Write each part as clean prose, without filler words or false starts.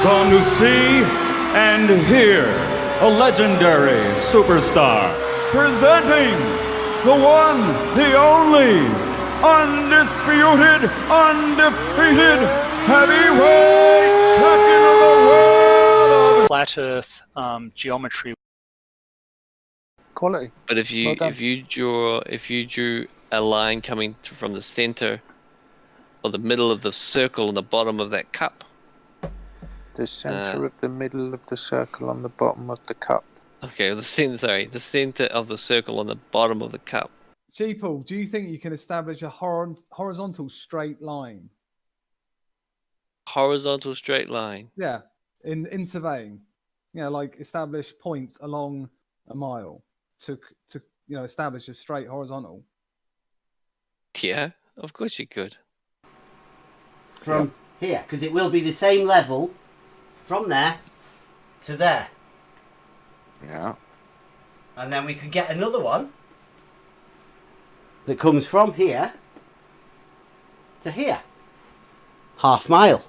gone to see and hear a legendary superstar presenting the one, the only, undisputed, undefeated heavyweight champion of the world. Flat Earth geometry. Quality. But if you drew a line coming from the center or the middle of the circle on the bottom of that cup. The center of the middle of the circle on the bottom of the cup. Okay, the center of the circle on the bottom of the cup. Sheeple, do you think you can establish a horizontal straight line? Horizontal straight line. Yeah, in surveying, like establish points along a mile to establish a straight horizontal. Yeah, of course you could. From here, because it will be the same level from there to there. Yeah. And then we could get another one that comes from here to here. Half mile.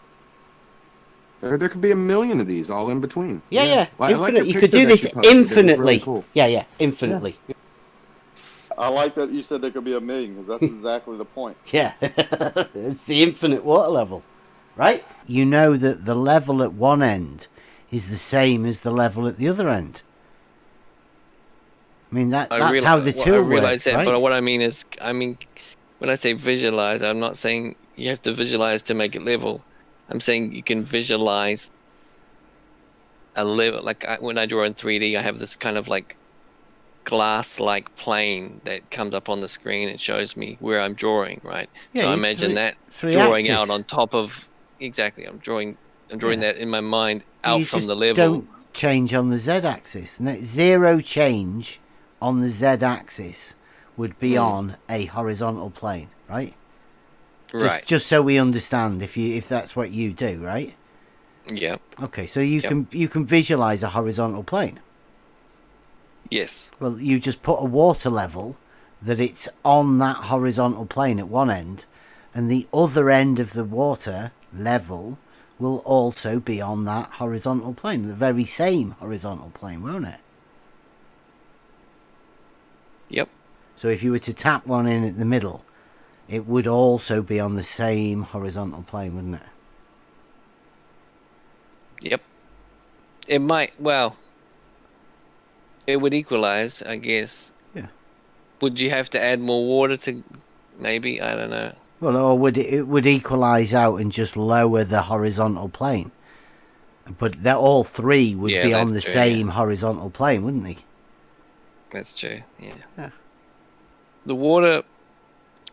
There could be a million of these all in between. Yeah. Infinite. You could do this infinitely. Really cool. Yeah, infinitely. Yeah. I like that you said there could be a million, because that's exactly the point. Yeah, it's the infinite water level, right? You know that the level at one end is the same as the level at the other end. I mean, that's how the tool works, I realize that, right? But what I mean is, when I say visualize, I'm not saying you have to visualize to make it level. I'm saying you can visualize a level. Like when I draw in 3D, I have this kind of like glass-like plane that comes up on the screen and shows me where I'm drawing, right? Yeah, so I imagine that drawing out on top of I'm drawing that in my mind out from the level. Don't change on the Z-axis. Zero change on the Z-axis would be on a horizontal plane, right? Just so we understand, if that's what you do, right? Yeah. Okay, so you can visualize a horizontal plane. Yes. Well, you just put a water level that it's on that horizontal plane at one end, and the other end of the water level will also be on that horizontal plane, the very same horizontal plane, won't it? Yep. So if you were to tap one in at the middle, it would also be on the same horizontal plane, wouldn't it? Yep. It might, it would equalize, I guess. Yeah. Would you have to add more water to, maybe? I don't know. Well, or would it would equalize out and just lower the horizontal plane? But all three would be on the same horizontal plane, wouldn't they? That's true, yeah. The water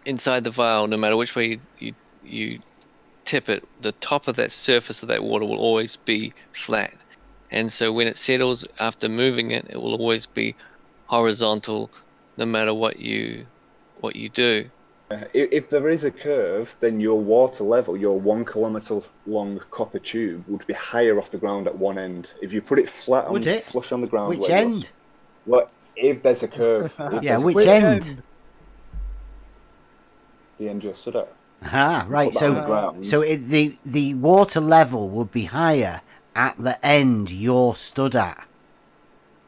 inside the vial, no matter which way you tip it, the top of that surface of that water will always be flat. And so when it settles after moving it, it will always be horizontal no matter what you do. If there is a curve, then your water level, your 1 kilometer long copper tube, would be higher off the ground at one end. If you put it flat flush on the ground. Which end? If there's a curve. Which end? The end you're stood at. Ah, right. So the water level would be higher at the end you're stood at.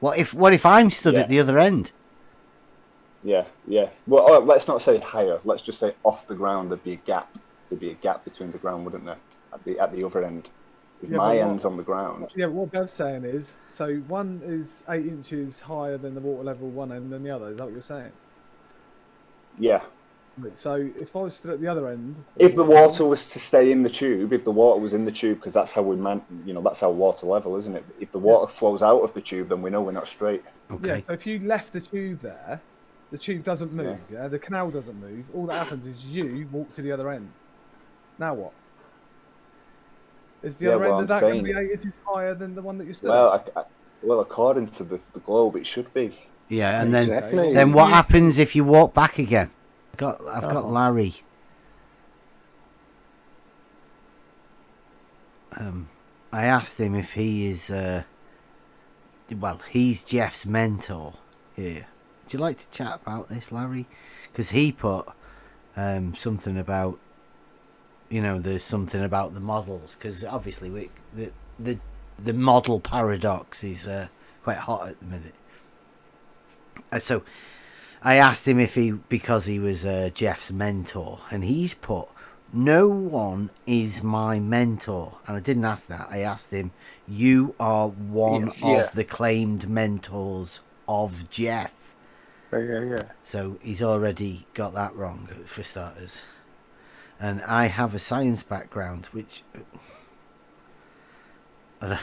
What if I'm stood at the other end? Yeah. Well, let's not say higher. Let's just say off the ground. There'd be a gap. There'd be a gap between the ground, wouldn't there? At the other end. If my end's on the ground. Yeah, what Bev's saying is, so one is 8 inches higher than the water level one end than the other. Is that what you're saying? Yeah. So if I was stood at the other end, if the water was to stay in the tube, if the water was in the tube, because that's how that's our water level, isn't it? If the water flows out of the tube, then we know we're not straight. Okay. Yeah. So if you left the tube there, the tube doesn't move. Yeah. The canal doesn't move. All that happens is you walk to the other end. Now what? Is the other end of that going to be 8 inches higher than the one that you stood at? Well, according to the globe, it should be. Yeah, and then what happens if you walk back again? I've got Larry. I asked him if he is. He's Jeff's mentor here. Would you like to chat about this, Larry? Because he put something about, there's something about the models. Because obviously the model paradox is quite hot at the minute. So I asked him because he was Jeff's mentor, and he's put, no one is my mentor. And I didn't ask that. I asked him, you are one of the claimed mentors of Jeff. Yeah. So he's already got that wrong, for starters. And I have a science background, which I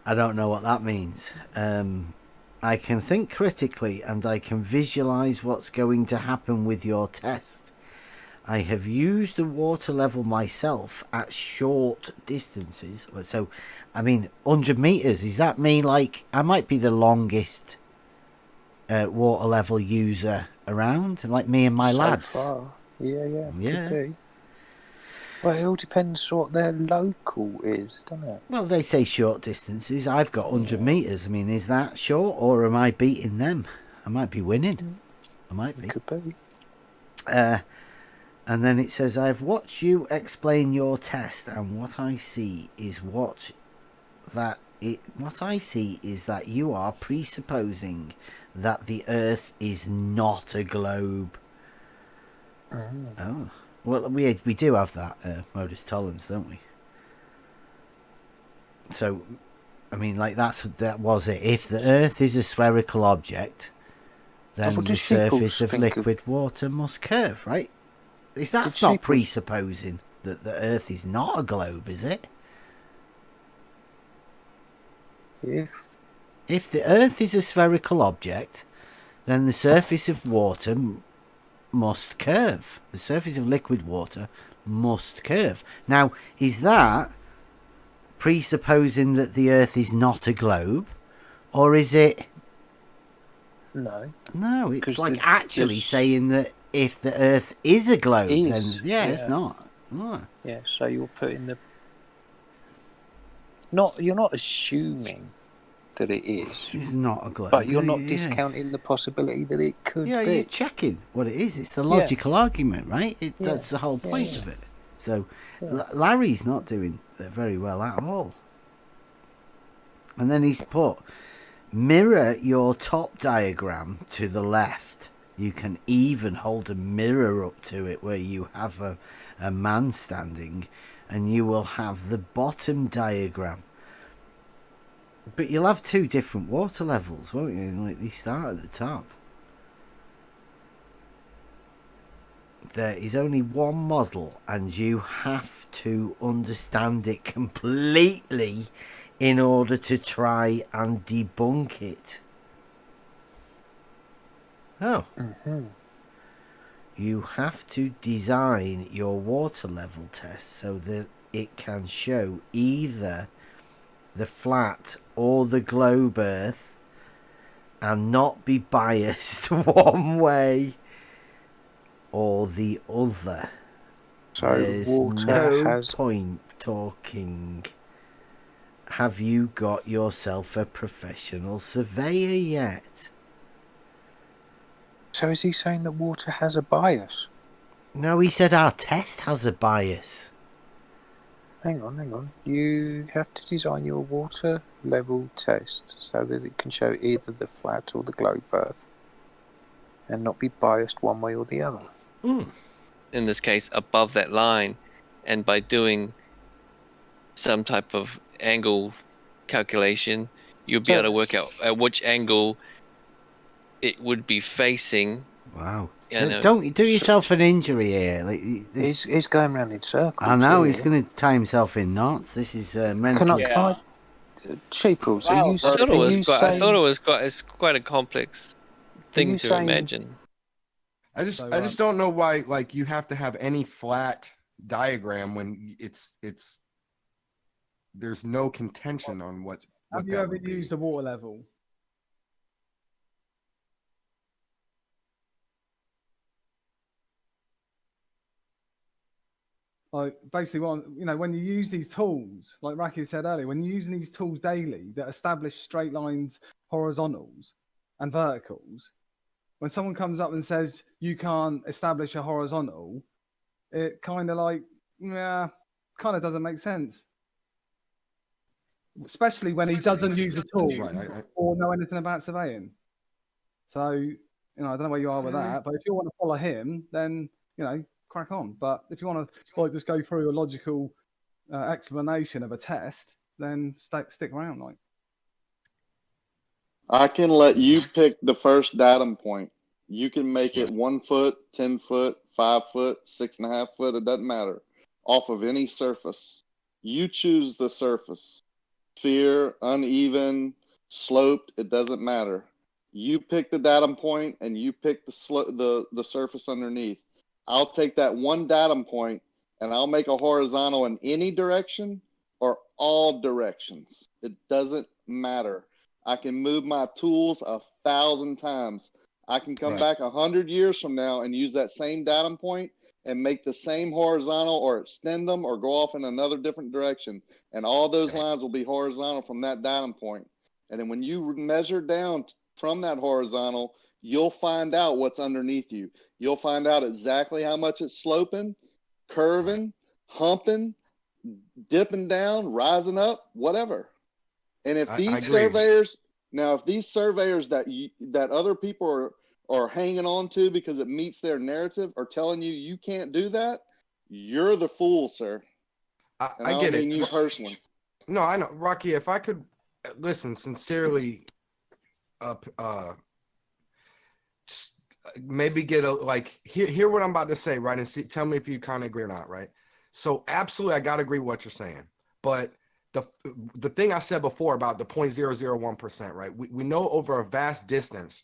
don't know what that means. I can think critically, and I can visualize what's going to happen with your test. I have used the water level myself at short distances. So, 100 meters. Does that mean like I might be the longest water level user around, like me and my lads? Far. Yeah. Could be. Well, it all depends what their local is, doesn't it? Well, they say short distances. I've got 100 meters. Is that short, or am I beating them? I might be winning. I might be. It could be. And then it says, I've watched you explain your test, and what I see is that you are presupposing that the Earth is not a globe. Oh. Well, we do have that modus tollens, don't we? So, that was it. If the Earth is a spherical object, then the surface of liquid water must curve, right? That's not presupposing that the Earth is not a globe, is it? If the Earth is a spherical object, then the surface of water must curve. The surface of liquid water must curve. Now, is that presupposing that the Earth is not a globe, or is it? No, it's like actually saying that if the Earth is a globe, then it's not. Oh. Yeah, so you're putting you're not assuming that it is. It's not a globe. But you're not discounting the possibility that it could be. Yeah, you're checking what it is. It's the logical argument, right? That's the whole point of it. So Larry's not doing very well at all. And then he's put, mirror your top diagram to the left. You can even hold a mirror up to it where you have a man standing, and you will have the bottom diagram. But you'll have two different water levels, won't you? Like they start at the top. There is only one model, and you have to understand it completely in order to try and debunk it. Oh. Mm-hmm. You have to design your water level test so that it can show either the flat or the globe Earth and not be biased one way or the other. So there's no point talking. Have you got yourself a professional surveyor yet? So is he saying that water has a bias? No, he said our test has a bias. Hang on. You have to design your water level test so that it can show either the flat or the globe Earth and not be biased one way or the other. In this case, above that line, and by doing some type of angle calculation, you'll be able to work out at which angle it would be facing. Wow. Don't do yourself an injury here. Like, he's going round in circles. I know, he's going to tie himself in knots. This is mental. Can I Sheeples, wow. I thought it was quite a complex thing to imagine. I just don't know why you have to have any flat diagram when it's there's no contention on what have you ever used a water level? Like basically, when you use these tools, like Raki said earlier, when you're using these tools daily that establish straight lines, horizontals, and verticals, when someone comes up and says you can't establish a horizontal, it kind of doesn't make sense. especially when he doesn't use a tool Right, or know anything about surveying. So, I don't know where you are with that, but if you want to follow him, then, crack on. But if you want to just go through a logical explanation of a test, then stick around. I can let you pick the first datum point. You can make it 1 foot, 10 foot, 5 foot, 6.5 foot. It doesn't matter. Off of any surface. You choose the surface. Sphere, uneven, sloped. It doesn't matter. You pick the datum point and you pick the surface underneath. I'll take that one datum point and I'll make a horizontal in any direction or all directions. It doesn't matter. I can move my tools 1,000 times. I can come back 100 years from now and use that same datum point and make the same horizontal or extend them or go off in another different direction. And all those lines will be horizontal from that datum point. And then when you measure down from that horizontal, you'll find out what's underneath you. You'll find out exactly how much it's sloping, curving, humping, dipping down, rising up, whatever. And if these surveyors, that other people are hanging on to because it meets their narrative are telling you can't do that, you're the fool, sir. I get it. You personally. No, I know, Rocky. If I could listen sincerely, just maybe get hear what I'm about to say, right, and tell me if you kind of agree or not, right? So absolutely, I gotta agree with what you're saying, but the thing I said before about the 0.001%, right? We know over a vast distance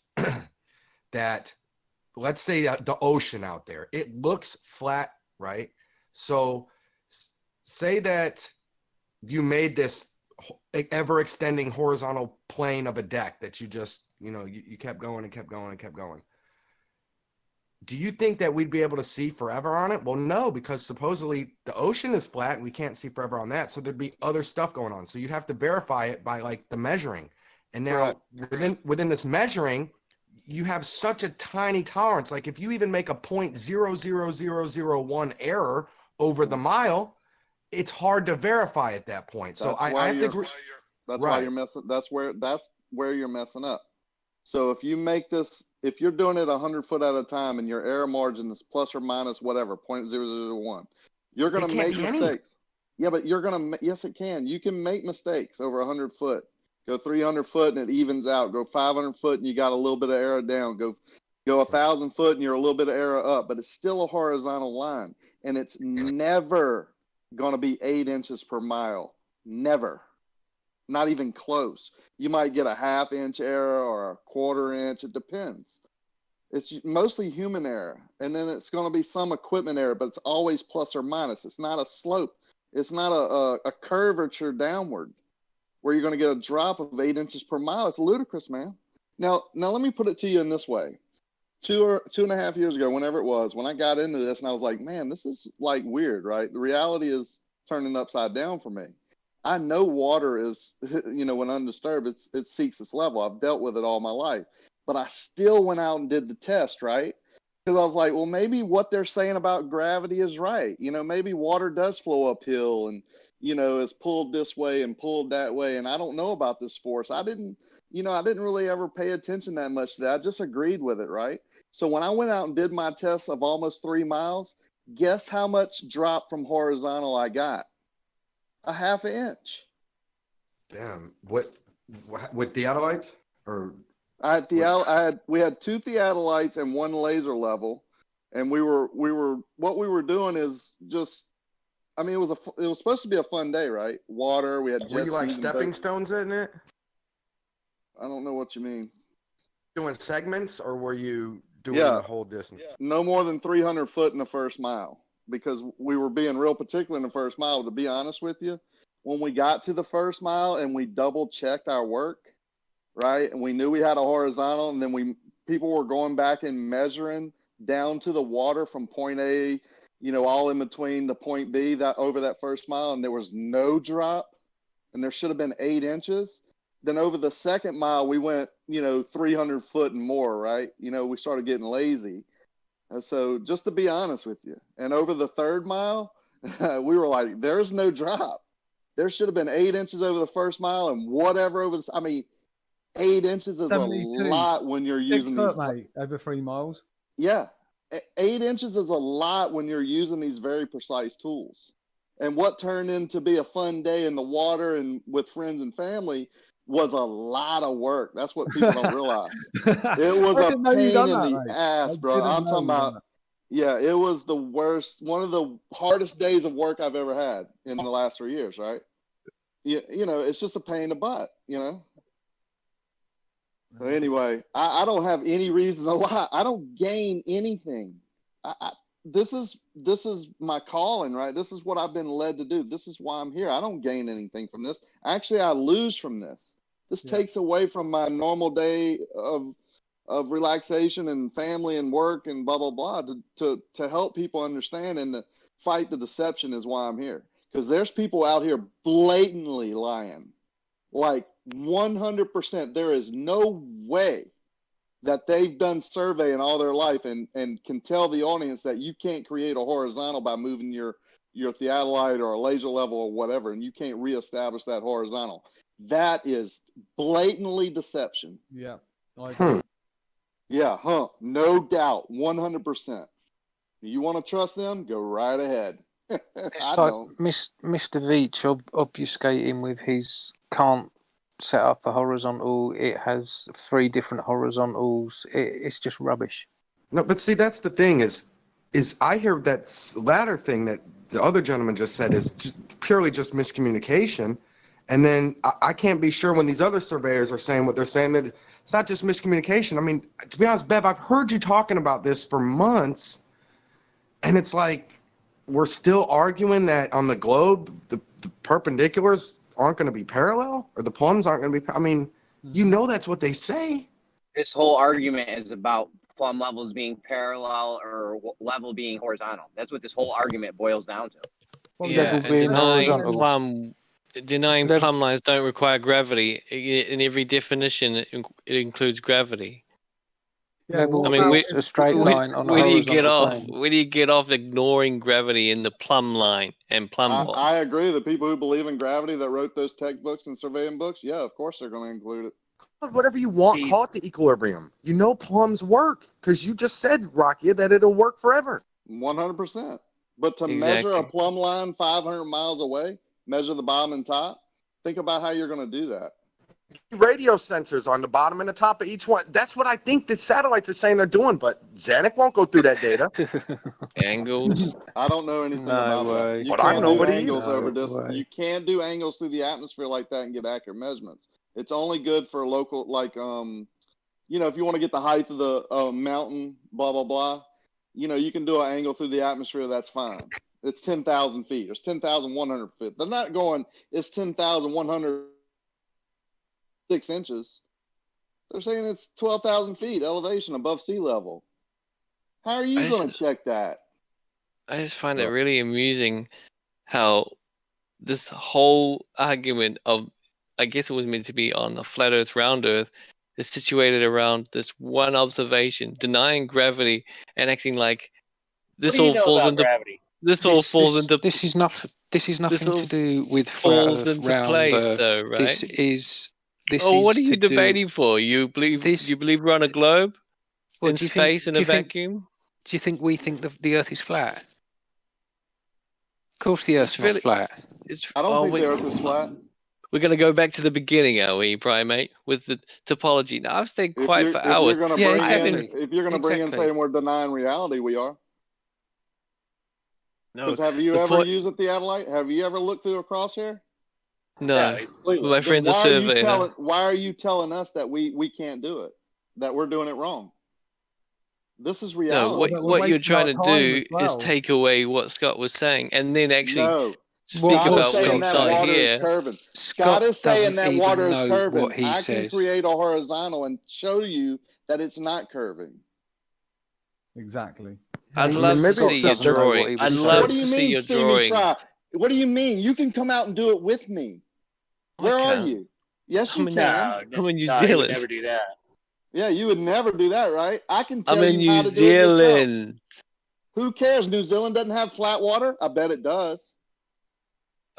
that, let's say the ocean out there, it looks flat, right? So say that you made this ever extending horizontal plane of a deck that you just, you kept going and kept going and kept going. Do you think that we'd be able to see forever on it? Well, no, because supposedly the ocean is flat and we can't see forever on that. So there'd be other stuff going on. So you'd have to verify it by the measuring. And now within this measuring, you have such a tiny tolerance. Like if you even make a 0.00001 error over the mile, it's hard to verify at that point. So I have to agree. That's why you're messing. That's where you're messing up. So if you make this, if you're doing it 100 foot at a time and your error margin is plus or minus whatever 0.001, you're going to make mistakes. Yeah, but yes, it can. You can make mistakes over 100 foot. Go 300 foot and it evens out. Go 500 foot and you got a little bit of error down. Go 1,000 foot and you're a little bit of error up. But it's still a horizontal line, and it's never going to be 8 inches per mile. Never. Not even close. You might get a 1/2 inch error or a 1/4 inch. It depends. It's mostly human error. And then it's going to be some equipment error, but it's always plus or minus. It's not a slope. It's not a curvature downward where you're going to get a drop of 8 inches per mile. It's ludicrous, man. Now let me put it to you in this way. 2.5 years ago, whenever it was, when I got into this and I was like, man, this is weird, right? The reality is turning upside down for me. I know water is, when undisturbed, it seeks its level. I've dealt with it all my life, but I still went out and did the test, right? Because I was like, well, maybe what they're saying about gravity is right. Maybe water does flow uphill and, is pulled this way and pulled that way. And I don't know about this force. I didn't really ever pay attention that much to that. I just agreed with it, right? So when I went out and did my test of almost 3 miles, guess how much drop from horizontal I got? A 1/2 inch. Damn. What with theodolites or? We had 2 theodolites and 1 laser level, and what we were doing is just, it was supposed to be a fun day, right? Water. We had jet Were you like skis stepping stones in it? I don't know what you mean. Doing segments, or were you doing the whole distance? Yeah. No more than 300 foot in the first mile, because we were being real particular in the first mile. To be honest with you, when we got to the first mile and we double checked our work, right, and we knew we had a horizontal, and then people were going back and measuring down to the water from point A, all in between the point B that over that first mile, and there was no drop, and there should have been 8 inches. Then over the second mile, we went, 300 foot and more, right? We started getting lazy. So just to be honest with you, and over the third mile, we were like, there's no drop. There should have been 8 inches over the first mile and whatever over the. I mean, 8 inches is 72. a lot when you're 6 using foot, these. mate, over 3 miles. Yeah, 8 inches is a lot when you're using these very precise tools. And what turned into be a fun day in the water and with friends and family was a lot of work. That's what people don't realize. It was I a didn't know you'd pain done in that, the mate. ass, bro. I'm talking about. Yeah, it was the worst, one of the hardest days of work I've ever had in the last 3 years, right? You know, it's just a pain in the butt, you know? So anyway, I don't have any reason to lie. I don't gain anything. This is my calling, right? This is what I've been led to do. This is why I'm here. I don't gain anything from this. Actually, I lose from this. This takes away from my normal day of relaxation and family and work and blah blah blah to help people understand and to fight the deception is why I'm here. Because there's people out here blatantly lying, like 100%. There is no way that they've done surveying all their life and can tell the audience that you can't create a horizontal by moving your theodolite or a laser level or whatever, and you can't reestablish that horizontal. That is blatantly deception. Yeah, I agree. Yeah, no doubt, 100%. You want to trust them? Go right ahead. It's I like don't. Mr. Veach obfuscating with his can't set up a horizontal. It has 3 different horizontals. It's just rubbish. No, but see, that's the thing is I hear that latter thing that the other gentleman just said is purely just miscommunication. And then I can't be sure when these other surveyors are saying what they're saying that it's not just miscommunication. I mean, to be honest, Bev, I've heard you talking about this for months, and it's like we're still arguing that on the globe the perpendiculars aren't going to be parallel or the plumbs aren't going to be. I mean, you know that's what they say. This whole argument is about plumb levels being parallel or level being horizontal. That's what this whole argument boils down to. Yeah, and denying plumb lines don't require gravity. In every definition, it includes gravity. Yeah, Level I mean, is a straight line on a where do you get horizontal off? plane. Where do you get off ignoring gravity in the plumb line and plumb hole? I agree. The people who believe in gravity that wrote those textbooks and surveying books, yeah, of course they're going to include it. Whatever you want, call it the equilibrium. You know plumbs work because you just said, Rocky, that it'll work forever. 100%. But to measure a plumb line 500 miles away, measure the bottom and top, think about how you're going to do that. Radio sensors on the bottom and the top of each one. That's what I think the satellites are saying they're doing, but Zanuck won't go through that data. Angles. I don't know anything about that. But I know what he angles is. over this. You can't do angles through the atmosphere like that and get accurate measurements. It's only good for local, like, you know, if you want to get the height of the mountain, blah, blah, blah, you know, you can do an angle through the atmosphere. That's fine. It's 10,000 feet. It's 10,100 feet. They're not going, it's 10,106 inches. They're saying it's 12,000 feet elevation above sea level. How are you going to check that? I just find it really amusing how this whole argument of, I guess it was meant to be on a flat Earth, round Earth, is situated around this one observation, denying gravity and acting like this all falls into gravity. This is nothing to do with flat falls Earth, into round place, Earth. though, right? This is what are you to debating for? You believe we're on a globe in space in a vacuum? Do you think we think the Earth is flat? Of course, the Earth's not flat. I don't think the Earth is flat. We're going to go back to the beginning, are we, Primate, with the topology? Now, I've stayed quiet for hours. If you're going to bring in saying we're denying reality, we are. Because have you ever used a theodolite? Have you ever looked through a crosshair? No. My friend's a surveyor. Why are you telling us that we can't do it? That we're doing it wrong? This is reality. No, what you're trying to do is take away what Scott was saying and then actually speak about when it's not here. Scott is saying that water is curving. I can create a horizontal and show you that it's not curving. Exactly. I'd love to see your drawing. I'd love to see your drawing. What do you mean? You can come out and do it with me. Where are you? Yes, you can. I'm in New Zealand. You would never do that. Yeah, you would never do that, right? I can tell you how to do it yourself. I'm in New Zealand. Who cares? New Zealand doesn't have flat water? I bet it does.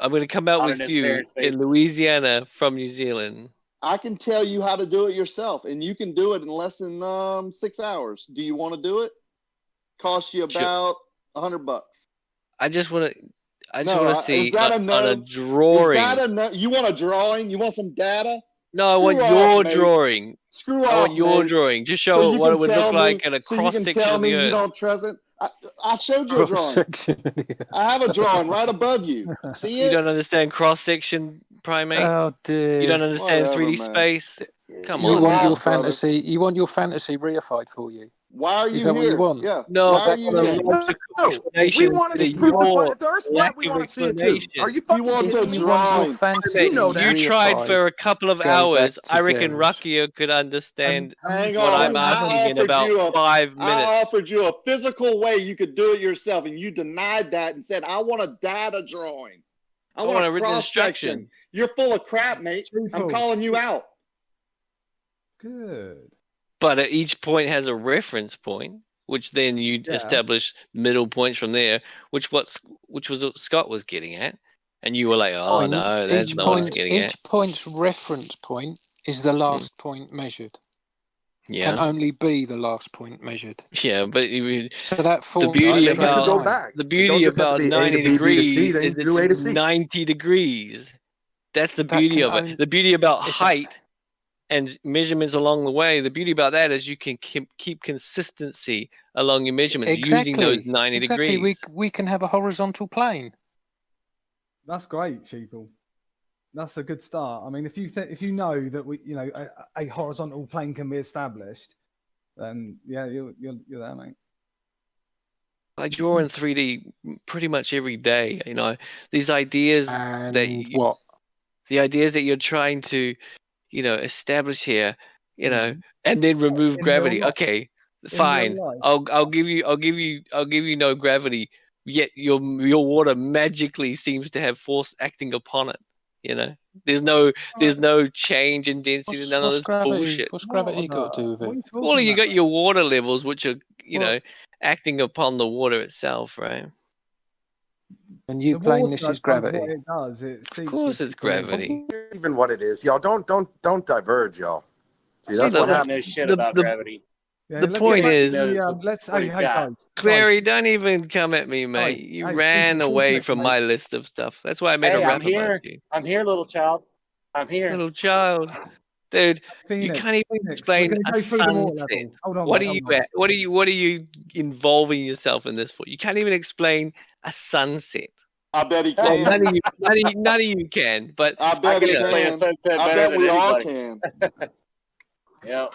I'm going to come out Out with in its you bare space. in Louisiana from New Zealand. I can tell you how to do it yourself, and you can do it in less than 6 hours. Do you want to do it? Costs you Sure. about $100. I just want to. I just No, want to is see that a on no? a drawing. Is that a no? You want a drawing? You want some data? No, I want Screw your off, mate. drawing. Screw I off, want your mate. drawing. Just So show you what can it would tell look me. like in a So you cross can section tell of me the you earth. don't trust it. I showed you a drawing. Section. I have a drawing right above you. See You it? don't understand cross section, primate. Oh dear. You don't understand Whatever, 3D man. space. Come You on want now. your Relax, brother. fantasy. You want your fantasy reified for you. Why are you Is that here? what you want? Yeah. No, Why I are you want a here? logical No, we explanation want to to see proof of your flat Earth. lack We of want to see it too. explanation. Are you He fucking wants kidding a me? You want your drawing. fantasy You know that. You tried reified. for a couple of Go hours. back to I reckon Gems. Ruckia could understand Hang what I'm on. I asking in offered about you a 5 minutes. I offered you a physical way you could do it yourself, and you denied that and said, I want a data drawing. I want want a a written cross section. instruction. You're full of crap, mate. I'm Sheeple. calling you out. Good. But at each point has a reference point, which then you Yeah. establish middle points from there, which was what Scott was getting at, and you were like, "Oh no, that's Each not what it's point. getting at." Each point's reference point is the last point measured. Yeah, Can only be the last point measured. yeah, but you, So that the forms beauty a They straight can go about line. back. the It beauty don't just have to about be A to 90 B, B to C. degrees They is can do A to it's C. 90 degrees. That's the That beauty can of it. only- The beauty about it's a- height and measurements along the way. The beauty about that is you can keep consistency along your measurements using those 90 Exactly. degrees. We can have a horizontal plane. That's great, Sheeple. That's a good start. I mean, if you know that a horizontal plane can be established, then yeah, you're there, mate. I draw in 3D pretty much every day. You know, these ideas And the ideas that you're trying to, establish here, and then remove In gravity. real life. Okay, In fine. real life. I'll give you no gravity. Yet your water magically seems to have force acting upon it. You know, there's no change in density. None of what's this gravity? bullshit. What's gravity got to do with What are it? you talking Well, you about? got your water levels, which are Well- acting upon the water itself, right? And you The claim water this is does gravity. What it does, it Of seeps course, into it's the land. gravity. Even what it is, y'all. Don't diverge, y'all. See, He that's what doesn't happens. know shit The- about the- gravity. Yeah, The let's point get back to is- the, let's what hey, he's hey, got. guys, Clary, don't even come at me, mate. Guys, You hey, ran people, away Phoenix, from mate. my list of stuff. That's why I made a Hey, rap I'm here. about you. I'm here, little child. I'm here. Little child. Dude, you Phoenix, can't even we're explain going to a go through the water sunset. level. Hold on, What mate, are you hold on. at? What are you involving yourself in this for? You can't even explain a sunset. I bet he Well, can. none of you can, but I I bet can he explain a can. sunset I better bet than we all anybody. can. Yeah.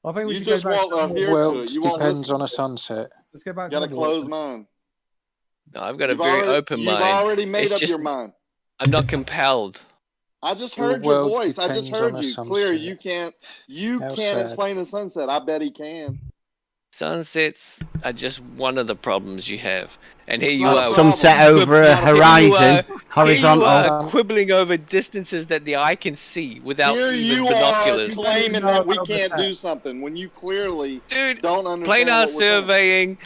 I think we You should just go back won't to the adhere water. to Well, it. it You won't depends listen. on a sunset. Let's go back You to got the a water. closed mind. no, I've got a very open You've mind. already made It's up just your mind. I'm not compelled. I just Your heard your world voice. I just depends on heard a you. Clear. sunset. You How can't sad. explain a sunset. I bet he can. Sunsets are just one of the problems you have. And here It's you not a are. problem. Sunset over It's a not a problem. horizon, Here you horizontal. are quibbling over distances that the eye can see without Here even you are binoculars. claiming know that we about the can't do facts. something when you clearly Dude, don't understand planar what we're saying. surveying,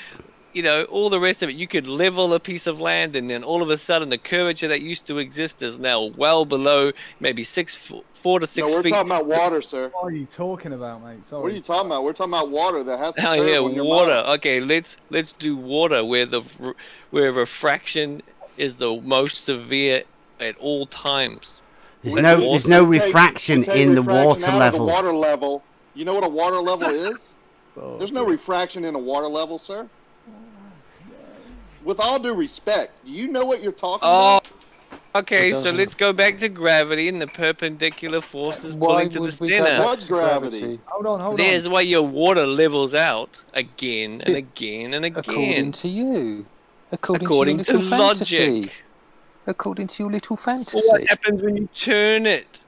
all the rest of it. You could level a piece of land, and then all of a sudden, the curvature that used to exist is now well below maybe 4 to 6 No, we're feet. talking about water, sir. What are you talking about, mate? Sorry. What are you talking about? We're talking about water that has to Oh curve yeah, on your water. model. Okay, let's do water where refraction is the most severe at all times. There's That's no awesome. refraction We take in the refraction water out of level. the water level. You know what a water level is? Oh, There's no refraction in a water level, sir. With all due respect, do you know what you're talking about? Okay, It so doesn't. let's go back to gravity and the perpendicular forces Why pulling to the would we go center. back What to gravity? Hold on. There's why your water levels out again and Yeah. again and According again. to you. According to According your to little fantasy. logic. According to your little Well, fantasy. what happens when you turn it?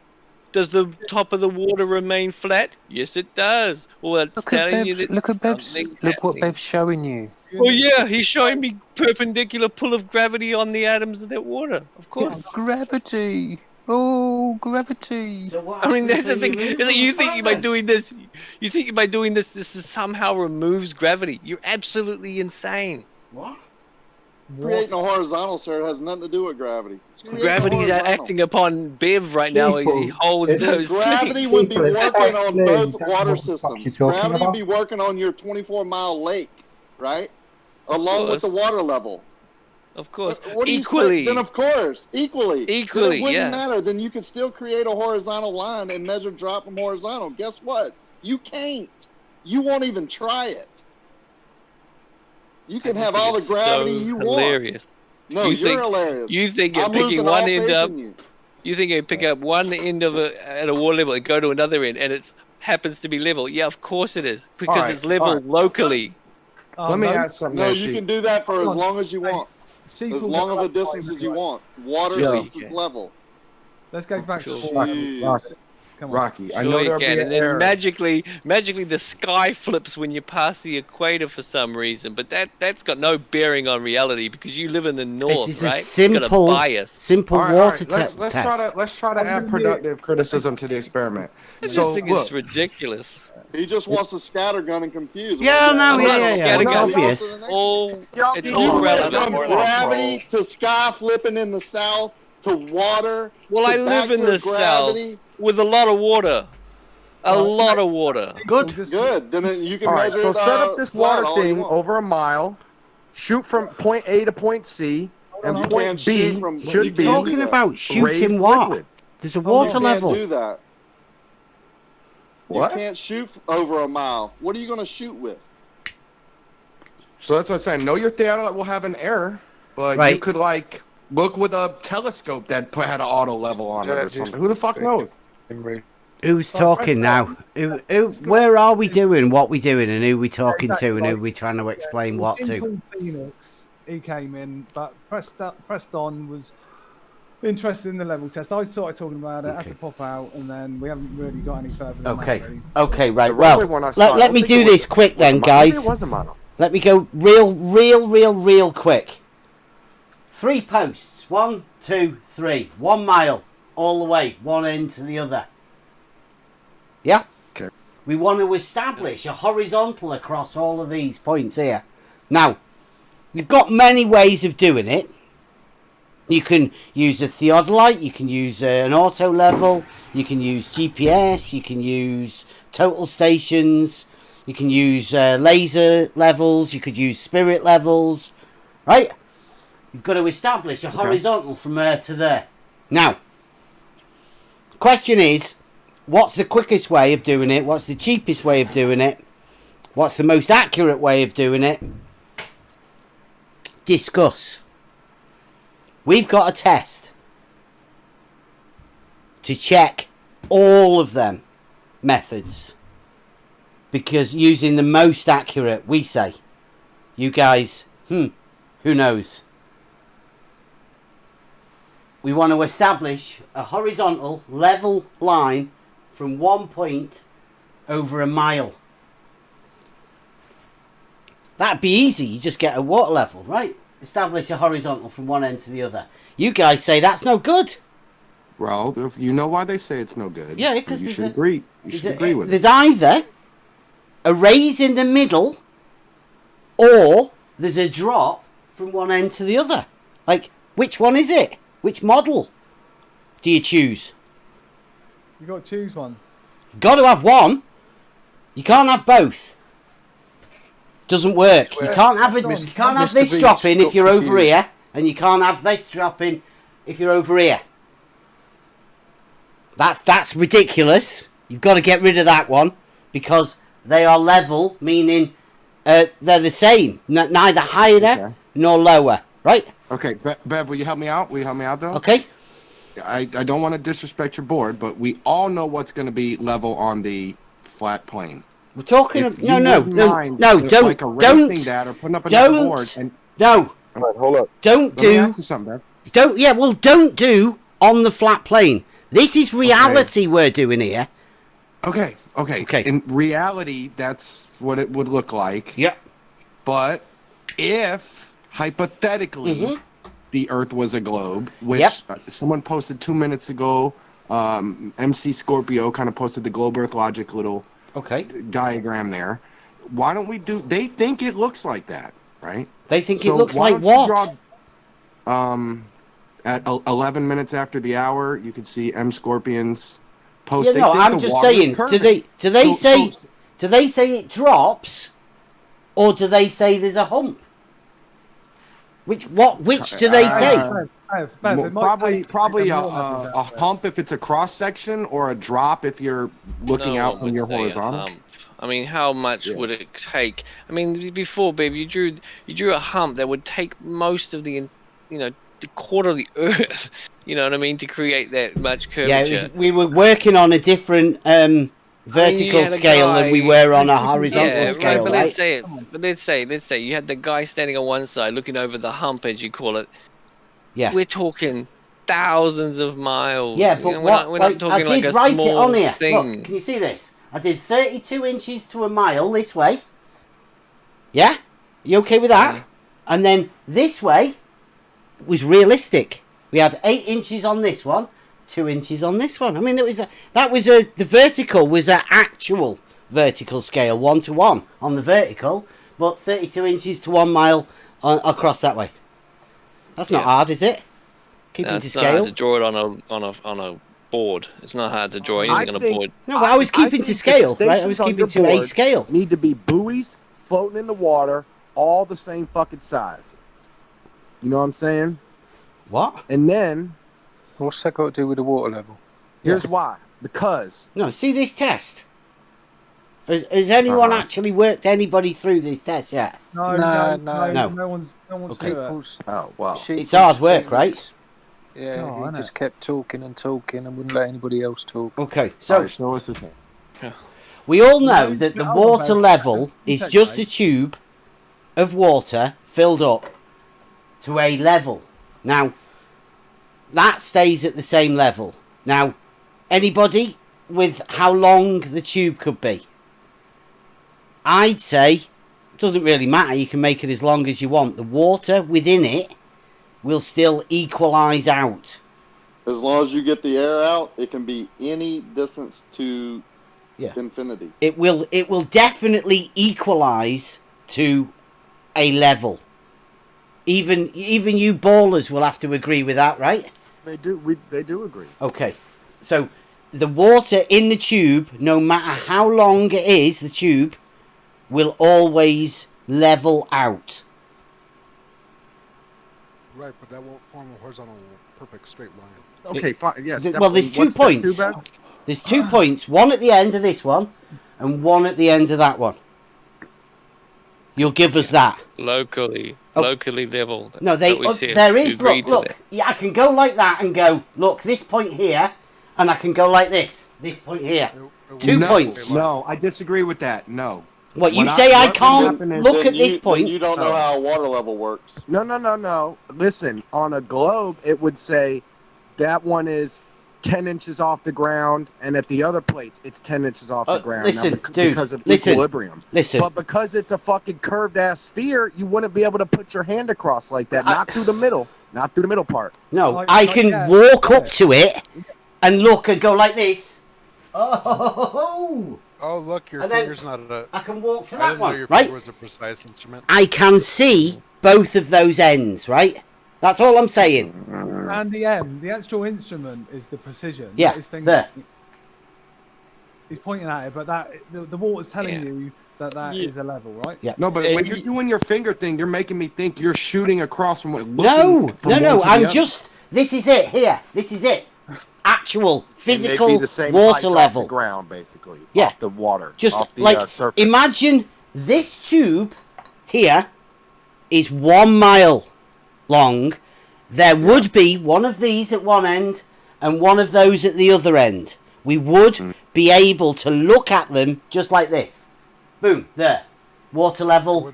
Does the top of the water remain flat? Yes, it does. Well, it's Look at telling you Beb's. that Look at Beb's. something's Look what happening. Beb's showing you. Well, yeah, he's showing me perpendicular pull of gravity on the atoms of that water. Of course. Gravity. Oh, gravity. I mean, that's the thing. Is that you think by doing this, this somehow removes gravity? You're absolutely insane. What? creating a horizontal, sir. It has nothing to do with gravity. It's creating a Gravity's horizontal. acting upon Bev right now as he holds those Gravity things. would be Sheeple, it's working quite on clear both you don't know water what the fuck systems. you're talking Gravity would about. be working on your 24-mile lake, right? Along with the course. water level. Of course. What do you Equally. say? Then of course, equally. Equally, then it wouldn't yeah. matter. Then you could still create a horizontal line and measure drop from horizontal. Guess what? You can't. You won't even try it. You can have all the gravity you hilarious. want. No, You you're think- hilarious. You think I'm you're picking losing one all end faith up? in you. You think you pick up one end of it at a water level and go to another end, and it happens to be level? Yeah, of course it is, because Alright, it's level alright. locally. Let me ask something. No, there, you Sheep. can do that for as long as you want. Sheeple As long of a distance as you want. Water Yeah. versus level. Let's go back Sure. to Jeez. Come on. Rocky, I Sure know you there'll can. be And an then error. magically the sky flips when you pass the equator for some reason. But that's got no bearing on reality because you live in the north, This is right? a It's got simple, bias. simple All right, water let's test. try to add productive criticism to the experiment. I just So think look, it's ridiculous. He just wants to scattergun and confuse. Yeah, What no, is that? yeah, yeah, What it's else? obvious. It's You all went relevant. from gravity to sky flipping in the south to water. Well, to I live back in to the gravity. south with a lot of water. A lot of water. Good. Good. Then you can all right, measure so it, set up this flat water all you thing want. over a mile, shoot from point A to point C, and You point can't shoot B from- you should can't be do Talking that. about raised shooting what? liquid. There's a You water can't level. do that. What? You can't shoot over a mile. What are you going to shoot with? So that's what I'm saying. Know your theater will have an error, but you Right. could like look with a telescope that had an auto level on it or something. Who the fuck knows? Who's talking now? Where are we doing what we doing, and who we talking to, and who we trying to explain what to? Simple Phoenix, he came in, but Preston was interested in the level test. I started talking about it, had to pop out, and then we haven't really got any further than Okay, that, really. okay, right. The Well, runway one I saw, I let don't me think do it was- this quick then, Maybe guys. it was the model. Let me go real quick. 3 posts. 1, 2, 3. 1 mile all the way, one end to the other. Yeah? Okay. We want to establish a horizontal across all of these points here. Now, you've got many ways of doing it. You can use a theodolite, you can use an auto level, you can use GPS, you can use total stations, you can use laser levels, you could use spirit levels, right? You've got to establish a horizontal from there to there. Now, the question is, what's the quickest way of doing it? What's the cheapest way of doing it? What's the most accurate way of doing it? Discuss. We've got a test to check all of them methods, because using the most accurate, we say, you guys, who knows? We want to establish a horizontal level line from 1 point over a mile. That'd be easy. You just get a water level, right? Establish a horizontal from one end to the other. You guys say that's no good. Well, if you know why they say it's no good. Yeah, because you should agree. You should agree with it. There's either a raise in the middle, or there's a drop from one end to the other. Like, which one is it? Which model do you choose? You got to choose one. You've got to have one. You can't have both. Doesn't work. You can't have it. You can't have this dropping if you're over here, and you can't have this dropping if you're over here. That's ridiculous. You've got to get rid of that one because they are level, meaning they're the same, neither higher nor lower. Right? Okay, Bev, will you help me out? Will you help me out though? Okay. I don't want to disrespect your board, but we all know what's going to be level on the flat plane. We're talking. If No, you no, wouldn't no, mind, no. Don't. like erasing Don't. that or putting up another board Don't. and No. All right, hold up. Don't let me do. ask you something, Bev. Don't. Yeah. Well, don't do on the flat plane. This is reality we're doing here. Okay. In reality, that's what it would look like. Yep. But if hypothetically the Earth was a globe, which someone posted 2 minutes ago, MC Scorpio kind of posted the globe Earth logic little diagram there. Why don't we do? They think it looks like that. right? They think So it looks why like don't you what? draw, at 11 minutes after the hour, you can see M Scorpion's post. Yeah, They no, think I'm the just water is saying. curving. Do they say So- do they say it drops, or do they say there's a hump? Which do they say? Probably a hump if it's a cross section, or a drop if you're looking No out one from would your say a horizontal. hump. I mean, how much would it take? I mean, before, babe, you drew a hump that would take most of the quarter of the Earth. You know what I mean, to create that much curvature. Yeah, we were working on a different vertical scale than we were on a horizontal scale, but right? let's say you had the guy standing on one side looking over the hump, as you call it. Yeah. We're talking thousands of miles. Yeah, but we're not talking I did like a write it small on here. thing. Look, can you see this? I did 32 inches to a mile this way. Yeah? You okay with that? Yeah. And then this way was realistic. We had 8 inches on this one, 2 inches on this one. I mean, the vertical was an actual vertical scale, 1-to-1 on the vertical, but 32 inches to 1 mile across that way. That's not hard, is it? Keeping to It's scale. not hard to draw it on a board. It's not hard to draw anything on a board. No, but I was keeping to scale, right? I was keeping to a scale. Need to be buoys floating in the water, all the same fucking size. You know what I'm saying? What? And then, what's that got to do with the water level? Here's why. Because. No, see this test. Has anyone actually worked anybody through this test yet? No one's Okay. do it. Oh wow. It's hard work, right? Yeah, he just kept talking and talking and wouldn't let anybody else talk. Okay, so show us the thing. We all know that the water level is just a tube of water filled up to a level. Now, that stays at the same level. Now, anybody with how long the tube could be? I'd say, it doesn't really matter, you can make it as long as you want. The water within it will still equalise out. As long as you get the air out, it can be any distance to infinity. It will definitely equalise to a level. Even you ballers will have to agree with that, right? They do agree. Okay. So the water in the tube, no matter how long it is, the tube will always level out. Right, but that won't form a horizontal perfect straight line. Okay, fine. Yes. Well, there's 2 points. There's 2 points. One at the end of this one, and one at the end of that one. You'll give us that. Locally level. No, there is. Look. Yeah, I can go like that and go. Look, this point here, and I can go like this. This point here. 2 points. No, I disagree with that. No. What you say? I can't look at this point. You don't know how water level works. No. Listen, on a globe, it would say that one is 10 inches off the ground, and at the other place, it's 10 inches off the ground. Listen, because of equilibrium. Listen. But because it's a fucking curved ass sphere, you wouldn't be able to put your hand across like that. Not through the middle. Not through the middle part. No, I can walk up to it and look and go like this. Oh. Oh, look, your And finger's then not a... I can walk to I that didn't know one, your right? finger was a precise instrument. I can see both of those ends, right? That's all I'm saying. And the actual instrument is the precision. Yeah, not his finger. there. He's pointing at it, but the water's telling you that is a level, right? Yeah. No, but when you're doing your finger thing, you're making me think you're shooting across from what. No. This is it here. This is it. Actual physical water level. Off the ground, basically. Yeah. Off the water. Just off the, like surface. imagine this tube here is 1 mile long. There would be one of these at one end and one of those at the other end. We would be able to look at them just like this. Boom, there. Water level,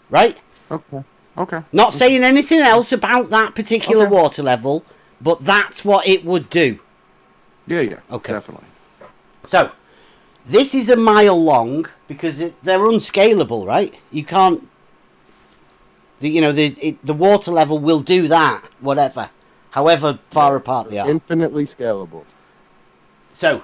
right? Okay. Not saying anything else about that particular water level, but that's what it would do. Yeah. Okay. Definitely. So, this is 1 mile long because they're unscalable, right? You can't... The water level will do that, whatever. However far apart they are. Infinitely scalable. So,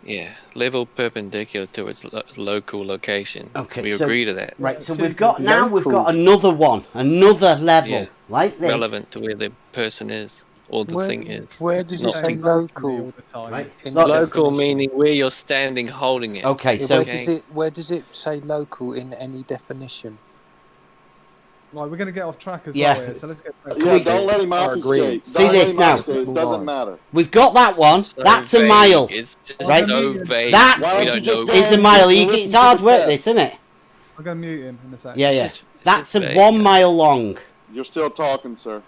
Yeah, level perpendicular to its local location. Okay, we so- agree to that. Right, so we've got another one, another level Yeah. like this. Relevant to where the person is or the thing is. Where does it Not say to- local? Right. In Look, the Local definition? meaning where you're standing holding it. Okay, Yeah, so where does it say local in any definition? Right, we're going to get off track as Yeah. well here, so let's get back Yeah, to don't let him obfuscate. See Don't this let him now. obfuscate. It doesn't matter. we've got that one. So That's a vague. mile. It's just Right? so vague. That we don't know. is a mile. It's hard work, this, isn't it? I'm going to mute him in a second. Yeah, yeah. It's That's just a vague, 1 yeah. mile long. You're still talking, sir.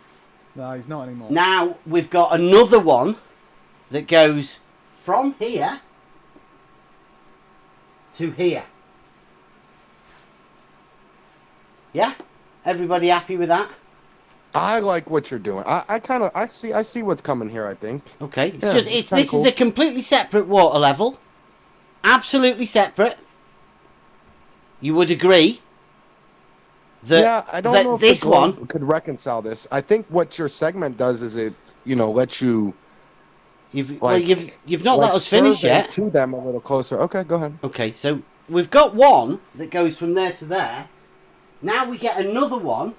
No, he's not anymore. Now we've got another one that goes from here to here. Yeah? Everybody happy with that? I like what you're doing. I see what's coming here, I think. Okay. It's Yeah, just it's this kinda is a completely separate water level. Absolutely separate. You would agree that, Yeah, I don't that know if this the globe one could reconcile this. I think what your segment does is it, lets you you've like, not let us finish survey yet. to them a little closer. Okay, go ahead. Okay, so we've got one that goes from there to there. Now we get another one,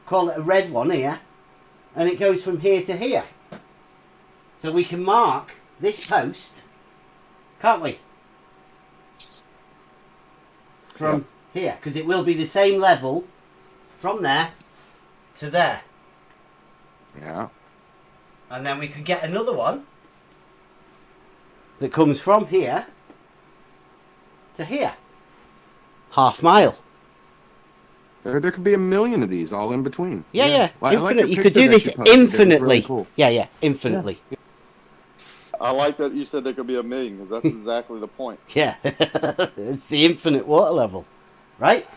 call it a red one here, and it goes from here to here. So we can mark this post, can't we? From here, because it will be the same level from there to there. Yeah. And then we could get another one that comes from here to here. Half mile. There could be a million of these all in between. Yeah. Well, I like Infinite. your You could picture do that this you posted. It was infinitely. really cool. Yeah, infinitely. I like that you said there could be a million, because that's exactly the point. Yeah. It's the infinite water level. Right?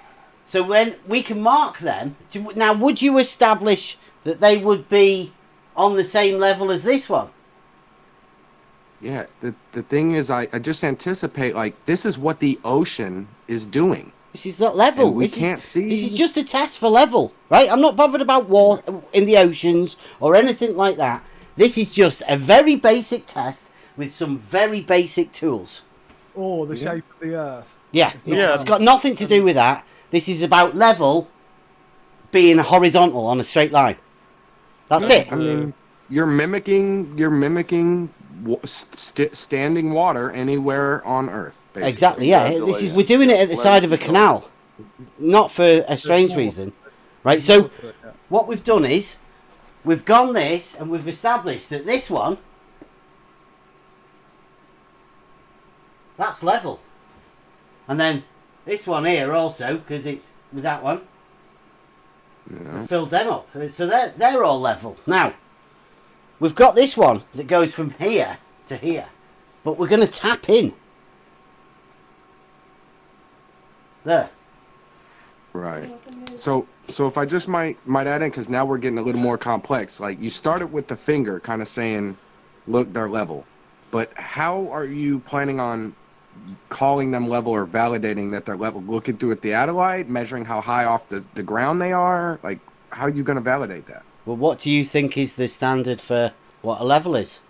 So when we can mark them, now would you establish that they would be on the same level as this one? Yeah, the thing is, I just anticipate, like, this is what the ocean is doing. This is not level. And we This can't is, see. This is just a test for level, right? I'm not bothered about water in the oceans or anything like that. This is just a very basic test with some very basic tools. Or the shape of the Earth. Yeah, not- it's got nothing to do with that. This is about level being horizontal on a straight line. That's it. I mean, you're mimicking standing water anywhere on Earth. Basically. Exactly. Yeah, we're doing it at the side of a canal, not for a strange reason, right? So what we've done is we've gone this and we've established that this one, that's level, and then this one here also, because it's with that one, we've filled them up, so they're all level. Now we've got this one that goes from here to here, but we're going to tap in there. Right. So if I just might add in, because now we're getting a little more complex. Like, you started with the finger, kind of saying, look, they're level. But how are you planning on calling them level or validating that they're level? Looking through a theodolite, measuring how high off the ground they are? Like, how are you going to validate that? Well, what do you think is the standard for what a level is?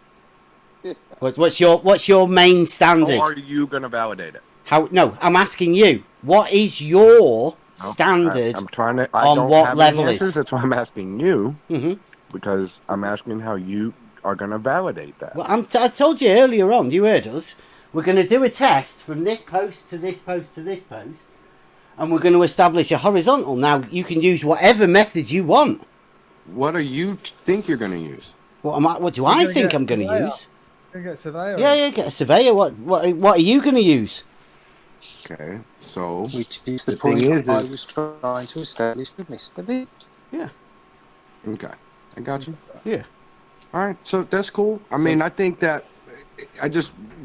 What's your main standard? How are you going to validate it? No, I'm asking you. What is your standard I'm trying to. on what level is? That's why I'm asking you. Mm-hmm. Because I'm asking how you are going to validate that. Well, I told you earlier on. You heard us. We're going to do a test from this post to this post to this post, and we're going to establish a horizontal. Now you can use whatever method you want. What do you think you're going to use? What do I think I'm going to use? You're gonna get a surveyor. Yeah, get a surveyor. What are you going to use? Okay, so Which is the thing point is I was trying to establish with Mr. Big. Yeah. Okay, I got you. Yeah. All right, so that's cool. I mean, I think that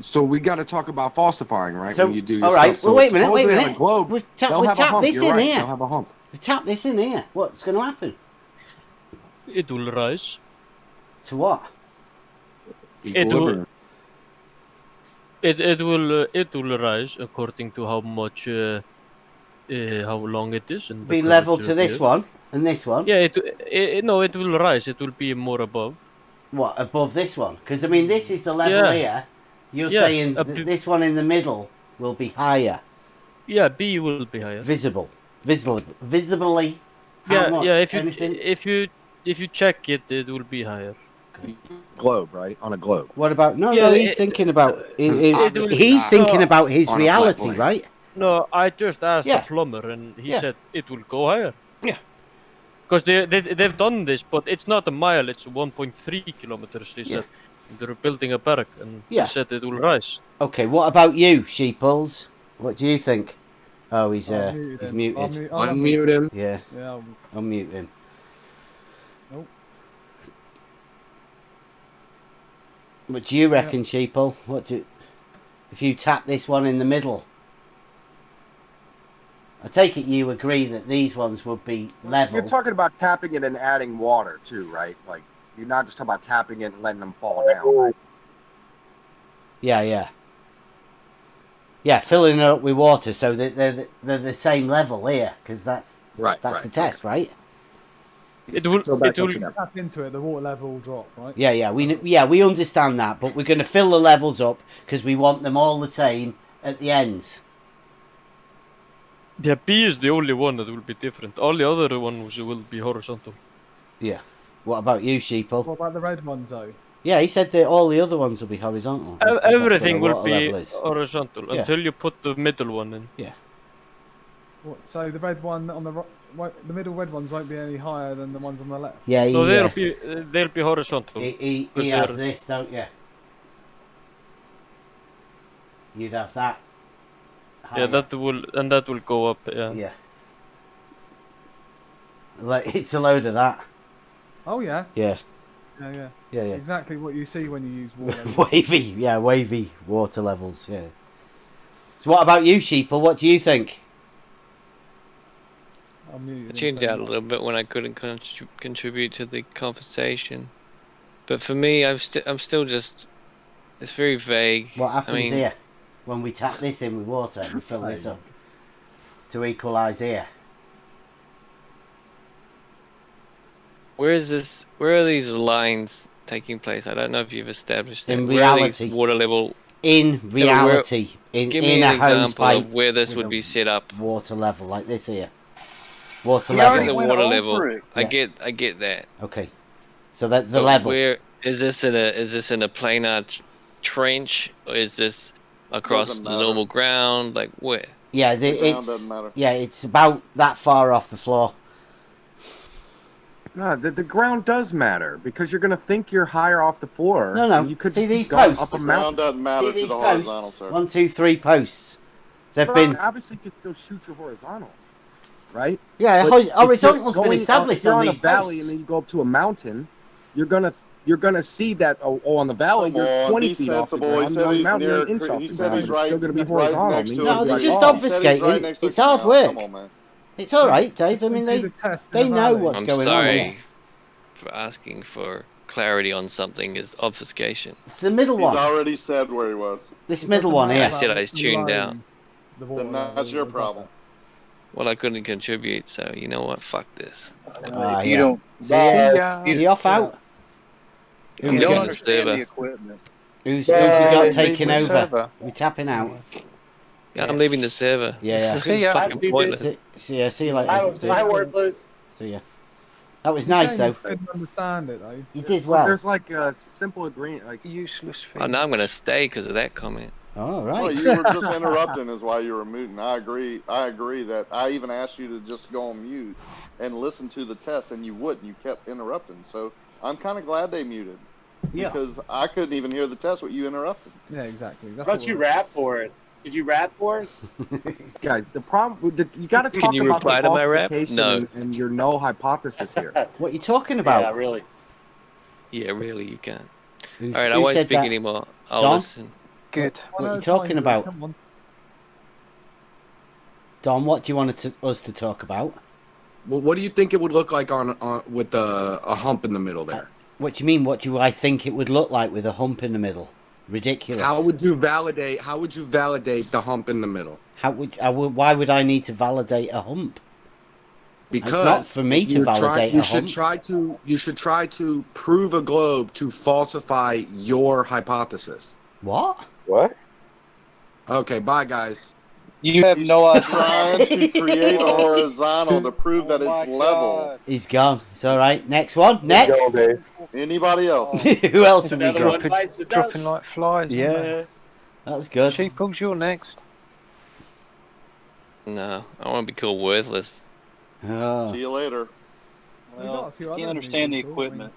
so we got to talk about falsifying, right? So, when you do your all right. stuff. Well, wait a minute. supposedly on the globe, We've they'll have a tapped hump. this You're in right, here. They'll have a hump. We've tapped this in here. What's going to happen? It will rise. To what? Equilibrium. It will rise according to how much how long it is and Be level to this one and this one. Yeah, it will rise. It will be more above. What, above this one? Because I mean, this is the level Yeah. here. You're saying this one in the middle will be higher. Yeah, B will be higher. Visibly. How much? If you check it, it will be higher. Globe, right? On a globe. What about he's thinking about he's thinking about his reality, right? No, I just asked the plumber, and he said it will go higher. Yeah. Because they've done this, but it's not a mile; it's 1.3 kilometers. They said they're building a barrack, and he said it will rise. Okay, what about you, Sheeples? What do you think? Oh, he's muted. Unmute him. Yeah. Yeah. Unmute him. Nope. What do you reckon, Sheeple? If you tap this one in the middle? I take it you agree that these ones would be level. You're talking about tapping it and adding water too, right? Like you're not just talking about tapping it and letting them fall down, right? Yeah, filling it up with water so that they're the same level here, because that's the test, right? It will tap into it. The water level will drop, right? Yeah, we understand that, but we're going to fill the levels up because we want them all the same at the ends. Yeah, B is the only one that will be different. All the other ones will be horizontal. Yeah. What about you, Sheeple? What about the red ones, though? Yeah, he said that all the other ones will be horizontal. Everything will be horizontal until you put the middle one in. Yeah. So the red one on the middle red ones won't be any higher than the ones on the left. Yeah, no, they'll be horizontal. He has this, don't you? You'd have that. Higher. Yeah, that will go up. Yeah. Yeah. Like it's a load of that. Oh yeah. Yeah. Yeah. Exactly what you see when you use water. wavy water levels. Yeah. So what about you, Sheeple? What do you think? I tuned out a little bit when I couldn't contribute to the conversation, but for me, I'm still just. It's very vague. What happens here when we tap this in with water and we fill this up to equalise here? Where is this? Where are these lines taking place? I don't know if you've established that. In reality, water level. In reality, give in me a an hose example pipe of where this would be set up. Water level like this here. Water level. level. The water level. I get that. Okay. So that the level. Where is this in a planar trench, or is this across the normal ground? Like where? Yeah, it's about that far off the floor. No, the ground does matter because you're going to think you're higher off the floor. No. You could see these posts. Up a ground doesn't matter to the horizontal, sir. 1, 2, 3 posts. They've been obviously you could still shoot your horizontal, right? Yeah, horizontal's been established on these a valley, posts. and then you go up to a mountain. You're gonna see that on the valley. You're 20 feet off the ground. On the mountain, you're an inch off the ground. It's still going to be horizontal. No, they're just obfuscating. It's hard work. It's all right, Dave. I mean, they know what's going on. I'm sorry for asking for clarity on something. Is obfuscation? It's the middle one. He's already said where he was. This middle one here. I said I was tuned out. Then that's your problem. Well, I couldn't contribute, so you know what? Fuck this. You don't. Are you off out? You don't understand the equipment. Who got taken over? We tapping out. Yeah, I'm leaving the server. Yeah. This is fucking pointless. See you later. My word, please. See ya. That was nice, though. I didn't understand it, though. You did well. There's like a simple agreement, like useless thing. Oh, now I'm gonna stay because of that comment. Oh, right. Well, you were just interrupting is why you were muting. I agree that I even asked you to just go on mute and listen to the test, and you wouldn't. You kept interrupting. So I'm kind of glad they muted. Yeah. Because I couldn't even hear the test with you interrupted. Yeah, exactly. How about you rap for us? Did you rap for us? Guys, the problem you got to talk Can you about reply the to my rap? falsification No. and your null hypothesis here. What are you talking about? Yeah, really. Yeah, really, you can't. Who All right, I won't said speak that? anymore. I'll Don? listen. Good. What are you talking about? Don, what do you want us to talk about? Well, what do you think it would look like on with a hump in the middle there? What do you mean? What do I think it would look like with a hump in the middle? Ridiculous. How would you validate the hump in the middle? Why would I need to validate a hump? Because it's not for me to validate a hump. You should try to prove a globe to falsify your hypothesis. What? What? Okay, bye, guys. You have no idea. Trying to create a horizontal to prove that it's level. He's gone. It's all right. Next one. Next. Anybody else? Who else have we Another got? one bites the Dropping dust. like flies. aren't Yeah, that's good. they? Sheeples, you're next. No, I want to be called worthless. Oh. See you later. We got a few Can't other understand the new people, I mean, equipment.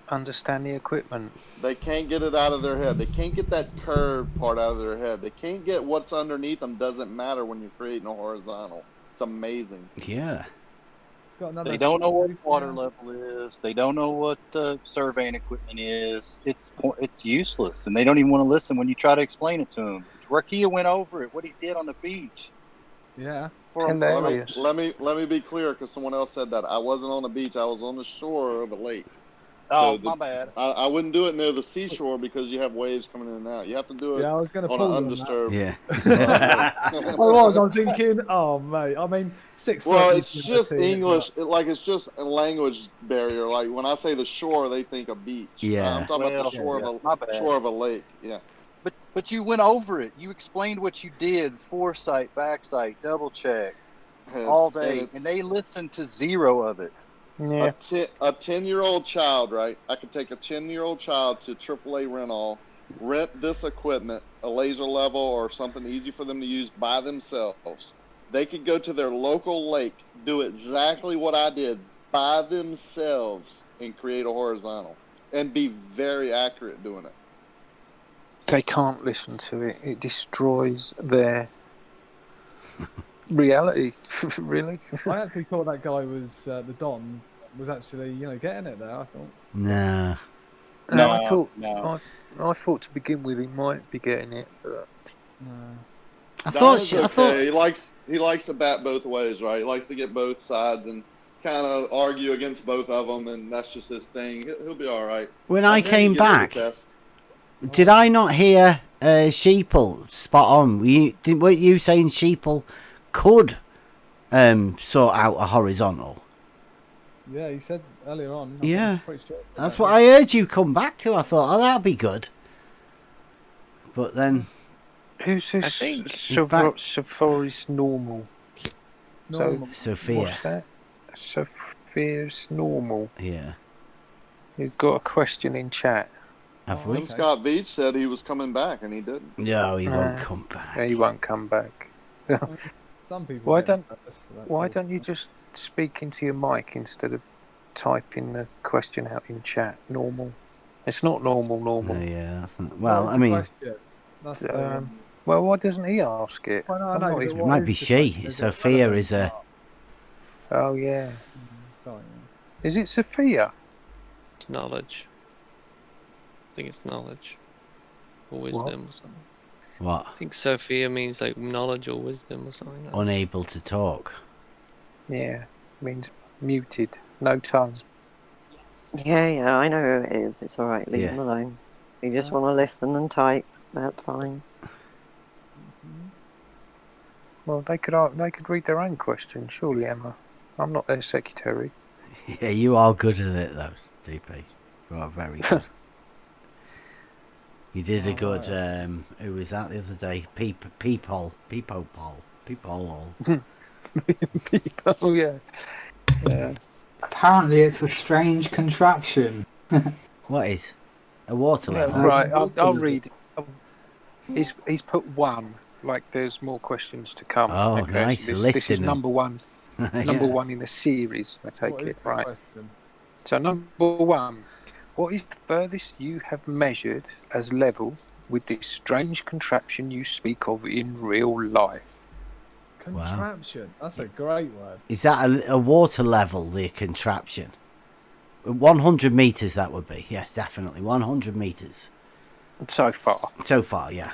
Understand the equipment. They can't get it out of their head. They can't get that curved part out of their head. They can't get what's underneath them. Doesn't matter when you're creating a horizontal. It's amazing. Yeah. got another They don't know what super water now. level is. They don't know what the surveying equipment is. It's useless, and they don't even want to listen when you try to explain it to them. Rakia went over it. What he did on the beach. Yeah. Hilarious. Let me be clear, because someone else said that I wasn't on the beach. I was on the shore of a lake. Oh, my bad. I wouldn't do it near the seashore because you have waves coming in and out. You have to do it Yeah, I was going to on pull an you on that. undisturbed. Yeah. I'm thinking, oh mate, I mean, 6 foot. Well, you it's can just see it, English. It's just a language barrier. Like when I say the shore, they think a beach. Yeah. I'm talking about the shore my bad. shore of a lake. Yeah. But you went over it. You explained what you did. Foresight, backsight, double check, all day, and they listened to zero of it. Yeah. A 10-year-old child, right? I could take a 10-year-old child to AAA rental, rent this equipment, a laser level or something easy for them to use by themselves. They could go to their local lake, do exactly what I did by themselves, and create a horizontal, and be very accurate doing it. They can't listen to it. It destroys their reality. Really? I actually thought that guy was the Don was actually, getting it there. I thought. No. No, I thought to begin with he might be getting it, but I thought he likes to bat both ways, right? He likes to get both sides and kind of argue against both of them, and that's just his thing. He'll be all right. When I came back, did I not hear Sheeple spot on? Weren't you saying Sheeple could sort out a horizontal? Yeah, you said earlier on. Yeah, that's what I heard you come back to. I thought, oh, that'd be good. But then, who's this? I think Safari's normal. Normal. So Sophia. what's that? Sophia's normal. Yeah. You've got a question in chat. Have we? Scott Veach said he was coming back, and he didn't. No, he won't come back. He won't come back. Some people. Why don't you just speak into your mic instead of typing the question out in chat? Normal. It's not normal. No, yeah, that's not. Well, I mean. That's well, why doesn't he ask it? It might be she. Sophia is a. Oh yeah. Sorry. Is it Sophia? It's knowledge. I think it's knowledge. Or wisdom or something. What? I think Sophia means like knowledge or wisdom or something like that. Unable to talk. Yeah, means muted, no tongue. Yeah, I know who it is. It's all right. Leave Yeah. him alone. You just want to listen and type. That's fine. Well, they could read their own question, surely, Emma. I'm not their secretary. Yeah, you are good at it though, DP. You are very good. You did a good. Who was that the other day? Peephole. Oh yeah. Yeah. Apparently, it's a strange contraption. What is? A water Yeah, level? right, I'll read. He's put one. Like there's more questions to come. Oh, Okay, nice. so this Listing is them. number one. Yeah. Number one in the series. I take What is it the right. question? So number one, what is the furthest you have measured as level with this strange contraption you speak of in real life? Contraption. That's a great word. Is that a water level? The contraption. 100 meters. That would be. Yes, definitely 100 meters. So far. So far, yeah.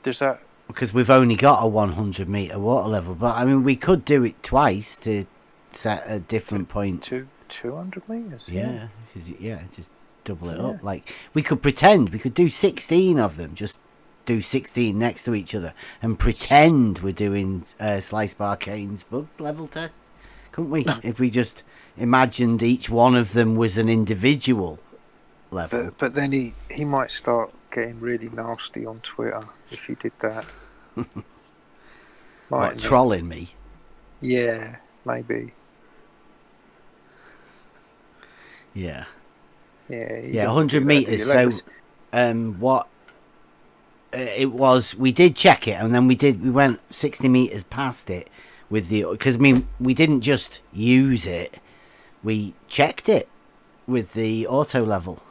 Does that? Because we've only got a 100 meter water level, but I mean we could do it twice to set a different point. 200 meters. Yeah, just double it up. Like we could pretend we could do 16 of them. Just do 16 next to each other and pretend we're doing Slice Barkane's bug level test, couldn't we? If we just imagined each one of them was an individual. level. But then he might start getting really nasty on Twitter if he did that. What, trolling me? Yeah, maybe. Yeah. Yeah, 100 meters. So, what it was, we did check it, and then we went 60 meters past it with because I mean, we didn't just use it, we checked it with the auto level,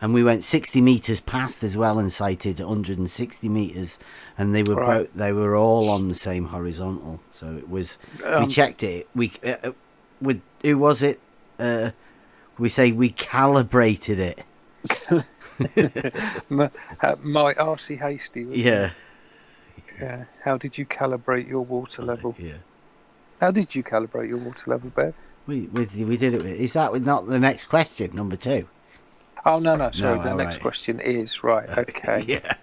and we went 60 meters past as well and sighted 160 meters, and they were they were all on the same horizontal. So it was we checked it. We with who was it? We say we calibrated it. My RC Hasty. Yeah. Yeah. How did you calibrate your water level? Yeah. How did you calibrate your water level, Bev? We did it. Is that not the next question, number 2? Oh no! Sorry, the next question is right. Okay. Yeah.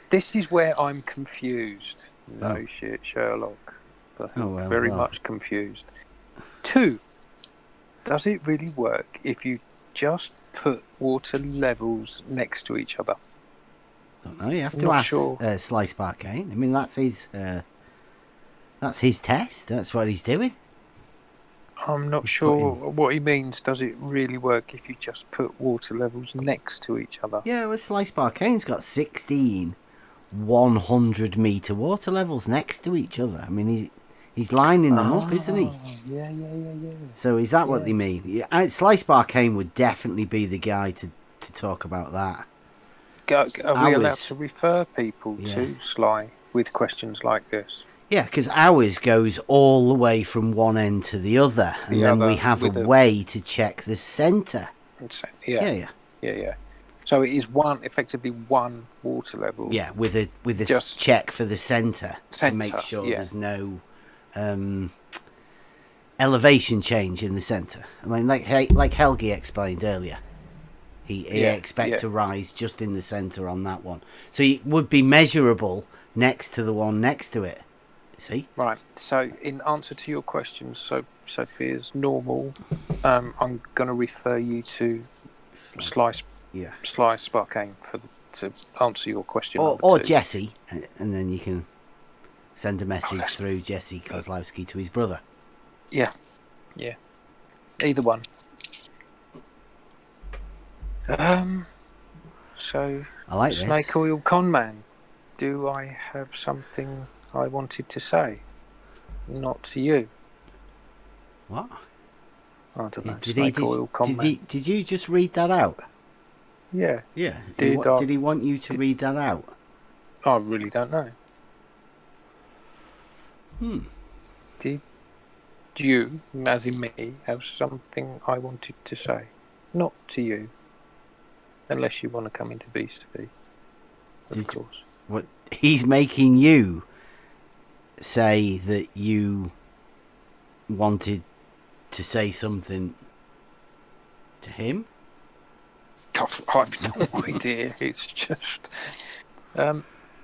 This is where I'm confused. No shit, Sherlock. But very much confused. 2. Does it really work if you just put water levels next to each other? I don't know. You have to ask Slice Barcane. I mean, that's his test. That's what he's doing. I'm not sure what he means. Does it really work if you just put water levels next to each other? Yeah, well, Slice Barcane's got 16 100-meter water levels next to each other. I mean, he's lining them up, isn't he? Yeah. So is that what they mean? Yeah, Slice Barcane would definitely be the guy to talk about that. Are we allowed to refer people to Sly with questions like this? Yeah, because ours goes all the way from one end to the other, and then we have a way to check the centre. Yeah. So it is effectively one water level. Yeah, with a just check for the centre to make sure there's no elevation change in the centre. I mean, like Helgi explained earlier, he expects a rise just in the centre on that one, so it would be measurable next to the one next to it. See? Right. So, in answer to your question, Sophia's normal. I'm going to refer you to Slice Barcane to answer your question. Or Jesse, and then you can send a message through Jesse Kozlowski to his brother. Yeah. Either one. So, I like Snake this. Oil Conman. Do I have something I wanted to say? Not to you. What? I don't know. Did you just read that out? Yeah. Yeah. Did he want you to read that out? I really don't know. Did you, as in me, have something I wanted to say? Not to you. Unless you want to come into Beast to be. Of course. What? He's making you say that you wanted to say something to him? I've no idea. It's just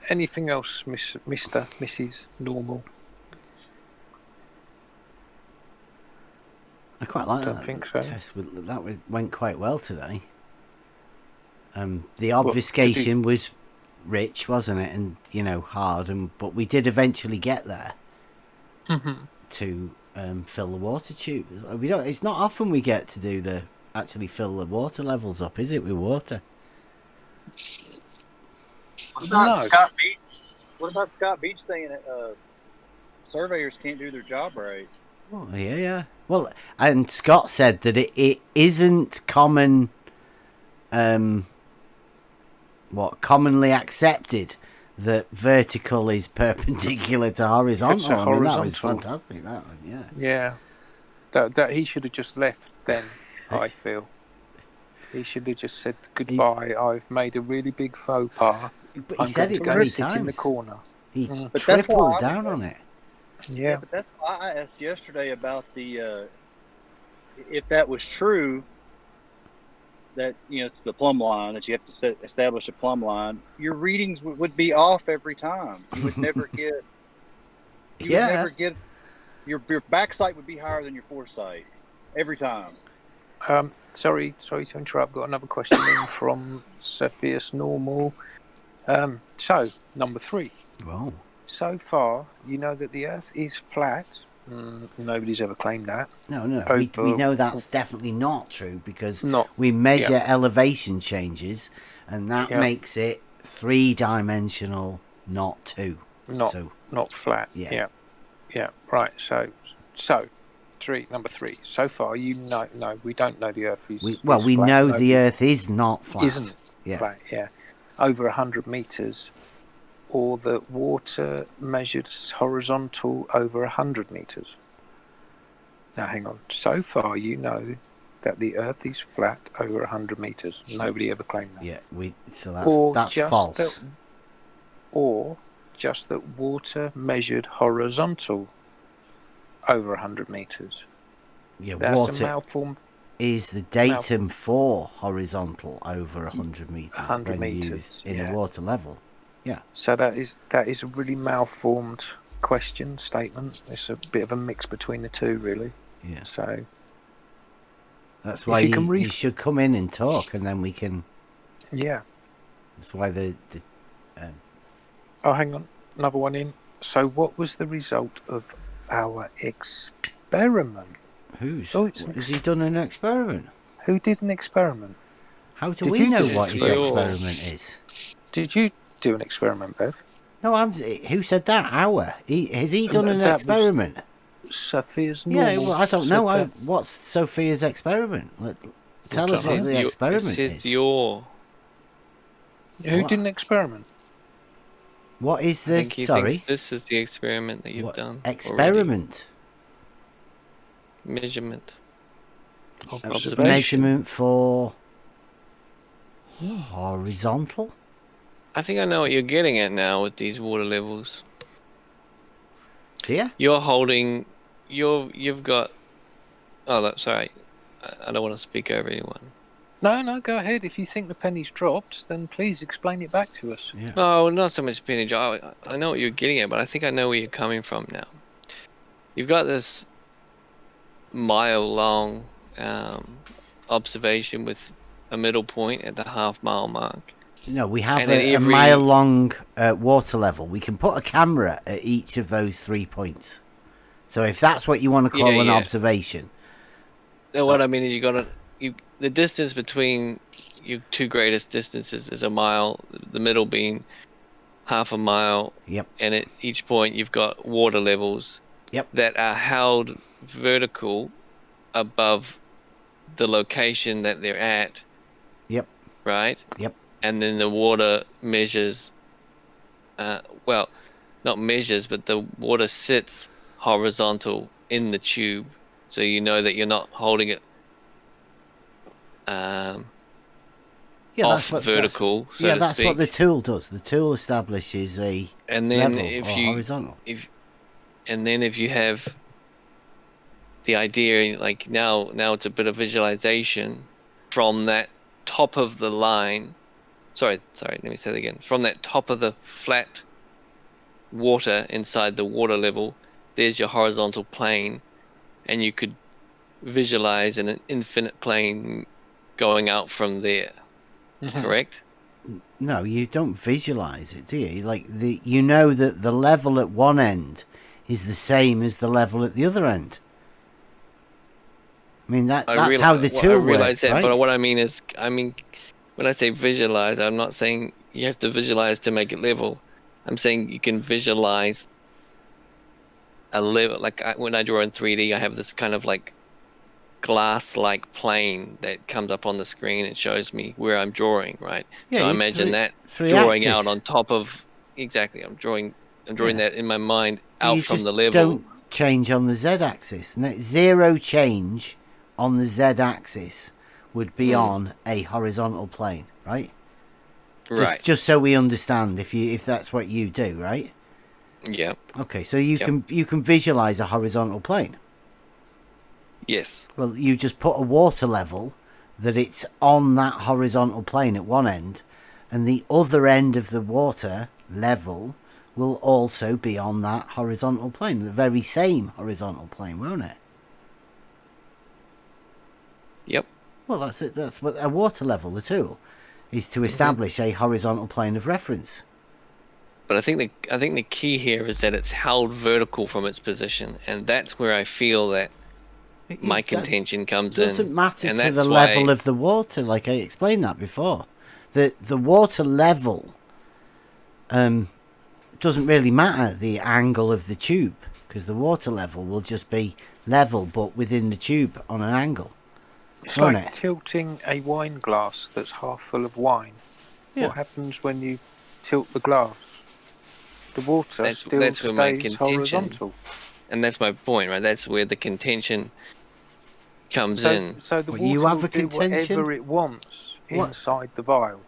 anything else, Mr. Mrs. Normal. I quite like that. I don't think so. Test went quite well today. The obfuscation was rich, wasn't it? And hard, but we did eventually get there to fill the water tube. It's not often we get to actually fill the water levels up, is it, with water? What about Scott Beach? What about Scott Beach saying that surveyors can't do their job right? Oh, yeah. Well, and Scott said that it isn't common, commonly accepted that vertical is perpendicular to horizontal. I mean, that was fantastic. That one, yeah. Yeah. That he should have just left then. I feel he should have just said goodbye. I've made a really big faux pas. But he said it 3 times. In the corner. He tripled down on it. Yeah, but that's why I asked yesterday about the if that was true. That it's the plumb line that you have to establish a plumb line. Your readings would be off every time. You would never get. You would never get. Your back sight would be higher than your foresight every time. Sorry to interrupt. Got another question in from Cepheus Normal. So, number 3. Well, so far, you know that the Earth is flat. Nobody's ever claimed that. No. We know that's definitely not true because we measure elevation changes, and that makes it 3-dimensional, not 2. Not flat. Yeah. Right. So number 3. So far, we don't know the Earth is. We flat. know the Earth is not flat. Isn't flat. Yeah. Over 100 meters, or the water measured horizontal over 100 meters. Now, hang on. So far, you know that the Earth is flat over 100 meters. Nobody ever claimed that. Yeah, that's false. Or just that water measured horizontal over 100 meters. Yeah, that's water a malformed is the datum for horizontal over 100 meters 100 when meters, used in a water level. Yeah. So that is a really malformed statement. It's a bit of a mix between the two, really. Yeah. So that's why you should come in and talk, and then we can. Yeah. That's why Oh, hang on, another one in. So, what was the result of our experiment? Has he done an experiment? Who did an experiment? How do we know what his experiment is? Did you do an experiment, Bev? No, who said that? Has he done an experiment? Sophia's normal. Yeah, well, I don't know. What's Sophia's experiment? Tell us what the experiment is. Who did an experiment? What is this? I think he thinks this is the experiment that you've done. Experiment? Already. Measurement. Measurement for horizontal? I think I know what you're getting at now with these water levels. Do you? You're holding... You've got... Oh, look, sorry. I don't want to speak over anyone. No, go ahead. If you think the penny's dropped, then please explain it back to us. Yeah. No, not so much penny drop. I know what you're getting at, but I think I know where you're coming from now. You've got this mile-long observation with a middle point at the half-mile mark. No, we have a mile-long water level. We can put a camera at each of those 3 points. So if that's what you want to call an observation. No, what I mean is the distance between your two greatest distances is a mile, the middle being half a mile. Yep. And at each point you've got water levels that are held vertical above the location that they're at. Yep. Right? Yep. And then the water measures, well, not measures, but the water sits horizontal in the tube. So you know that you're not holding it vertical. That's what the tool does. The tool establishes a level or horizontal. And then if you have the idea, like now it's a bit of visualization from that top of the line. Sorry, let me say that again. From that top of the flat water inside the water level, there's your horizontal plane, and you could visualize an infinite plane going out from there. Correct? No, you don't visualize it, do you? You know that the level at one end is the same as the level at the other end. I mean that's how the tool works, right? But what I mean is, when I say visualize, I'm not saying you have to visualize to make it level. I'm saying you can visualize a level. When I draw in 3D, I have this kind of glass-like plane that comes up on the screen and shows me where I'm drawing, right? Yeah, so I imagine that drawing out on top of exactly. I'm drawing that in my mind out from the level. Don't change on the Z-axis. Zero change on the Z-axis would be on a horizontal plane, right? Just so we understand, if that's what you do, right? Yeah. Okay, so you can visualize a horizontal plane. Yes. Well, you just put a water level that it's on that horizontal plane at one end, and the other end of the water level will also be on that horizontal plane, the very same horizontal plane, won't it? Yep. Well, that's it. That's what a water level, the tool, is to establish a horizontal plane of reference. But I think the key here is that it's held vertical from its position, and that's where I feel that my contention comes in. Doesn't matter and to that's the why, level of the water, like I explained that before. The water level doesn't really matter the angle of the tube, because the water level will just be level but within the tube on an angle. It's like tilting a wine glass that's half full of wine. Yeah. What happens when you tilt the glass? The water that's still where my stays contention, horizontal. and that's my point, right? That's where the contention comes So, in. so the Well, water you have will a do contention? whatever it wants inside the vial.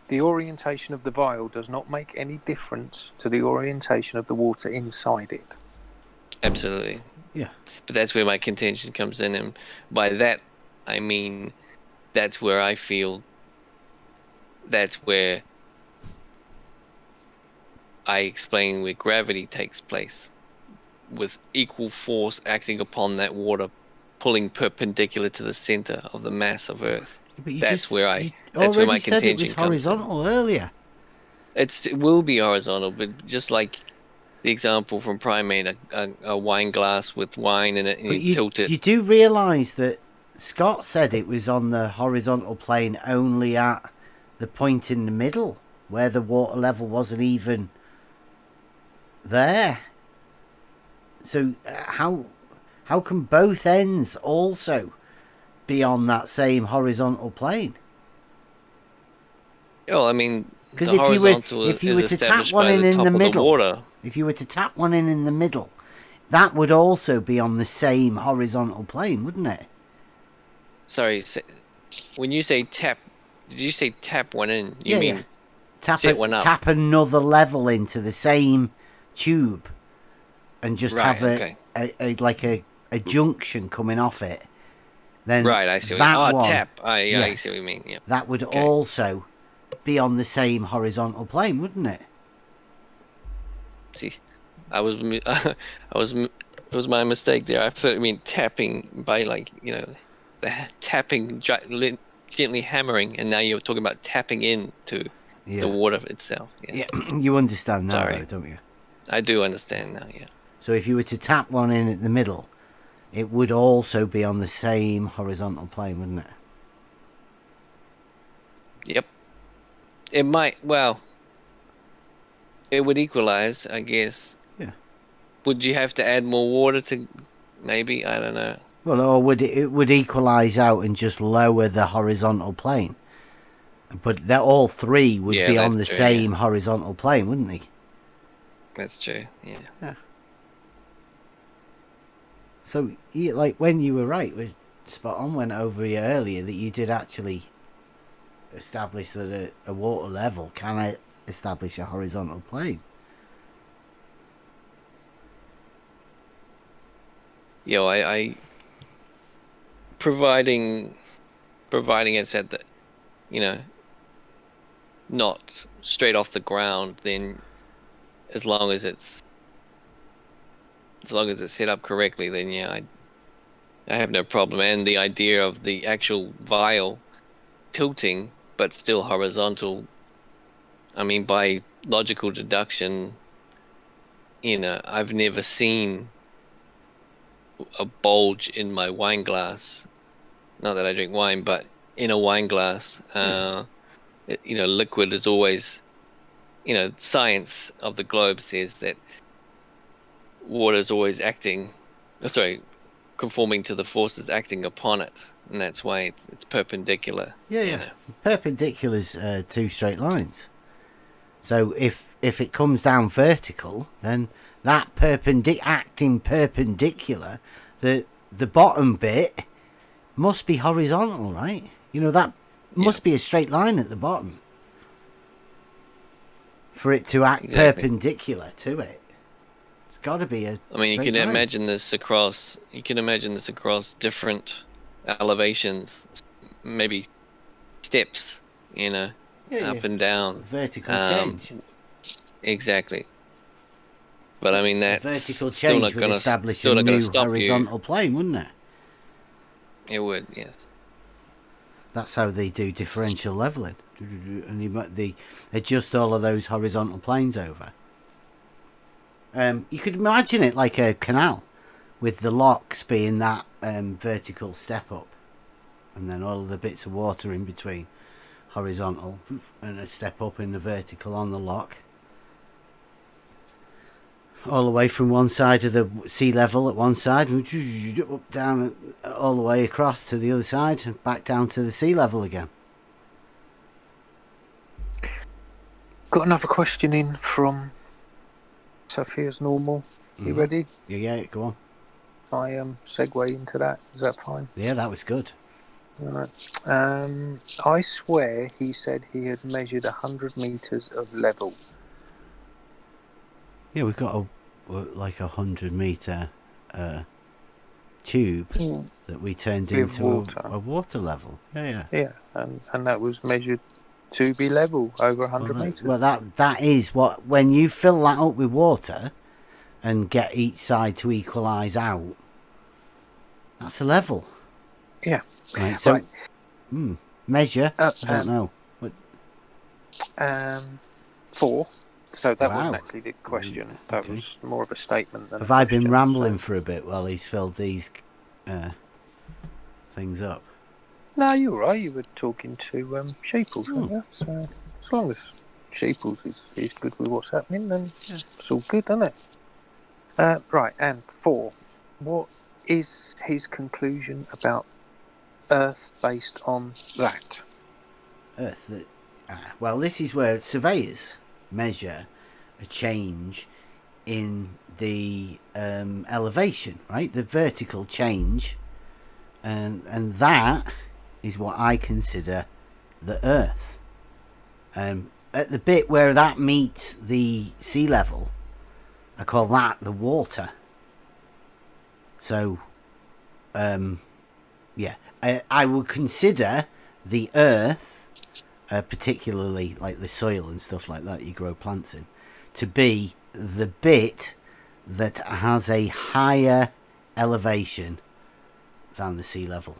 The orientation of the vial does not make any difference to the orientation of the water inside it. Absolutely. Yeah. But that's where my contention comes in, and by that I mean that's where I feel that's where I explain where gravity takes place, with equal force acting upon that water, pulling perpendicular to the center of the mass of Earth. But That's where my already said contention it was comes in. horizontal earlier. It will be horizontal, but just like the example from Primate, a wine glass with wine in it, and But you tilt it. You do realise that Scott said it was on the horizontal plane only at the point in the middle where the water level wasn't even there. So how can both ends also be on that same horizontal plane? Well, I mean, because if you were to tap one in the middle, if you were to tap one in the middle, that would also be on the same horizontal plane, wouldn't it? Sorry, when you say tap, did you say tap one in? You mean tap one up? Tap another level into the same tube, and just have a junction coming off it. Then right, I see. That one, tap. I see what you mean. Yeah. That would also be on the same horizontal plane, wouldn't it? See, it was my mistake there. I thought you mean tapping by the tapping gently hammering, and now you're talking about tapping into the water itself. Yeah, you understand now, Sorry. though, don't you? I do understand now. Yeah. So if you were to tap one in at the middle, it would also be on the same horizontal plane, wouldn't it? Yep. It might. Well, it would equalize, I guess. Yeah. Would you have to add more water to? Maybe, I don't know. Well, or would it would equalize out and just lower the horizontal plane? But all three would be on the same horizontal plane, wouldn't they? That's true. Yeah. So, like when you were right, with spot on, went over here earlier that you did actually establish that a water level can establish a horizontal plane. Yeah, I providing it's at the, not straight off the ground, then as long as it's set up correctly, then yeah, I have no problem. And the idea of the actual vial tilting but still horizontal, I mean, by logical deduction, I've never seen a bulge in my wine glass. Not that I drink wine, but in a wine glass, liquid is always, science of the globe says that water is always conforming to the forces acting upon it, and that's why it's perpendicular. Yeah. Perpendicular's two straight lines. So if it comes down vertical, then that acting perpendicular, the bottom bit must be horizontal, right? That must be a straight line at the bottom for it to act perpendicular to it. It's got to be a. I mean, you can imagine this across. You can imagine this across different elevations, maybe steps. Up and down. Vertical change. Exactly. But I mean, that vertical change would establish a new horizontal plane, wouldn't it? It would, yes. That's how they do differential leveling, and they adjust all of those horizontal planes over. You could imagine it like a canal, with the locks being that vertical step up, and then all of the bits of water in between, horizontal, and a step up in the vertical on the lock. All the way from one side of the sea level at one side, up, down, all the way across to the other side, and back down to the sea level again. Got another question in from Sophia's Normal. You ready? Yeah, go on. I segue into that. Is that fine? Yeah, that was good. All right. I swear he said he had measured 100 meters of level. Yeah, we've got like 100-meter tube that we turned into a water level. Yeah, and that was measured to be level over 100 meters. Well, that is what, when you fill that up with water and get each side to equalise out, that's a level. Yeah. Right. So, measure. I don't know. 4. So that wasn't Wow. actually the question. That was more of a statement than Have a I question. been rambling for a bit while he's filled these things up? No, you're right. You were talking to Sheeples, weren't you? So as long as Sheeples is good with what's happening, then it's all good, isn't it? Right, and 4. What is his conclusion about Earth based on that? Earth. Well, this is where surveyors measure a change in the elevation, right? The vertical change, and that is what I consider the Earth. At the bit where that meets the sea level, I call that the water. So, yeah, I would consider the Earth, particularly like the soil and stuff like that you grow plants in, to be the bit that has a higher elevation than the sea level.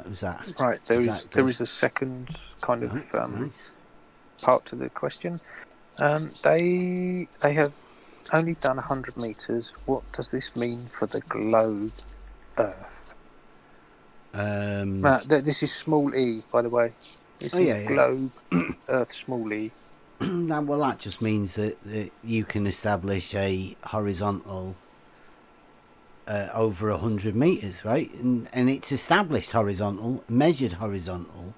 Was that right? There is a second kind of nice part to the question. They have only done 100 meters. What does this mean for the globe Earth? This is small e, by the way. This is globe Earth small e. Well, that just means that you can establish a horizontal over 100 meters, right? And it's established horizontal, measured horizontal.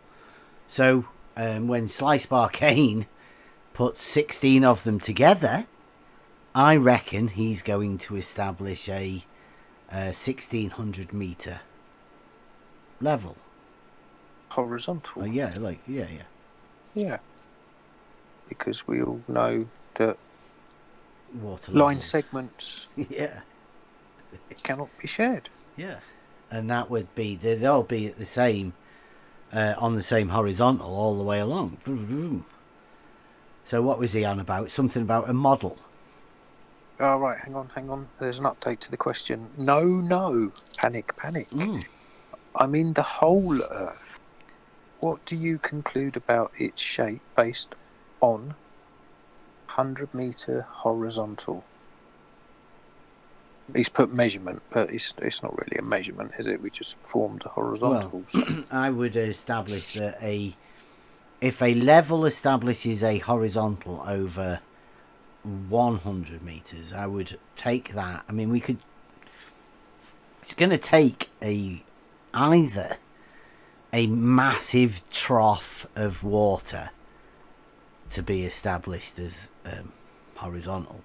So when Slice Bar Kane puts 16 of them together, I reckon he's going to establish a 1600 meter level. Horizontal. Yeah. Yeah. Because we all know that water line levels. Segments cannot be shared. Yeah. And that would be, they'd all be at the same, on the same horizontal all the way along. So what was he on about? Something about a model. Oh, right, hang on. There's an update to the question. No. Panic. I mean the whole Earth. What do you conclude about its shape based on 100-meter horizontal? He's put measurement, but it's not really a measurement, is it? We just formed a horizontal. Well, I would establish that if a level establishes a horizontal over 100 meters, I would take that. I mean, it's going to take either a massive trough of water to be established as horizontal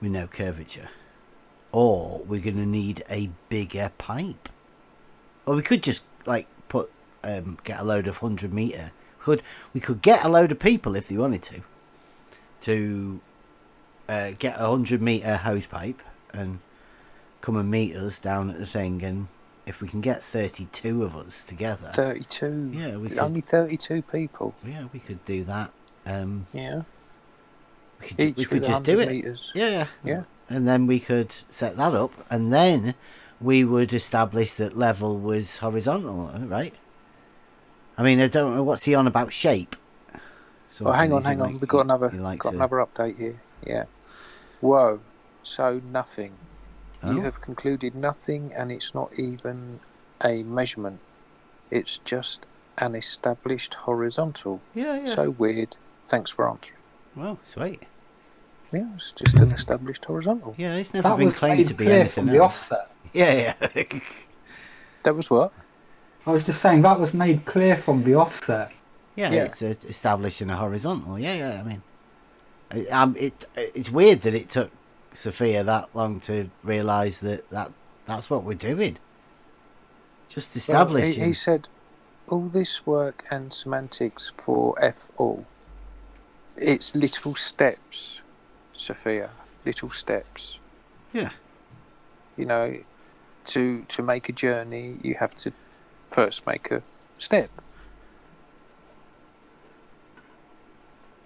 with no curvature, or we're going to need a bigger pipe. Or we could just like get a load of 100-meter. We could get a load of people if they wanted to get a 100-meter hose pipe and come and meet us down at the thing, and if we can get 32 of us together. 32? Yeah, only 32 people. Yeah, we could do that. Yeah. We could just do it. Meters. Yeah. And then we could set that up, and then we would establish that level was horizontal, right? I mean, I don't know what's he on about shape. Oh, hang on. We've got another update here. Yeah. Whoa. So nothing. You have concluded nothing, and it's not even a measurement. It's just an established horizontal. Yeah. So weird. Thanks for answering. Well, sweet. Yeah, it's just an established horizontal. Yeah, it's never been claimed to be anything the else. Offset. Yeah. That was what? I was just saying that was made clear from the offset. Yeah, it's establishing a horizontal. Yeah. I mean, it's weird that it took Sophia that long to realise that's what we're doing. Just establishing. Well, he said, all this work and semantics for F all. It's little steps, Sophia. Little steps. Yeah. You know, to make a journey, you have to first make a step.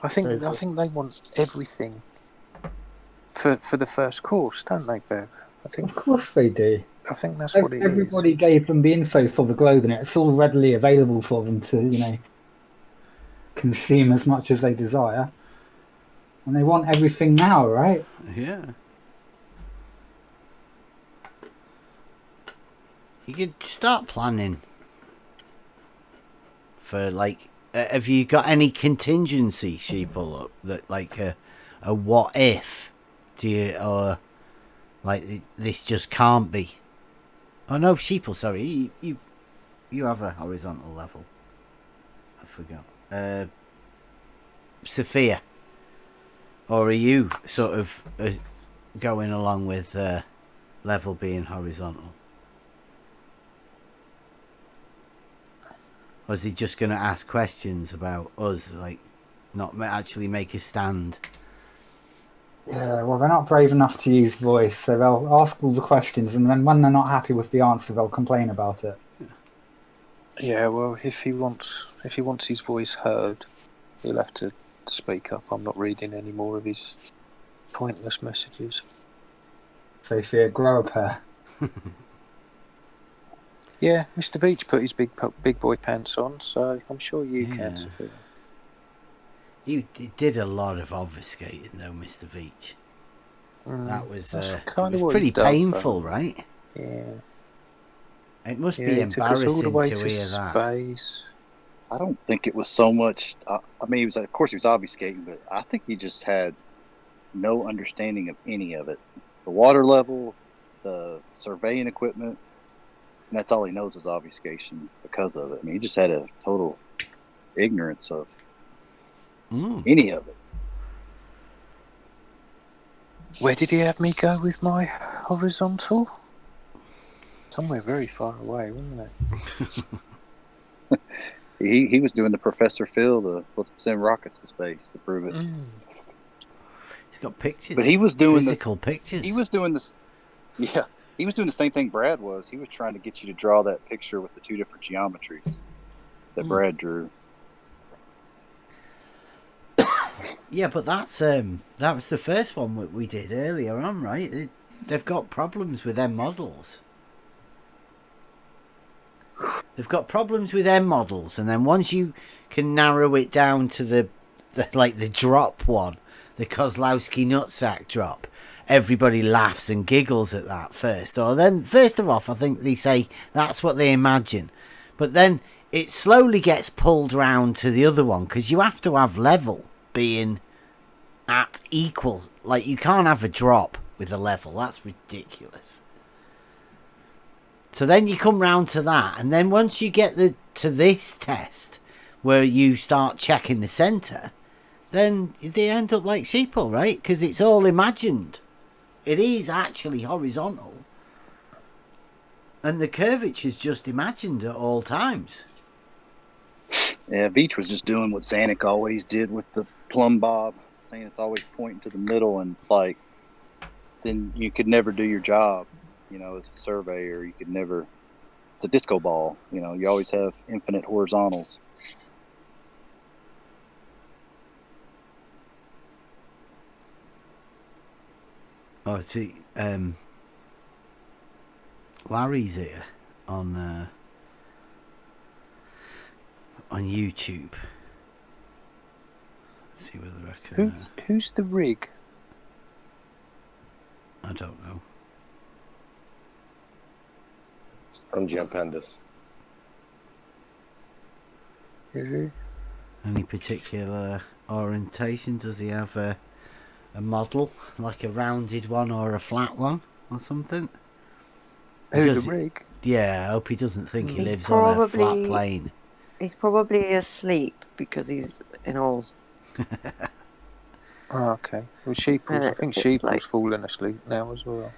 I think they want everything for the first course, don't they, Bev? I think. Of course they do. I think that's what it is. Everybody gave them the info for the globe, and it's all readily available for them to, consume as much as they desire. And they want everything now, right? Yeah. You could start planning for, like, have you got any contingency, Sheeple, that, like, a what if? Do you, or, like, this just can't be? Oh, no, Sheeple, sorry, you have a horizontal level. I forgot. Sophia. Or are you sort of going along with level being horizontal? Or is he just going to ask questions about us, like, not actually make a stand? Yeah, well, they're not brave enough to use voice, so they'll ask all the questions, and then when they're not happy with the answer, they'll complain about it. Yeah, well, if he wants his voice heard, he'll have to speak up. I'm not reading any more of his pointless messages. Sophia, grow a pair. Yeah, Mr. Beach put his big boy pants on, so I'm sure you can, Sophia. You did a lot of obfuscating, though, Mr. Veach. That was kind of pretty painful, right? Yeah. It must be embarrassing to hear that. Space. I don't think it was so much. I mean, of course he was obfuscating, but I think he just had no understanding of any of it. The water level, the surveying equipment, and that's all he knows is obfuscation because of it. I mean, he just had a total ignorance of any of it. Where did he have me go with my horizontal? Somewhere very far away, wasn't it? He was doing the Professor Phil, let's send rockets to space to prove it. He's got pictures. But he was doing physical pictures. He was doing this. Yeah, he was doing the same thing Brad was. He was trying to get you to draw that picture with the two different geometries that Brad drew. Yeah, but that was the first one we did earlier on, right? They've got problems with their models. They've got problems with their models, and then once you can narrow it down to the drop one, the Kozlowski nutsack drop, everybody laughs and giggles at that first. Or then, first of all, I think they say that's what they imagine, but then it slowly gets pulled round to the other one because you have to have level being at equal. Like, you can't have a drop with a level. That's ridiculous. So then you come round to that, and then once you get to this test where you start checking the centre, then they end up like Sheeple, right? Because it's all imagined. It is actually horizontal, and the curvature is just imagined at all times. Yeah, Veach was just doing what Zanuck always did with the plumb bob, saying it's always pointing to the middle, and it's like, then you could never do your job, as a surveyor. You could never. It's a disco ball, you always have infinite horizontals. Oh, see, Larry's here on YouTube. Let's see whether I can. Who's the rig? I don't know. From Jumpendas. Any particular orientation? Does he have a model, like a rounded one or a flat one or something? The rig? Yeah, I hope he doesn't think he He's lives on a flat probably- plane. He's probably asleep because he's in Oz. Oh, okay. Well, Sheeple's, I think It's Sheeple's like- fallen asleep now as well.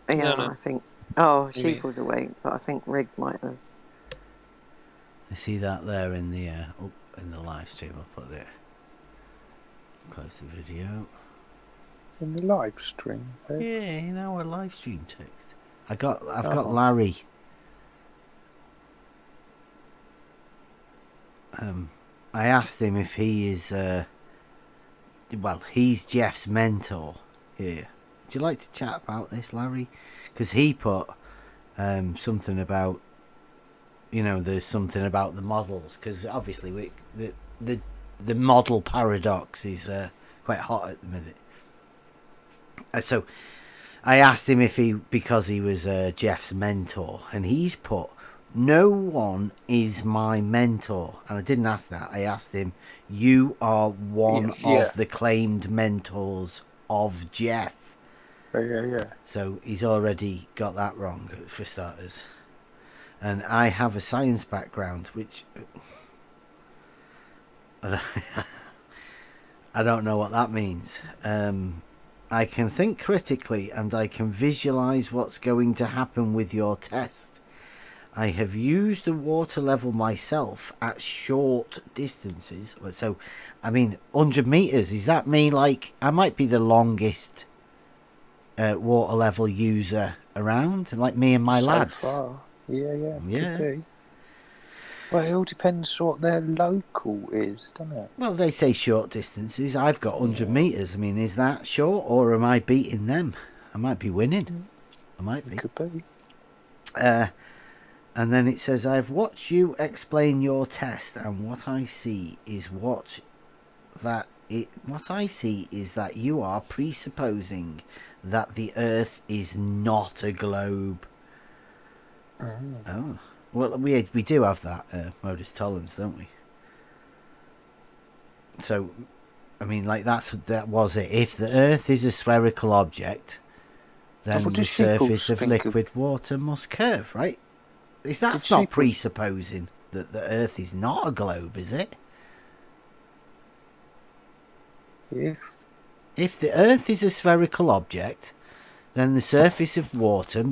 Yeah, No. I think. Oh, Maybe. Sheeple's awake, but I think Rig might have. I see that there in the in the live stream. I'll put it. Close the video. In the live stream. Yeah, in our live stream text. I've got Oh. Larry. I asked him if he is he's Jeff's mentor here. Would you like to chat about this, Larry? Because he put something about, there's something about the models, because obviously the model paradox is quite hot at the minute. So I asked him because he was Jeff's mentor, and he's put, no one is my mentor. And I didn't ask that. I asked him, you are one of the claimed mentors of Jeff. Yeah. So he's already got that wrong, for starters. And I have a science background, which I don't know what that means. I can think critically, and I can visualize what's going to happen with your test. I have used the water level myself at short distances. So, 100 meters. Is that me? Like, I might be the longest water level user around, like me and my lads. Far. Yeah. Yeah. Could be. Well, it all depends what their local is, doesn't it? Well, they say short distances. I've got 100 meters. Is that short, or am I beating them? I might be winning. I might be. Could be. And then it says, I've watched you explain your test, and what I see is that you are presupposing that the Earth is not a globe. Oh. Well, we do have that modus tollens, don't we? So, that was it. If the Earth is a spherical object, then the surface of liquid water must curve, right? That's not presupposing that the Earth is not a globe, is it? If the Earth is a spherical object, then the surface of water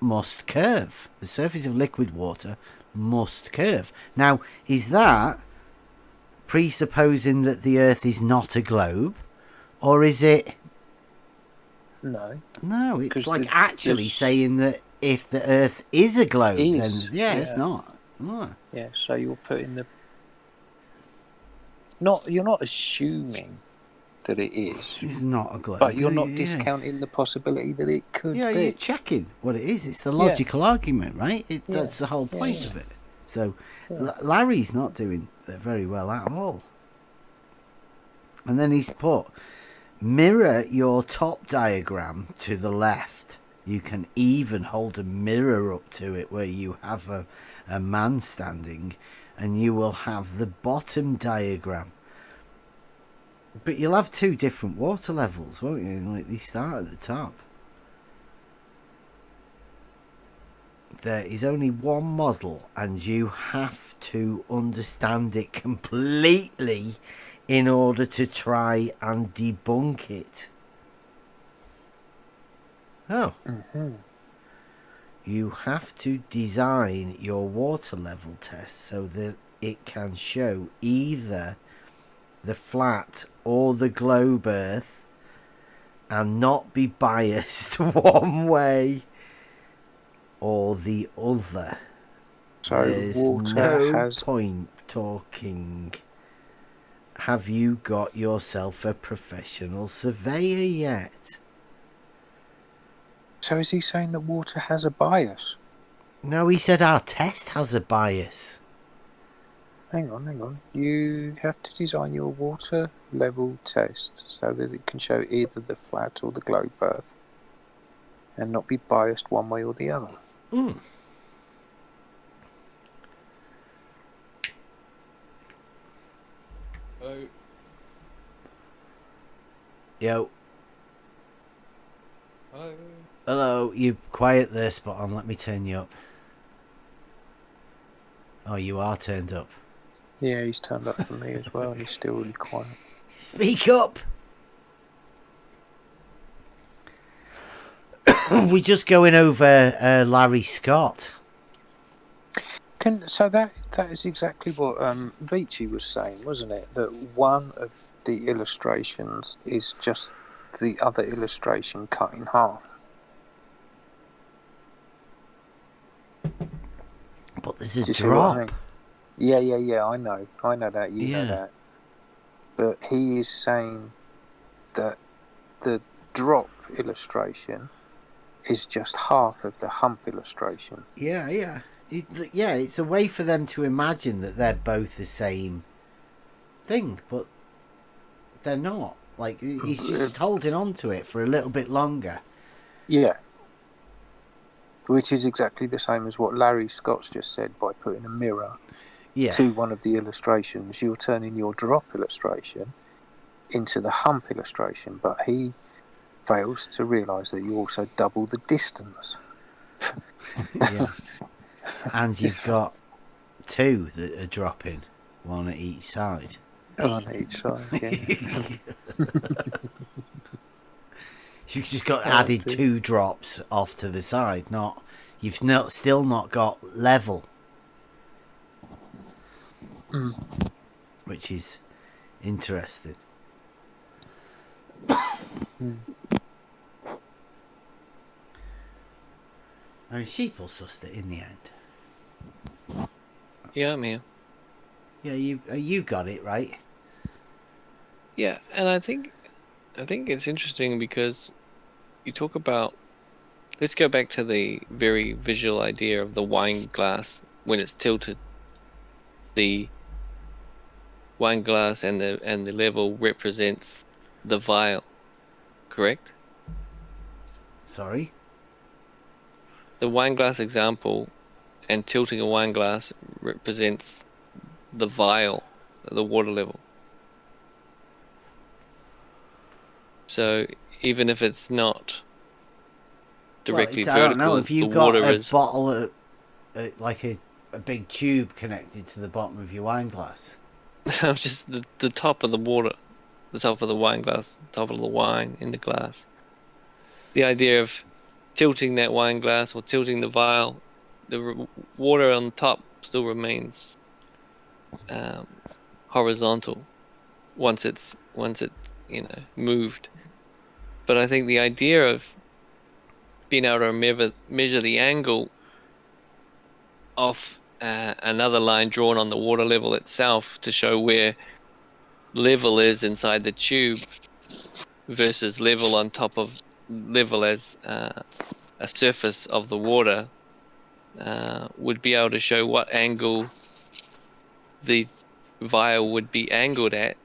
must curve. The surface of liquid water must curve. Now, is that presupposing that the Earth is not a globe, or is it? No. No, it's like actually saying that if the Earth is a globe, then it's not. Oh. Yeah, so you're putting you're not assuming that it is. It's not a globe. But you're not discounting the possibility that it could be. Yeah, you're checking what it is. It's the logical argument, right? That's the whole point of it. So Larry's not doing very well at all. And then he's put, mirror your top diagram to the left. You can even hold a mirror up to it where you have a man standing, and you will have the bottom diagram. But you'll have two different water levels, won't you? Like, they start at the top. There is only one model, and you have to understand it completely in order to try and debunk it. Oh. Mm-hmm. You have to design your water level test so that it can show either the flat or the globe Earth and not be biased one way or the other. So there's no point talking. Have you got yourself a professional surveyor yet? So is he saying that water has a bias? No, he said our test has a bias. Hang on. You have to design your water level test so that it can show either the flat or the globe earth and not be biased one way or the other. Hello. Yo. Hello. Hello, you quiet there, Spot on. Let me turn you up. Oh, you are turned up. Yeah, he's turned up for me as well, and he's still really quiet. Speak up! We're just going over Larry Scott. So that is exactly what Vici was saying, wasn't it? That one of the illustrations is just the other illustration cut in half. But there's a Do you see drop. what I mean? Yeah. I know that. You know that. But he is saying that the drop illustration is just half of the hump illustration. Yeah. It's a way for them to imagine that they're both the same thing, but they're not. Like, he's just holding on to it for a little bit longer. Yeah. Which is exactly the same as what Larry Scott's just said by putting a mirror to one of the illustrations. You're turning your drop illustration into the hump illustration, but he fails to realise that you also double the distance. Yeah. And you've got two that are dropping, one at each side. On each side, yeah. You've just got added two drops off to the side. You've still not got level, which is interesting. I mean, Sheeple sussed it in the end. Yeah, I'm here. Yeah, you got it right. Yeah, and I think it's interesting because you talk about. Let's go back to the very visual idea of the wine glass when it's tilted. The wine glass and the level represents the vial, correct? Sorry? The wine glass example and tilting a wine glass represents the vial, the water level. So even if it's not directly vertical, I don't know, if you've the got water a is bottle, like a big tube connected to the bottom of your wine glass. just the top of the water, the top of the wine glass, top of the wine in the glass. The idea of tilting that wine glass or tilting the vial, the water on top still remains horizontal once it's moved. But I think the idea of being able to measure the angle of another line drawn on the water level itself to show where level is inside the tube versus level on top of level as a surface of the water would be able to show what angle the vial would be angled at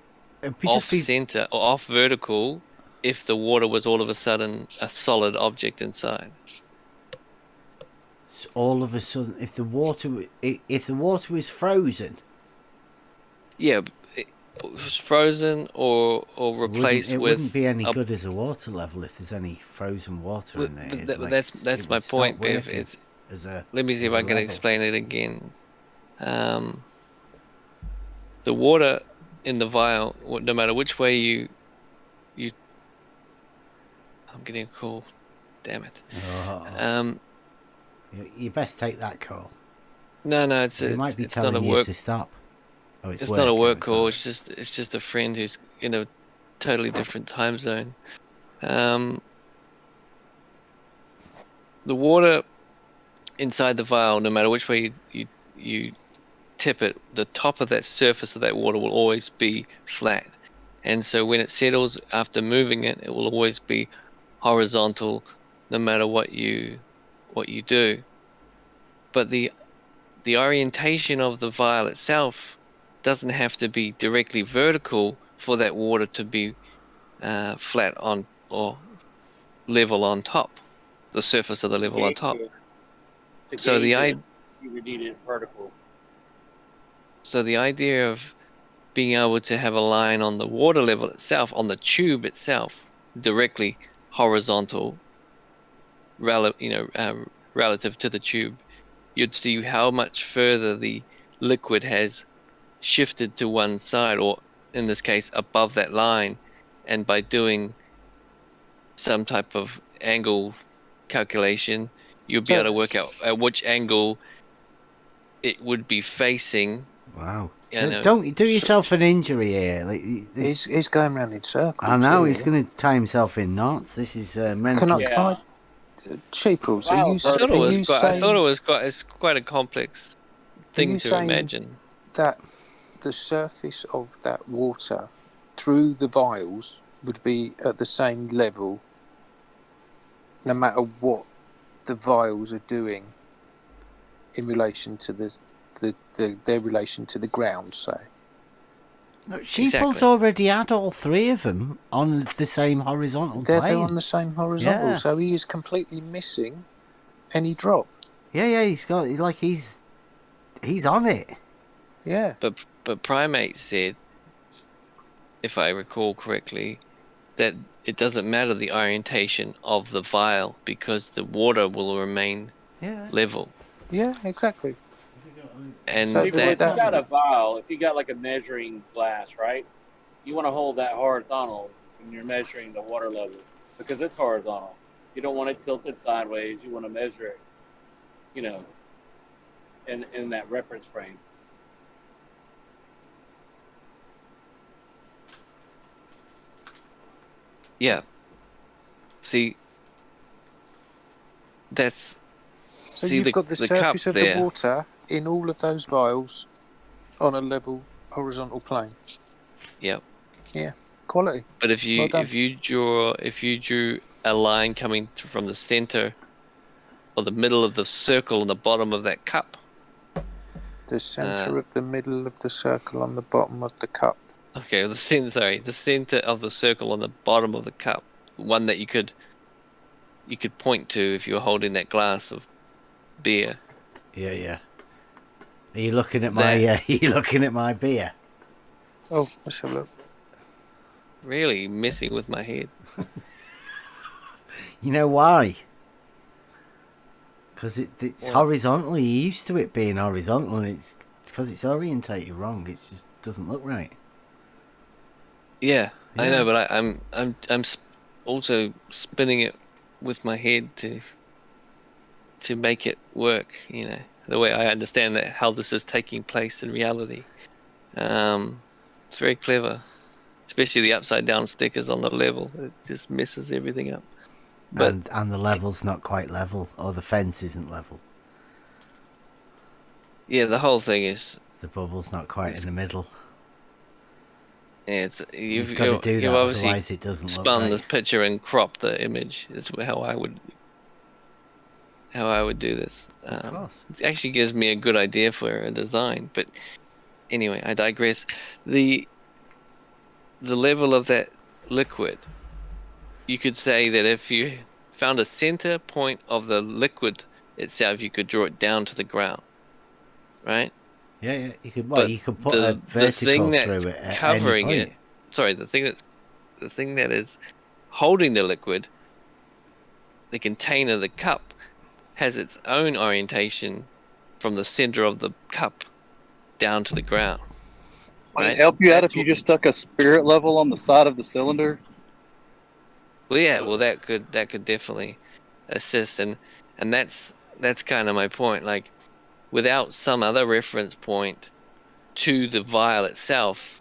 off center or off vertical if the water was all of a sudden a solid object inside. So all of a sudden, if the water is frozen, yeah, it was frozen or replaced it with. Wouldn't be any good as a water level if there's any frozen water in there. That's my point, Bev. Let me see if I can explain it again. The water in the vial, no matter which way you. I'm getting a call. Damn it. You best take that call. No, It might be it's telling not a you work. to stop. Oh, it's not a work call. It's just a friend who's in a totally different time zone. The water inside the vial, no matter which way you tip it, the top of that surface of that water will always be flat. And so when it settles after moving it, it will always be horizontal no matter what you do. But the orientation of the vial itself doesn't have to be directly vertical for that water to be flat on or level on top, the surface of the level on top. To So gauge it, you would need it vertical. So the idea of being able to have a line on the water level itself, on the tube itself, directly horizontal, relative to the tube, you'd see how much further the liquid has shifted to one side, or in this case, above that line, and by doing some type of angle calculation, you'll be able to work out at which angle it would be facing. Wow. You know, Don't do yourself an injury here. Like, He's going round in circles. I know, here. he's going to tie himself in knots. This is mental. Can I Sheeples, are you I thought it was quite. I saying, thought it was quite. It's quite a complex are thing you to saying imagine. that the surface of that water through the vials would be at the same level no matter what the vials are doing in relation to their relation to the ground, say? Sheeple's already had all three of them on the same horizontal They're plane. on the same horizontal, Yeah. so he is completely missing any drop. Yeah, he's got, like, he's on it. Yeah. But Primate said, if I recall correctly, that it doesn't matter the orientation of the vial because the water will remain level. Yeah, exactly. And So If you got a vial, if you got like a measuring glass, right? You want to hold that horizontal when you're measuring the water level because it's horizontal. You don't want it tilted sideways. You want to measure it, you know, in that reference frame. Yeah. See, that's. So see you've got the surface cup of there. the water in all of those vials on a level horizontal plane. Yep. Yeah, quality. But if you Well done. if you drew a line coming from the center or the middle of the circle on the bottom of that cup. The center of the middle of the circle on the bottom of the cup. Okay, the center of the circle on the bottom of the cup, one that you could point to if you were holding that glass of beer. Yeah. Are you looking at my? Are you looking at my beer? Oh, let's have a look. Really messing with my head. You know why? Because it's horizontally used to it being horizontal, and it's because it's orientated wrong. It just doesn't look right. Yeah, I know, but I'm also spinning it with my head to make it work. You know, the way I understand that how this is taking place in reality. It's very clever, especially the upside down stickers on the level. It just messes everything up. But and the level's not quite level, or the fence isn't level. Yeah, the whole thing is the bubble's not quite in the middle. Yeah, you've got to do that, obviously otherwise it doesn't look spun right. this picture and cropped the image. Is how I would do this. Of course. It actually gives me a good idea for a design. But anyway, I digress. The level of that liquid, you could say that if you found a center point of the liquid itself, you could draw it down to the ground, right? Yeah. You could put a vertical the thing through that's it at covering any point. the thing that is holding the liquid, the container, the cup, has its own orientation from the center of the cup down to the ground. Would it help you out if you just stuck a spirit level on the side of the cylinder? Well, yeah. Well, that could definitely assist, and that's kind of my point. Like, without some other reference point to the vial itself,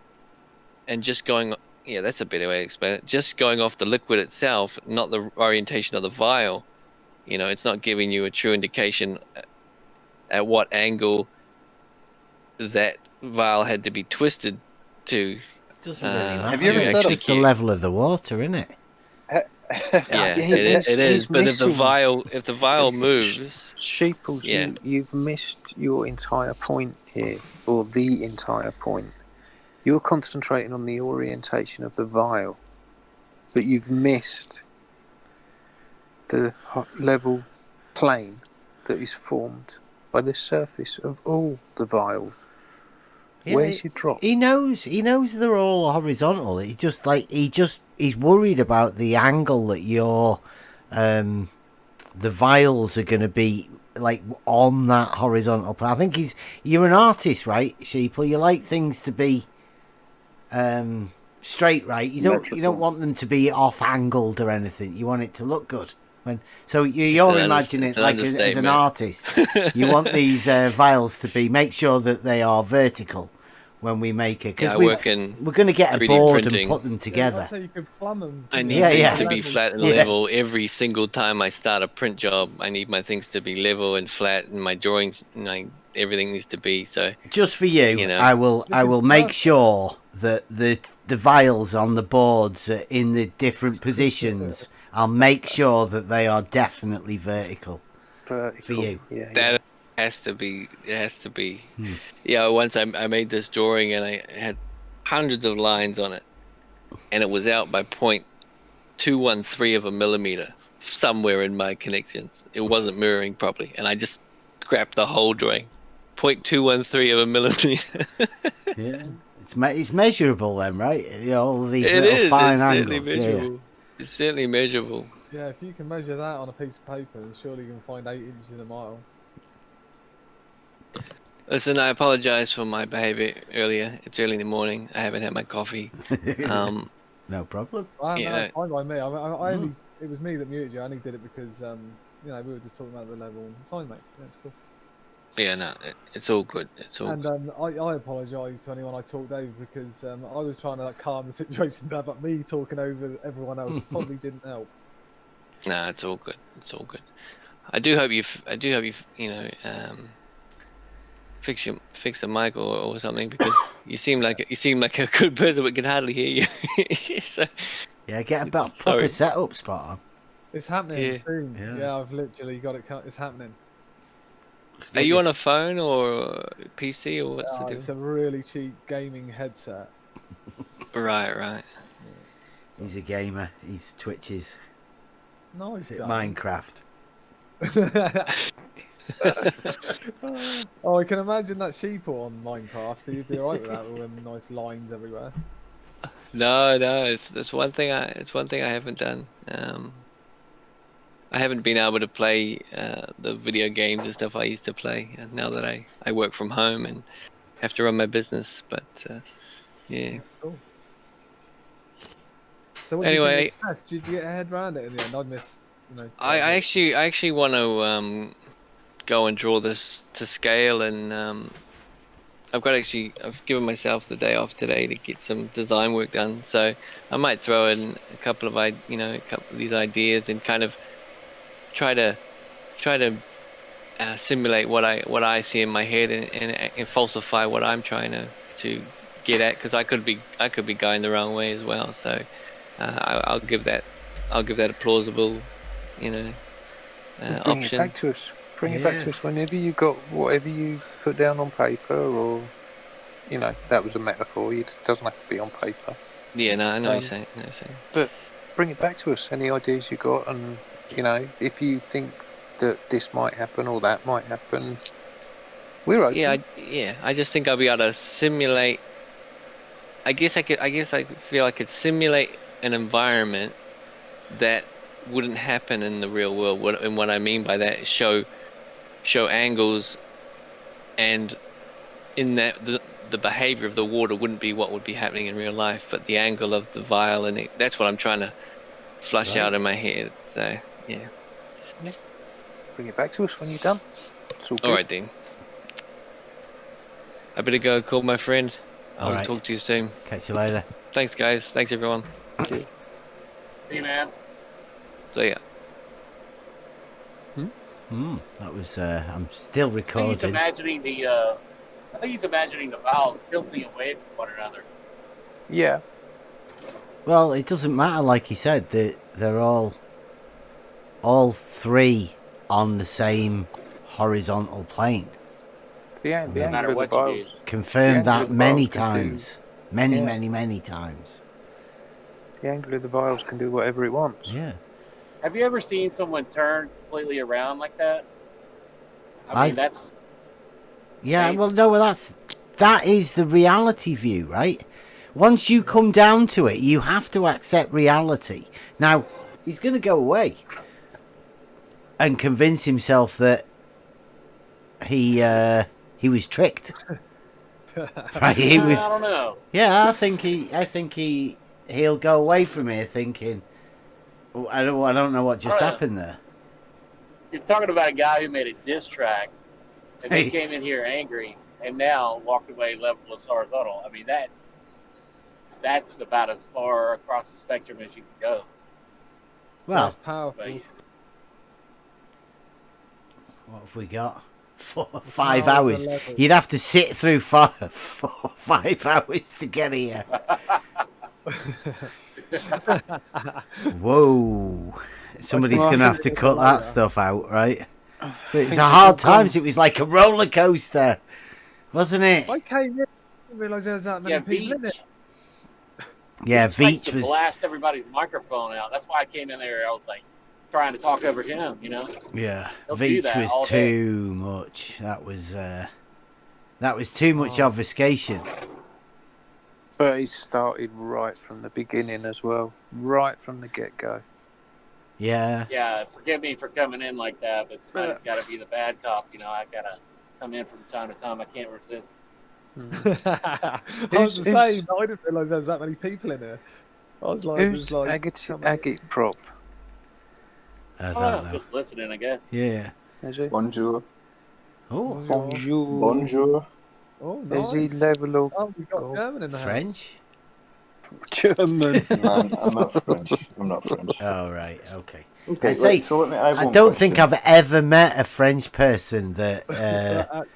and just going, yeah, that's a better way to explain it. Just going off the liquid itself, not the orientation of the vial. You know, it's not giving you a true indication at what angle that vial had to be twisted to. Doesn't really matter. Have you ever It's set just the level of the water, isn't it? Yeah, Yeah, it is. he's But if the missing. vial moves, Sheeples, yeah, you've missed your entire point here, or the entire point. You're concentrating on the orientation of the vial, but you've missed the level plane that is formed by the surface of all the vials. Yeah, Where's your drop? he knows they're all horizontal. He's worried about the angle that your the vials are going to be like on that horizontal plane. I think you're an artist, right, Sheeple? You like things to be straight, right? You don't want them to be off angled or anything. You want it to look good. You're imagining like as an artist, you want these vials to make sure that they are vertical when we make it, because we're going to get a board and put them together. Yeah, so you could plumb them. I need things to be flat and level every single time I start a print job. I need my things to be level and flat, and my drawings, everything needs to be so. Just for you, I will make sure that the vials on the boards are in the different positions. I'll make sure that they are definitely vertical. For you. That has to be. It has to be. Yeah. Once I made this drawing and I had hundreds of lines on it, and it was out by 0.213 of a millimeter somewhere in my connections. It wasn't mirroring properly, and I just scrapped the whole drawing. 0.213 of a millimeter. Yeah, it's measurable then, right? All these little fine angles. Measurable. It's certainly measurable. Yeah, if you can measure that on a piece of paper, then surely you can find 8 inches in a mile. Listen, I apologize for my behavior earlier. It's early in the morning. I haven't had my coffee. No problem. Fine by me. I only, it was me that muted you. I only did it because we were just talking about the level. It's fine, mate. Yeah, it's cool. Yeah, no, it's all good. It's all good. And I apologise to anyone I talked over because I was trying to calm the situation down, but me talking over everyone else probably didn't help. Nah, it's all good. It's all good. I do hope you fix the mic or something, because you seem like a good person but can hardly hear you. So, yeah, get a proper setup spot on. It's happening soon. Yeah, I've literally got it. It's happening. Are you on a phone or PC or what's the deal? It's a really cheap gaming headset. Right. He's a gamer. He's Twitches. No, he's Minecraft. Oh, I can imagine that sheeple on Minecraft. You'd be alright with that, with them nice lines everywhere. No, it's one thing I haven't done. I haven't been able to play the video games and stuff I used to play now that I work from home and have to run my business. But yeah. Cool. So what anyway, did you get a head around it in the end? I missed. I actually want to go and draw this to scale, and I've given myself the day off today to get some design work done. So I might throw in a couple of these ideas and kind of try to simulate what I see in my head and falsify what I'm trying to get at, because I could be going the wrong way as well. So I'll give that a plausible bring option. It back to us. Bring it back to us whenever you got whatever you put down on paper, or that was a metaphor. It doesn't have to be on paper. Yeah, no, I know what you're saying. But bring it back to us. Any ideas you got, and if you think that this might happen or that might happen, we're open. Yeah. I just think I'll be able to simulate. I guess I feel I could simulate an environment that wouldn't happen in the real world. What I mean by that is show angles, and in that the behavior of the water wouldn't be what would be happening in real life, but the angle of the vial, and that's what I'm trying to flush out in my head. So yeah. Bring it back to us when you're done. It's all good. All right then. I better go call my friend. I'll talk to you soon. Catch you later. Thanks, guys. Thanks, everyone. See you, man. So yeah. That was. I'm still recording. I think he's imagining the vowels tilting away from one another. Yeah. Well, it doesn't matter. Like he said, that they're all three on the same horizontal plane. The angle of the vials. Confirmed that many can do- times. Many, Yeah. many, many times. The angle of the vials can do whatever it wants. Yeah. Have you ever seen someone turn completely around like that? I mean, that's... Yeah, well, no, that is the reality view, right? Once you come down to it, you have to accept reality. Now, he's going to go away and convince himself that he was tricked. Right? He was. I don't know. Yeah, I think he'll go away from here thinking, oh, I don't know what just happened there. You're talking about a guy who made a diss track, and then came in here angry, and now walked away level as horizontal. I mean, that's about as far across the spectrum as you can go. Well, that's powerful. What have we got? 5 hours. You'd have to sit through 5 hours to get here. Whoa. Somebody's going to have to cut that stuff out, right? It's a hard times. It was like a roller coaster, wasn't it? I came in, I didn't realise there was that many people in it. Yeah, Veach was... blast everybody's microphone out. That's why I came in there. I was like trying to talk over him, you know? Yeah, He'll do Veach that was all too day. much. That was too much obfuscation. But he started right from the beginning as well. Right from the get-go. Yeah. Yeah, forgive me for coming in like that, but somebody's got to be the bad cop. You know, I got to come in from time to time. I can't resist. I was the same. I didn't realise there was that many people in there. I was like, who's Agate Prop? I don't know. Just listening, I guess. Yeah. Is he? Bonjour. Oh. Bonjour. Bonjour. Oh, nice. Is he level of... Oh, we got German in the French? German. No, I'm not French. I'm not French. Oh, right. Okay. Okay, I don't think I've ever met a French person that...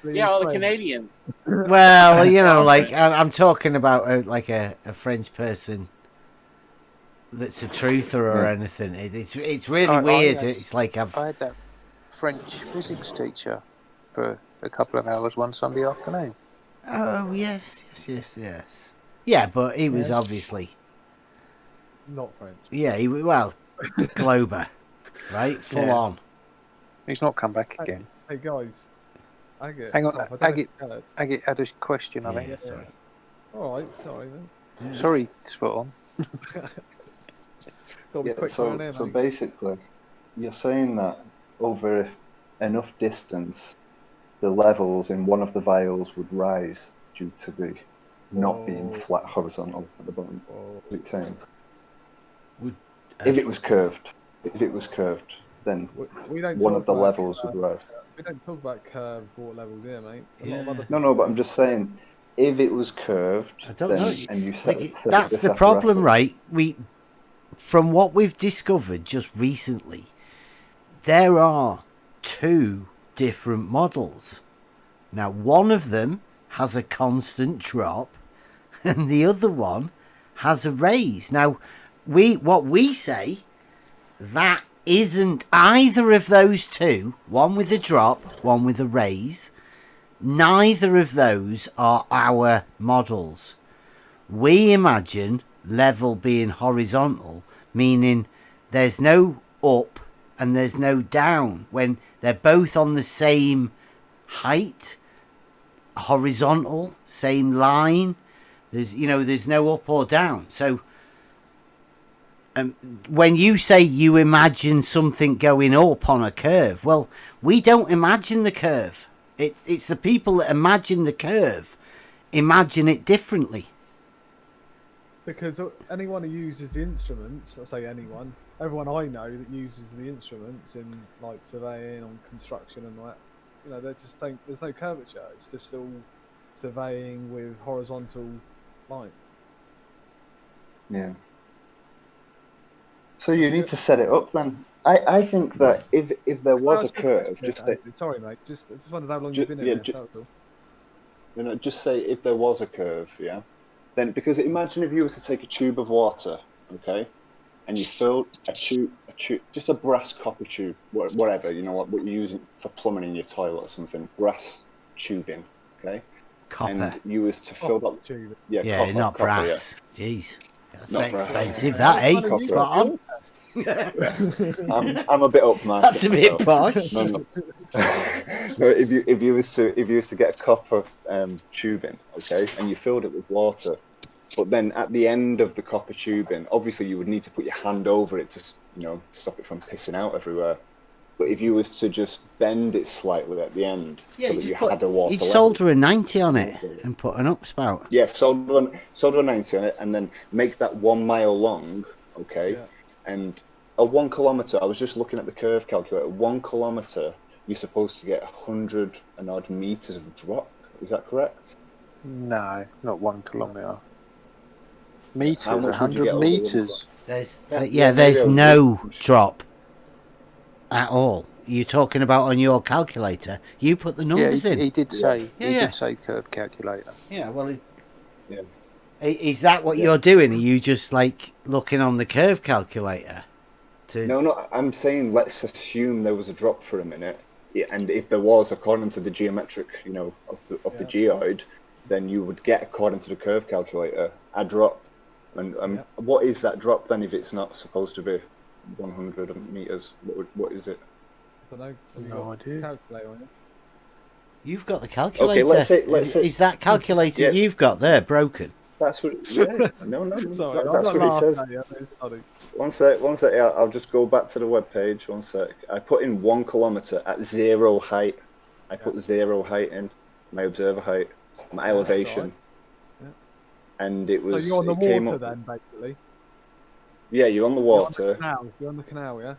yeah, all the Canadians. Well, you know, like, I'm talking about a French person that's a truther or anything. It's really weird. It's like I had that French physics teacher for a couple of hours one Sunday afternoon. Oh, yes. Yeah, but he was obviously... Not French. Yeah, Glober, right? Full on. He's not come back again. Hey guys. Hang on, Agate had a question, I think. Yeah, sorry. Alright, sorry then. Sorry, spot on. So basically, you're saying that over enough distance, the levels in one of the vials would rise due to the not being flat horizontal at the bottom. What are you saying? If it was curved, then one of the levels would rise. We don't talk about curved water levels here, mate. No, but I'm just saying, if it was curved, I don't know. And you set that's the problem, right? From what we've discovered just recently, there are 2 different models. Now, one of them has a constant drop, and the other one has a raise. Now, what we say, that isn't either of those 2, one with a drop, one with a raise. Neither of those are our models. We imagine level being horizontal, meaning there's no up and there's no down when they're both on the same height, horizontal, same line. There's no up or down. So when you say you imagine something going up on a curve, well, we don't imagine the curve. It's the people that imagine the curve imagine it differently. Because anyone who uses the instruments, I say anyone, everyone I know that uses the instruments in like surveying, on construction and that, they just don't. There's no curvature. It's just all surveying with horizontal lines. Yeah. So you need to set it up then. I think that if there was a curve, sorry, mate. Just wondered how long you've been in there. Just say if there was a curve, yeah. Then because imagine if you were to take a tube of water, okay, and you filled a tube, just a brass copper tube, whatever, you know, what you're using for plumbing in your toilet or something, brass tubing, okay? Copper. And you was to fill that. Yeah, Yeah, copper, not copper, brass. Jeez. That's Not very brass. expensive, that, eh? Copper. Spot on. I'm a bit up market. That's a bit posh. No, no. No, if you was to get a copper tubing, okay, and you filled it with water, but then at the end of the copper tubing, obviously you would need to put your hand over it to, you know, stop it from pissing out everywhere. But if you was to just bend it slightly at the end, so that you had a water you'd level, solder a 90 on it and put an upspout. yeah, solder a 90 on it, and then make that 1 mile long, okay, and a 1 kilometer. I was just looking at the curve calculator. 1 kilometer, you're supposed to get 100 and odd meters of drop. Is that correct? No, not 1 kilometre. Meters, How much would you 100 get over meters. There's no drop at all. You're talking about on your calculator. You put the numbers in. He did say. Yeah, he yeah. did say curve calculator. Yeah, well, yeah. Is that what you're doing? Are you just like looking on the curve calculator? No, I'm saying let's assume there was a drop for a minute, and if there was, according to the geometric, you know, of the geoid, then you would get, according to the curve calculator, a drop. And what is that drop then if it's not supposed to be 100 meters? What is it? I don't know. No idea. Calculator on it. You've got the calculator. Okay, let's say is that calculator you've got there broken? That's what. Yeah, no. Sorry, that's what it says. One sec. Yeah, I'll just go back to the web page. 1 sec. I put in 1 kilometer at 0 height. I put 0 height in my observer height, my elevation, and it was. So you're on the water then, basically. Yeah, you're on the water. You're on the canal, yeah.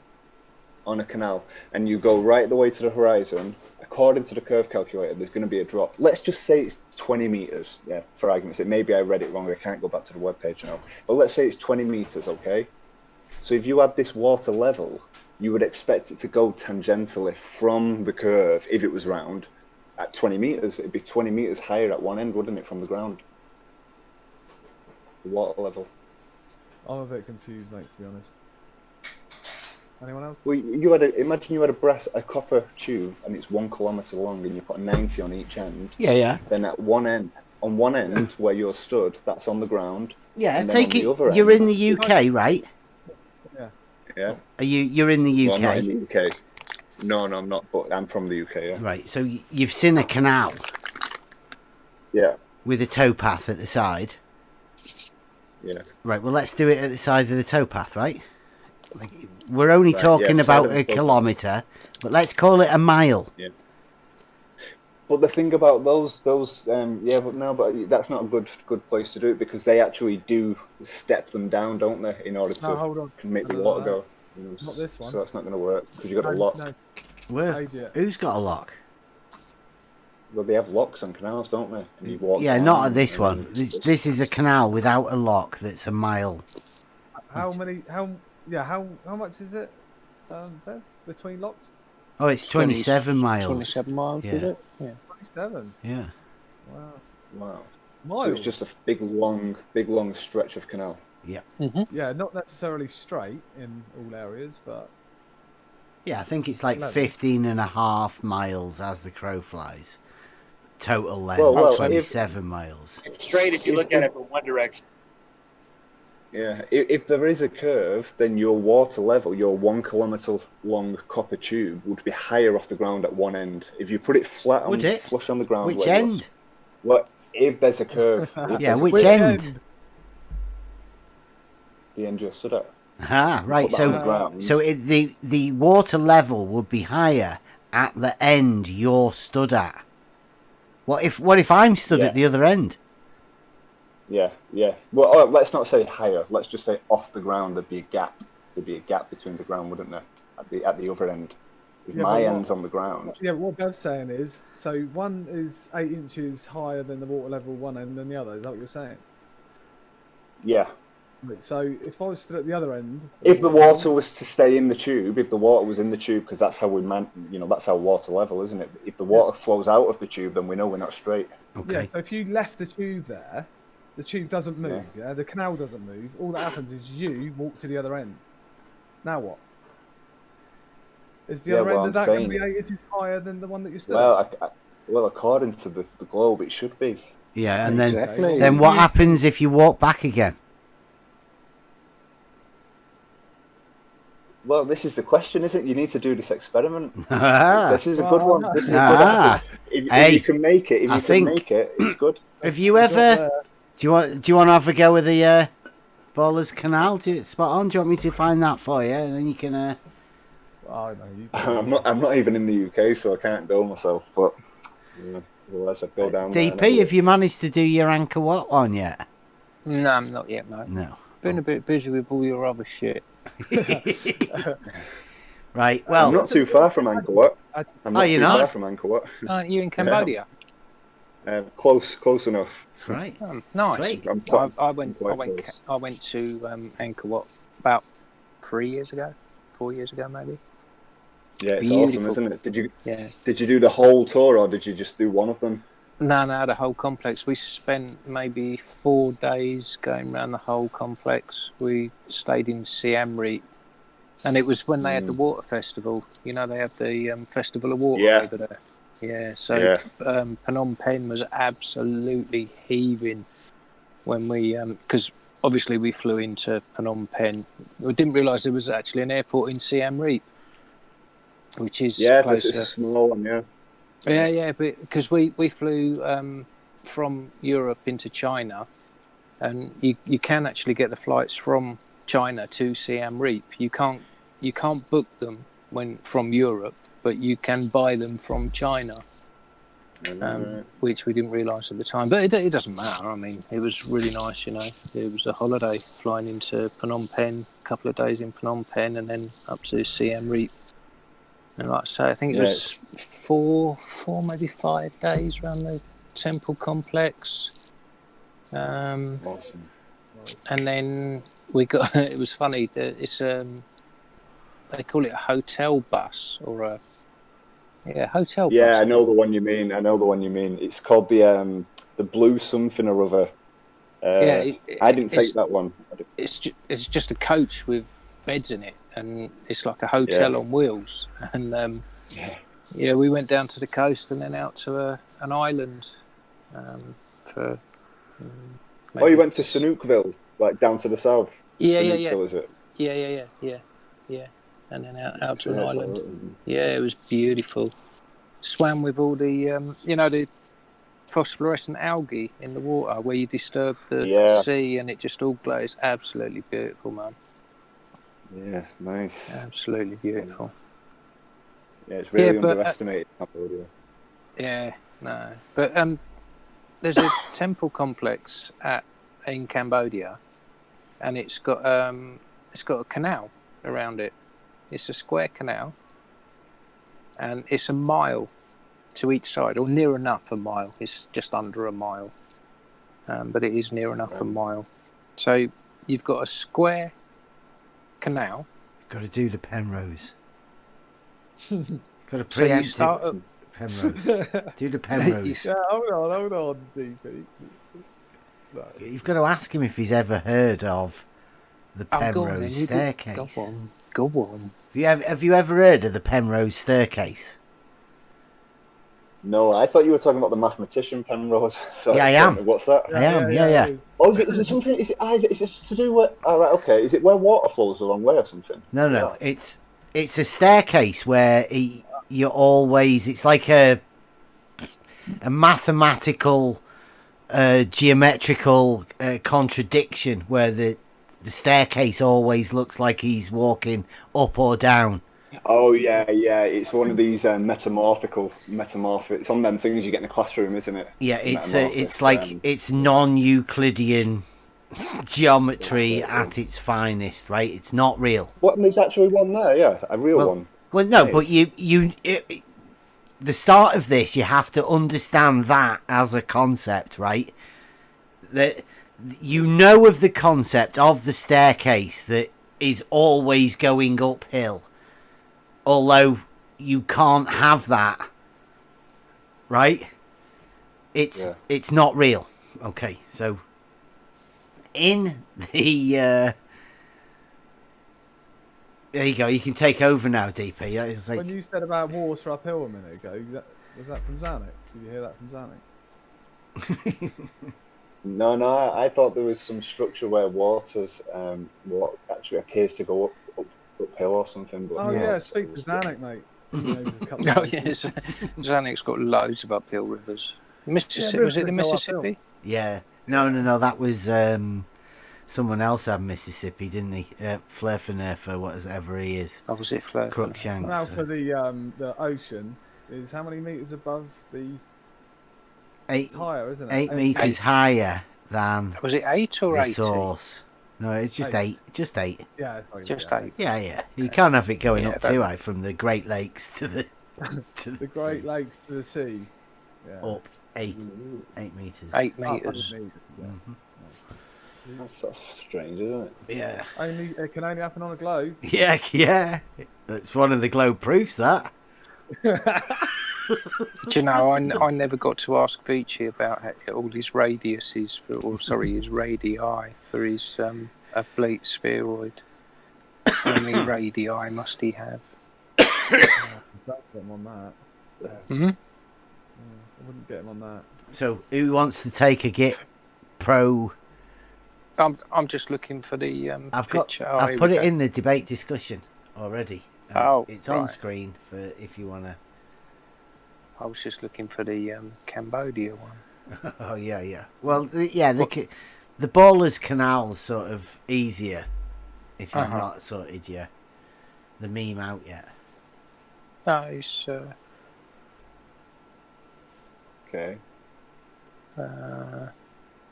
On a canal, and you go right the way to the horizon. According to the curve calculator, there's going to be a drop. Let's just say it's 20 meters, yeah, for argument's sake. Maybe I read it wrong. I can't go back to the webpage now. But let's say it's 20 meters, okay? So if you had this water level, you would expect it to go tangentially from the curve, if it was round, at 20 meters. It'd be 20 meters higher at one end, wouldn't it, from the ground? The water level. I'm a bit confused, mate, to be honest. Anyone else? Well, imagine you had a copper tube and it's 1 kilometer long and you put 90 on each end. Yeah. Then at one end, where you're stood, that's on the ground. Yeah, take it. You're in the UK, right? Yeah. You're in the UK? Well, I'm not in the UK. No, I'm not. But I'm from the UK. Yeah. Right. So you've seen a canal. Yeah. With a towpath at the side. Yeah. Right. Well, let's do it at the side of the towpath, right? Like, we're only talking about a kilometre, but let's call it a mile. Yeah. But the thing about those, but that's not a good place to do it because they actually do step them down, don't they, in order to make the water go. Not this one. So that's not going to work because you've got a lock. No. Where? Who's got a lock? Well, they have locks on canals, don't they? And you walk not at this one. This is a canal without a lock that's a mile. How much is it there between locks? Oh, it's 27 miles. 27 miles, is it? Yeah. 27? Yeah. Wow. Miles? So it's just a big long stretch of canal. Yeah. Yeah, not necessarily straight in all areas, but... Yeah, I think it's like 15.5 miles as the crow flies. Total length, 27 miles. It's straight if you look at it from one direction. Yeah, if there is a curve, then your water level, your 1 kilometer long copper tube, would be higher off the ground at one end. If you put it flat on, flush on the ground. Which end? What if there's a curve? Which end? The end you're stood at. Ah, right. So the water level would be higher at the end you're stood at. What if I'm stood at the other end? Yeah. Well, let's not say higher. Let's just say off the ground. There'd be a gap. There'd be a gap between the ground, wouldn't there? At the other end. If my end's on the ground. Yeah, what Bev's saying is, so one is 8 inches higher than the water level one end than the other. Is that what you're saying? Yeah. Right, so if I was stood at the other end, if the water was to stay in the tube, if the water was in the tube, because that's how that's our water level, isn't it? If the water flows out of the tube, then we know we're not straight. Okay. Yeah. So if you left the tube there, The tube doesn't move. Yeah. The canal doesn't move. All that happens is you walk to the other end. Now what? Is the other end of that going to be 8 inches higher than the one that you stood at? Well, according to the globe, it should be. Yeah, and then what happens if you walk back again? Well, this is the question, isn't it? You need to do this experiment. This is a good one. This is a good if you can make it, it's good. Have you ever? Do you want to have a go with the Ballers Canal? Spot on. Do you want me to find that for you, and then you can? I'm not even in the UK, so I can't go myself. But otherwise, I'd go down. DP, have you managed to do your Angkor Wat one yet? No, not yet, mate. No. Been a bit busy with all your other shit. Right. Well, I'm not too far from Angkor Wat. I'm not too far from Angkor Wat. Aren't you in Cambodia? Close enough. Right. Nice. Sweet. I went to Angkor Wat about 4 years ago, maybe. Yeah, it's Beautiful. awesome, isn't it? Did you do the whole tour, or did you just do one of them? No, the whole complex. We spent maybe 4 days going around the whole complex. We stayed in Siem Reap, and it was when they had the water festival. You know, they have the Festival of Water over there. Yeah, so Phnom Penh was absolutely heaving when we, because obviously we flew into Phnom Penh. We didn't realise there was actually an airport in Siem Reap, which is it's a small one, Yeah, but because we flew from Europe into China, and you can actually get the flights from China to Siem Reap. You can't book them from Europe, but you can buy them from China, which we didn't realise at the time. But it doesn't matter. I mean, it was really nice, you know. It was a holiday flying into Phnom Penh, a couple of days in Phnom Penh, and then up to Siem Reap. And like I say, I think it was 4, maybe 5 days around the temple complex. Awesome. And then we got. It was funny. It's they call it a hotel bus or a hotel bus. Yeah, I know the one you mean. It's called the Blue something or other. I didn't take that one. It's just a coach with beds in it, and it's like a hotel on wheels. And we went down to the coast and then out to an island for. You went to Sanookville, like down to the south. Sanookville, is it? Yeah. And then out to an island. Yeah, it was beautiful. Swam with all the the phosphorescent algae in the water where you disturb the sea and it just all glows. Absolutely beautiful, man. Yeah, nice. Absolutely beautiful. Yeah, it's really underestimated. Yeah, no. But there's a temple complex in Cambodia, and it's got a canal around it. It's a square canal, and it's a mile to each side, or near enough a mile. It's just under a mile, but it is near enough a mile. So you've got a square canal. You've got to do the Penrose. Got to preempt Penrose. Do the Penrose. Hold on, DP. No. You've got to ask him if he's ever heard of the Penrose staircase. Go on. Have you ever heard of the Penrose staircase? No, I thought you were talking about the mathematician Penrose. Yeah, I am. What's that? I am. Yeah. Oh, is it something? Is it to do with? All right, okay. Is it where water flows a long way or something? No. It's a staircase where you're always. It's like a mathematical, geometrical contradiction where the staircase always looks like he's walking up or down. Oh yeah. It's one of these metamorphic. It's on them things you get in the classroom, isn't it? Yeah, it's like it's non-Euclidean geometry at its finest, right? It's not real. What? And there's actually one there, yeah, a real one. Well, no, but the start of this, you have to understand that as a concept, right? That you know of the concept of the staircase that is always going uphill, although you can't have that, right? It's not real. Okay, so in the. There you go. You can take over now, DP. That is like... When you said about water uphill a minute ago, was that from Zanuck? Did you hear that from Zanuck? No, I thought there was some structure where water's actually appears to go uphill or something. But oh yeah, speak to Zanuck, mate. Oh yes, Zanuck's got loads of uphill rivers. Mississippi, Yeah, was it the Mississippi? Yeah. No. That was someone else had Mississippi, didn't he? Flerfenerfer, whatever he is. Oh, was it Flerfenerfer? Crookshanks. Now for the ocean is how many meters above the? It's higher, isn't it? 8 meters higher than. Was it 8 or the 80? source? No, it's just 8. Just 8. Yeah, just 8. Yeah. You can't have it going up too high from the Great Lakes to the the Great Lakes to the sea. Yeah. Up 8 meters. 8 meters. That's strange, isn't it? Yeah. It can only happen on a globe. Yeah. That's one of the globe proofs. That. Do you know, I never got to ask Beachy about all his radiuses, his radii for his oblique spheroid. How many radii must he have? On that. Hmm? I wouldn't get him on that. So, who wants to take a Git Pro? I'm just looking for the picture. I've put it in the debate discussion already. It's on right. screen for if you want to. I was just looking for the Cambodia one. Oh yeah. Well, the Ballers Canal's sort of easier if you've not sorted the meme out yet. Nice. Okay.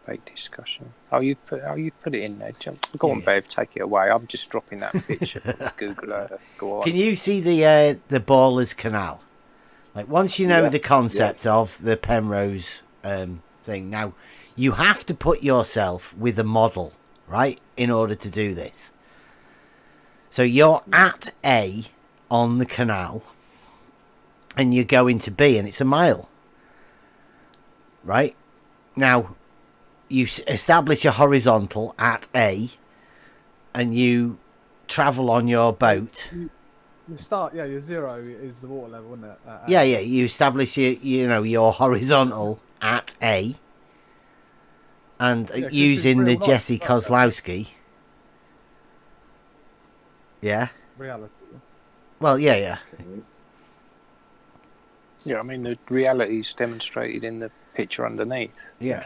Debate discussion. You put it in there. Go on, Bev. Take it away. I'm just dropping that picture from Google Earth. Go on. Can you see the Ballers Canal? Like once you know the concept of the Penrose thing, now you have to put yourself with a model, right, in order to do this. So you're at A on the canal, and you're going to B, and it's a mile, right? Now you establish a horizontal at A, and you travel on your boat. You start, your 0 is the water level, isn't it? Yeah. You establish your horizontal at A, and using the Jesse Kozlowski. Yeah. Reality. Well, yeah. Yeah, I mean the reality is demonstrated in the picture underneath. Yeah.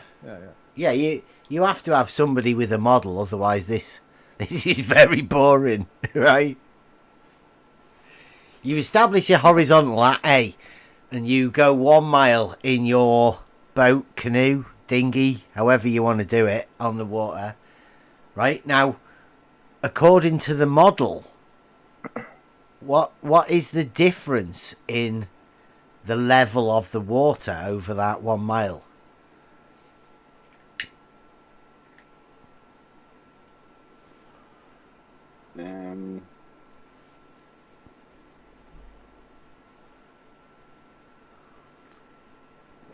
Yeah. You have to have somebody with a model, otherwise this is very boring, right? You establish a horizontal at A, and you go 1 mile in your boat, canoe, dinghy, however you want to do it, on the water. Right? Now, according to the model, what is the difference in the level of the water over that 1 mile?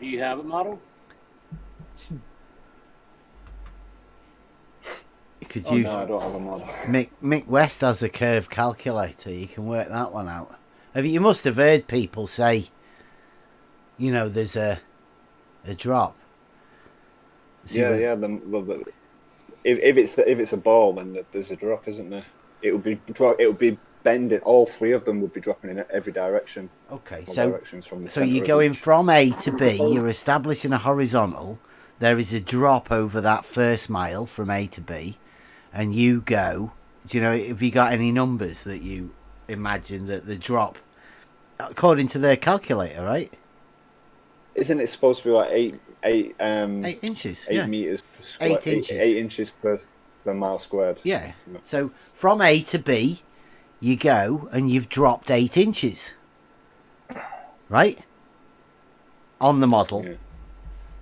Do you have a model? No, I don't have a model. Mick West has a curve calculator. You can work that one out. You must have heard people say, there's a drop. If it's a ball, then there's a drop, isn't there? It would be bending. All 3 of them would be dropping in every direction. Okay, so you're going from A to B. You're establishing a horizontal. There is a drop over that first mile from A to B, and you go. Have you got any numbers that you imagine that the drop, according to their calculator, right? Isn't it supposed to be like 8 inches? 8 meters per square, 8 inches. 8 inches per mile squared. Yeah. So from A to B, you go and you've dropped 8 inches, right? On the model. Yeah.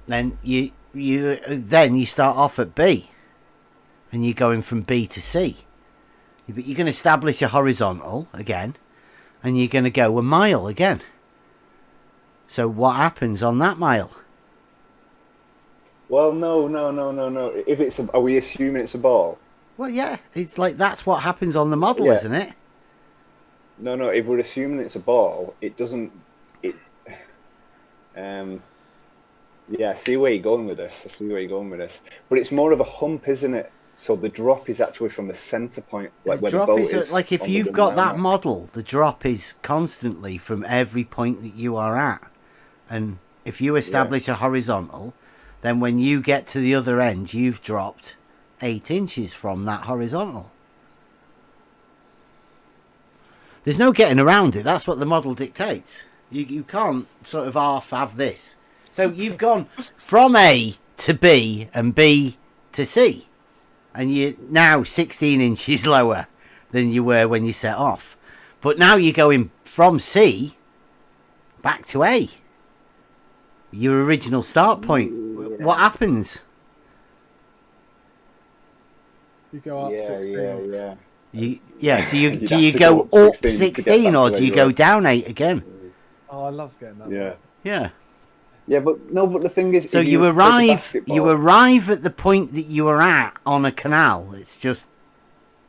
Then you start off at B, and you're going from B to C. But you're going to establish a horizontal again, and you're going to go 1 mile again. So what happens on that mile? Well, no. If it's are we assuming it's a ball? Well, yeah, it's like that's what happens on the model, Yeah. isn't it? No. If we're assuming it's a ball, it doesn't. It. Yeah, I see where you're going with this. But it's more of a hump, isn't it? So the drop is actually from the center point, like where the drop boat is like if on the you've 1 got mile that mark. model, the drop is constantly from every point that you are at. And if you establish a horizontal, then when you get to the other end, you've dropped 8 inches from that horizontal. There's no getting around it. That's what the model dictates. You can't sort of half have this. So you've gone from A to B and B to C. And you're now 16 inches lower than you were when you set off. But now you're going from C back to A. Your original start point. Yeah. What happens? You go up 16. Do you go up 16 or do you go down 8 again? Oh, I love getting that. Yeah. Yeah, but the thing is, So you arrive at the point that you are at on a canal. It's just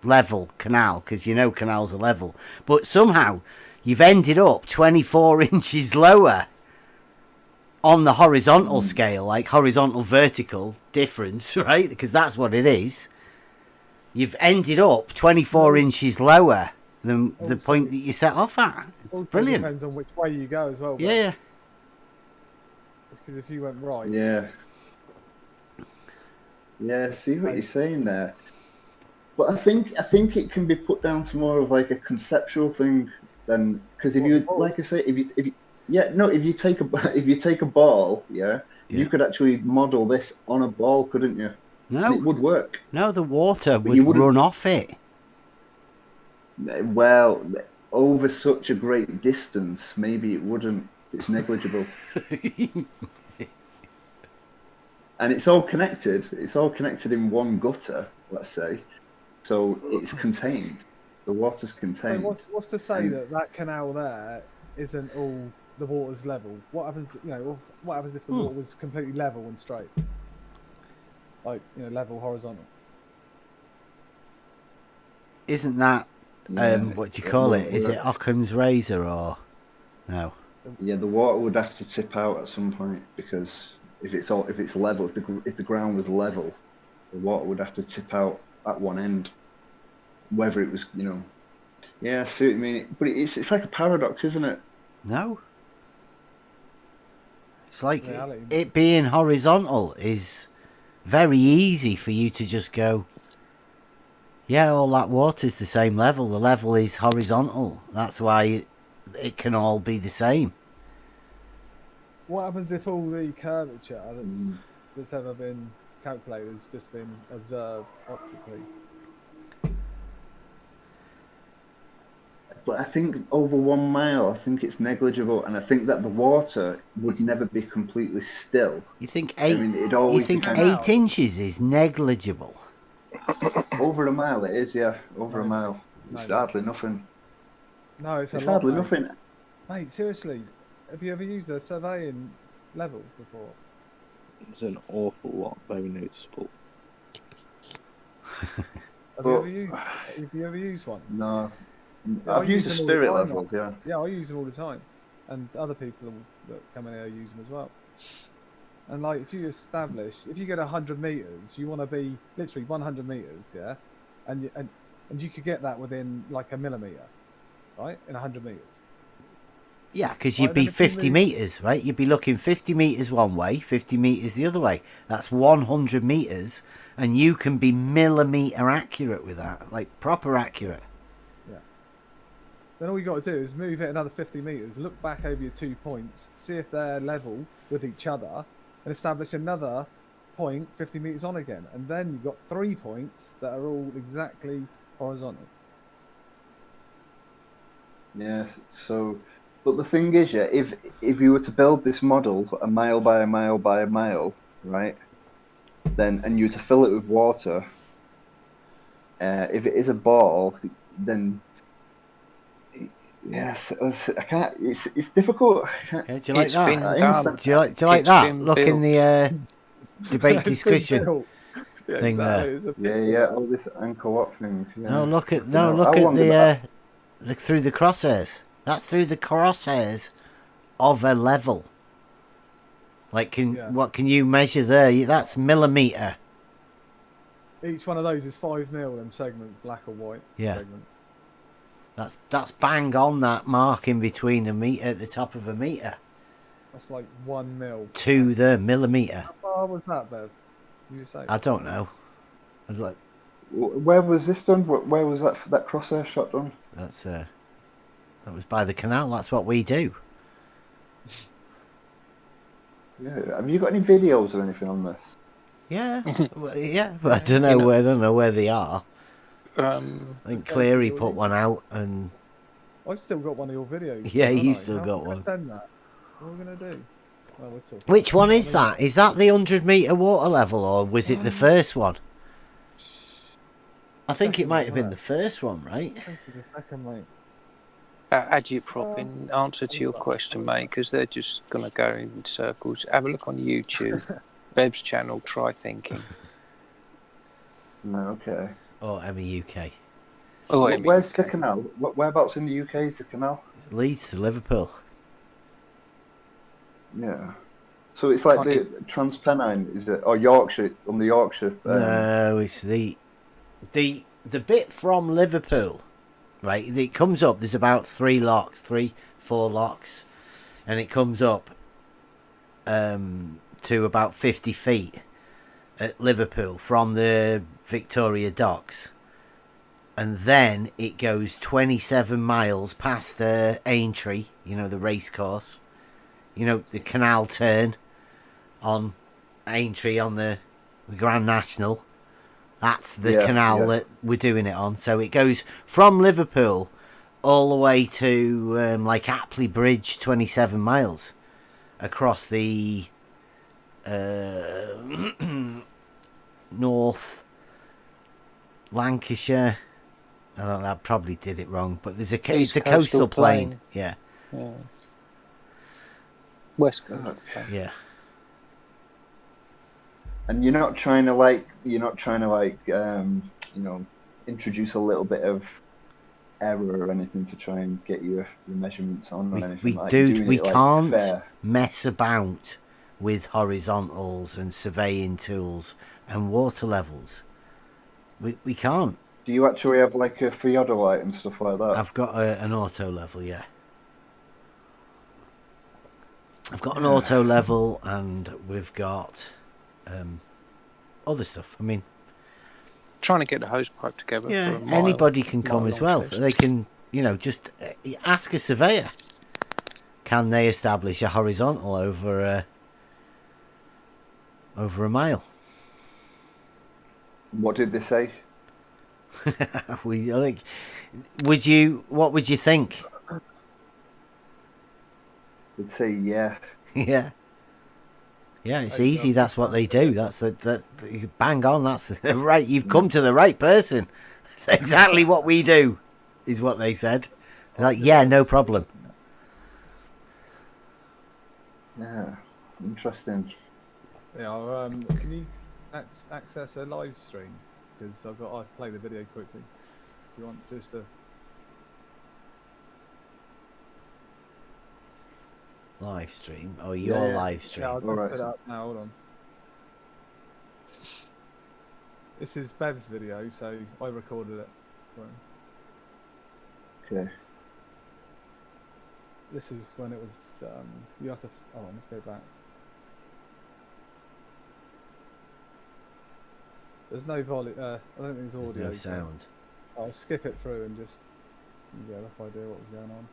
level canal because you know canals are level. But somehow you've ended up 24 inches lower on the horizontal scale, like horizontal vertical difference, right? Because that's what it is. You've ended up 24 inches lower than the point that you set off at. It's brilliant. Depends on which way you go as well. Yeah. Because if you went right. Yeah. Yeah, I see what you're saying there. But I think it can be put down to more of like a conceptual thing than because if you like I say if you take a ball, you could actually model this on a ball, couldn't you? No, and it would work. No, the water would run off it. Well, over such a great distance, maybe it wouldn't. It's negligible. And it's all connected. It's all connected in one gutter, let's say. So it's contained. The water's contained. So what's to say that canal there isn't all the water's level? What happens? What happens if the water was completely level and straight? Like level horizontal. Isn't that what do you call it? Is it Occam's razor or no? Yeah, the water would have to tip out at some point because if it's level, if the ground was level, the water would have to tip out at one end. Whether it was, yeah, I see what you mean. But it's like a paradox, isn't it? No. It's like it being horizontal is very easy for you to just go, yeah, all that water's the same level. The level is horizontal. That's why it can all be the same. What happens if all the curvature that's ever been calculated has just been observed optically? But I think over 1 mile, I think it's negligible, and I think that the water would never be completely still. You think 8 inches is negligible? Over a mile, it is. Yeah, over a mile. It's hardly nothing. No, it's hardly nothing. Mate, seriously, have you ever used a surveying level before? It's an awful lot, very noticeable. Have you ever used one? No. Yeah, I've used a spirit level, yeah. Yeah, I use them all the time. And other people that come in here use them as well. And like, if you get 100 meters, you want to be literally 100 meters, yeah? And you could get that within like a millimeter, right? In 100 meters. Yeah, because you'd be 50 meters, right? You'd be looking 50 meters one way, 50 meters the other way. That's 100 meters, and you can be millimeter accurate with that, like proper accurate. Yeah. Then all you got to do is move it another 50 meters, look back over your 2 points, see if they're level with each other, and establish another point 50 meters on again. And then you've got 3 points that are all exactly horizontal. Yes, so... But the thing is, yeah, if you were to build this model a mile by a mile by a mile, right, then and you were to fill it with water, if it is a ball, then yes, I can't. It's difficult. Yeah, do you like that? Do you like that? Look in the debate discussion Yeah, thing exactly. there. Yeah, all this anchor lock thing. Yeah. No, look at How the through the crosshairs. That's through the crosshairs of a level. Like, what can you measure there? That's millimeter. Each one of those is 5 mil. Them segments, black or white. Yeah. Segments. That's bang on that mark in between a meter at the top of a meter. That's like 1 mil. To the millimeter. How far was that, Bev? You say? I don't know. I'd like. Where was this done? Where was that crosshair shot done? That was by the canal. That's what we do. Yeah. Have you got any videos or anything on this? Yeah. Yeah, but I don't know. I don't know where they are. I think Cleary put one out, and I've still got one of your videos. yeah, you've still got one. Send that. What are we gonna do? Well, we're talking. Which one is that? Is that the 100-meter water level, or was it the first one? I think it might have been the first one, right? I think it's the second, mate. Agitprop, in answer to your question, mate, because they're just going to go in circles. Have a look on YouTube. Bev's channel, Try Thinking. No, okay. Or MEUK. Oh, where's the canal? Whereabouts in the UK is the canal? Leeds to Liverpool. Yeah. So it's like the Transpennine, is it? Or Yorkshire, on the Yorkshire. No, it's the bit from Liverpool, right? It comes up. There's about 4 locks, and it comes up to about 50 feet at Liverpool from the Victoria Docks, and then it goes 27 miles past the Aintree. You know, the race course. You know, the canal turn on Aintree on the Grand National. That's the canal that we're doing it on. So it goes from Liverpool all the way to like Apley Bridge, 27 miles across the North Lancashire. I probably did it wrong, but it's a coastal plain. Yeah. West Coast. Yeah. And you're not trying to introduce a little bit of error or anything to try and get your measurements on or anything. We can't mess about with horizontals and surveying tools and water levels. We can't. Do you actually have like a theodolite and stuff like that? I've got an auto level, yeah. I've got an auto level, and we've got other stuff. I mean, trying to get the hose pipe together. Yeah, for a mile, anybody can come as well. They can, just ask a surveyor. Can they establish a horizontal over a mile? What did they say? What would you think? They'd say yeah. Yeah. Yeah, it's easy. That's what they do. That's bang on. That's right. You've come to the right person. That's exactly what we do, is what they said. They're like, yeah, no problem. Yeah, interesting. Yeah, can you access a live stream? Because I'll play the video quickly. Do you want just a live stream? Oh, your live stream. Yeah, I'll just put it up now. Hold on. This is Bev's video, so I recorded it for him. Okay. This is when it was. You have to. Oh, let's go back. There's no volume. I don't think there's audio. There's no sound. I'll skip it through and just get a rough idea what was going on.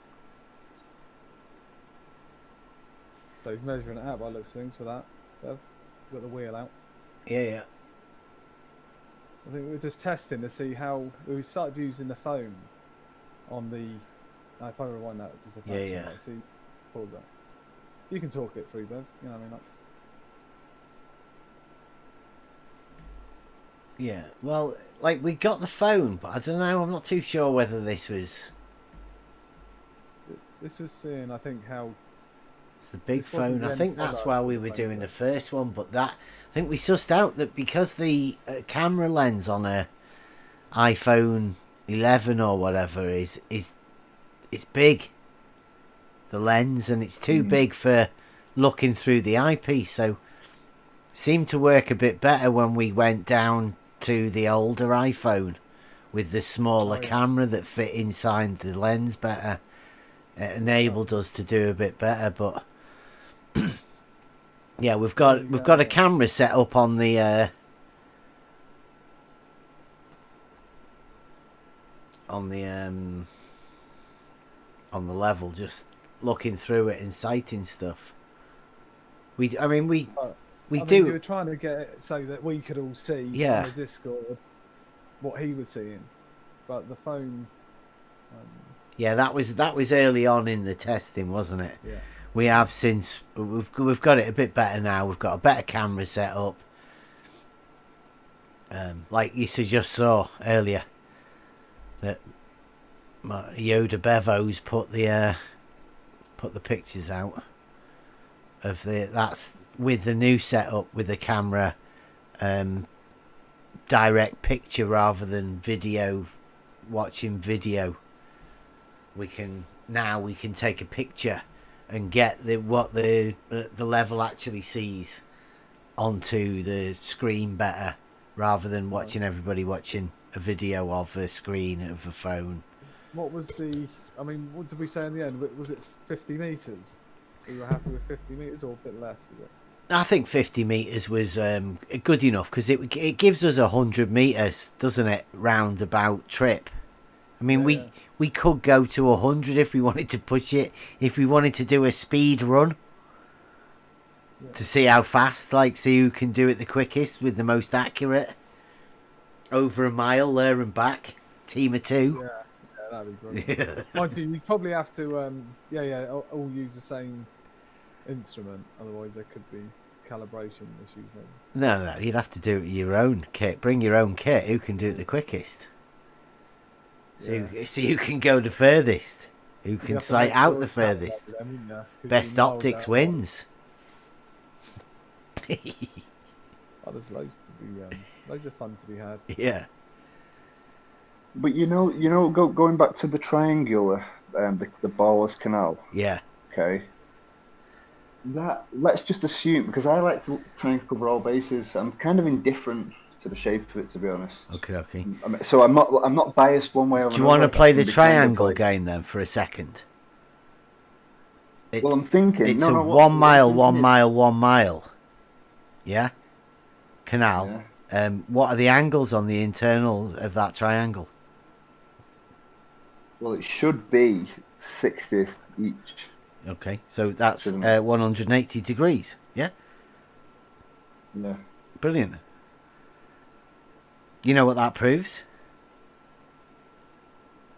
So he's measuring it out by looks of things for that. Bev, got the wheel out. Yeah. I think we're just testing to see how we started using the phone on the. If I rewind that, just a fraction. Yeah. Like, see, pause that. You can talk it through, Bev. You know what I mean? Like, yeah. Well, like we got the phone, but I don't know. I'm not too sure whether this was. This was seeing, I think, how It's the big phone. I think that's why we were doing the first one, but I think we sussed out that because the camera lens on a iPhone 11 or whatever is it's big, the lens, and it's too big for looking through the eyepiece, so it seemed to work a bit better when we went down to the older iPhone with the smaller camera that fit inside the lens better. It enabled us to do a bit better, but yeah, we've got a camera set up on the on the level, just looking through it and sighting stuff. We do. You were trying to get it so that we could all see on the Discord what he was seeing, but the phone. Yeah, that was early on in the testing, wasn't it? Yeah. We have since we've got it a bit better now. We've got a better camera set up. Like you just saw earlier, that Yoda Bevo's put the pictures out of that's with the new setup with the camera, direct picture rather than video, watching video. We can take a picture and get what the level actually sees onto the screen better, rather than watching everybody watching a video of a screen of a phone. What was what did we say in the end? Was it 50 meters? We were happy with 50 meters or a bit less? Was it? I think 50 meters was good enough, because it gives us 100 meters, doesn't it, roundabout trip. I mean, we could go to 100 if we wanted to push it, if we wanted to do a speed run to see how fast, see who can do it the quickest with the most accurate. Over a mile there and back, team of 2. Yeah, that'd be great. Mind you, you'd probably have to all use the same instrument, otherwise there could be calibration issues maybe. No, you'd have to do it with your own kit. Bring your own kit. Who can do it the quickest? So you can go the furthest. Who can sight out the furthest? Best optics wins. There's loads of fun to be had. Yeah. But going back to the triangular, the Ballas Canal. Yeah. Okay. Let's just assume, because I like to try and cover all bases. I'm kind of indifferent to the shape of it, to be honest. Okay. So I'm not biased one way or another. Do you want to play the triangle game then for a second? Well, I'm thinking it's 1 mile, 1 mile, 1 mile. Yeah. Canal. Yeah. What are the angles on the internal of that triangle? Well, it should be 60 each. Okay, so that's 180 degrees. Yeah. Yeah. Brilliant. You know what that proves?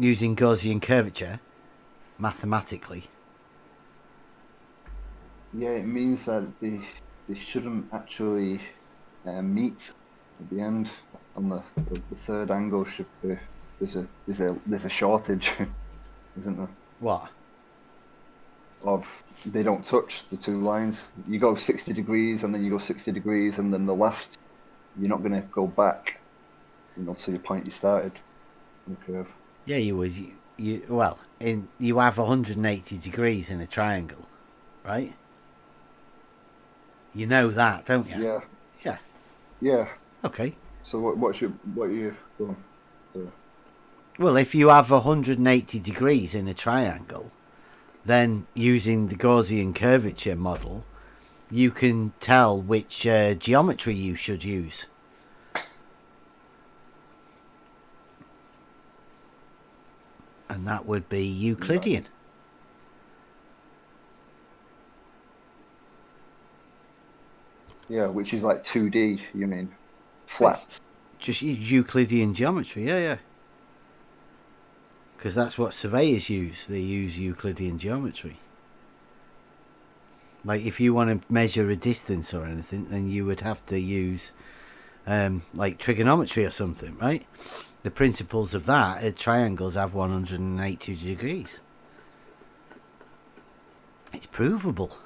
Using Gaussian curvature, mathematically. Yeah, it means that they shouldn't actually meet at the end. On the third angle should be there's a shortage, isn't there? What? They don't touch the two lines. You go 60 degrees and then you go 60 degrees, and then the last, you're not going to go back, to the point you started in the curve. Yeah, you would. You have 180 degrees in a triangle, right? You know that, don't you? Yeah. Yeah. Yeah. Okay. So what are you going to? Well, if you have 180 degrees in a triangle, then using the Gaussian curvature model, you can tell which geometry you should use. And that would be Euclidean. Yeah, which is like 2D, you mean? Flat. Just Euclidean geometry, yeah. Because that's what surveyors use. They use Euclidean geometry. Like if you want to measure a distance or anything, then you would have to use like trigonometry or something, right? The principles of that, triangles have 180 degrees. It's provable.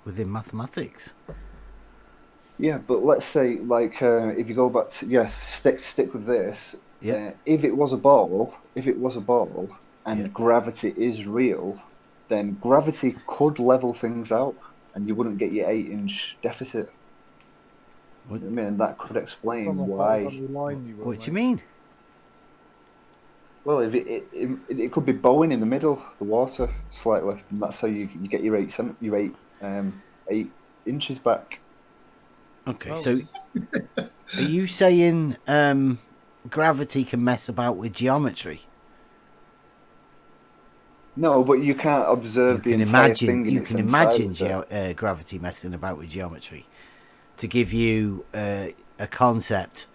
within mathematics. Yeah, but let's say, like, if you go back to stick with this. Yeah. If it was a ball, and gravity is real, then gravity could level things out, and you wouldn't get your 8-inch deficit. What? I mean, that could explain From a why. horizontal line, you will, What do you mate. mean? Well, if it could be bowing in the middle, the water slightly, and that's how you get your 8 inches back. Okay, Oh. so are you saying gravity can mess about with geometry? No, but you can't observe the entire thing in its entirety. Gravity messing about with geometry to give you a concept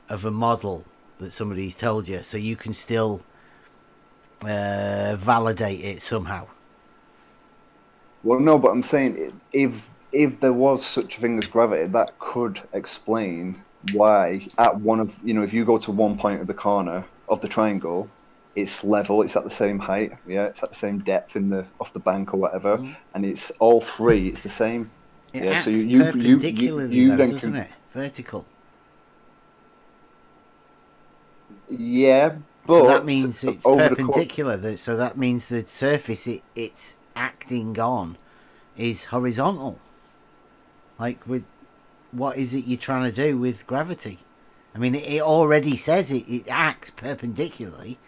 of a model that somebody's told you, so you can still validate it somehow. Well, no, but I'm saying if there was such a thing as gravity, that could explain why at one of if you go to one point of the corner of the triangle, it's level, it's at the same height, it's at the same depth off the bank or whatever, and it's all three, it's the same. It So acts you perpendicularly, though, then doesn't it? Vertical. Yeah, but so that means it's over perpendicular. So that means the surface it's acting on is horizontal. Like, with what is it you're trying to do with gravity? I mean, it already says it acts perpendicularly.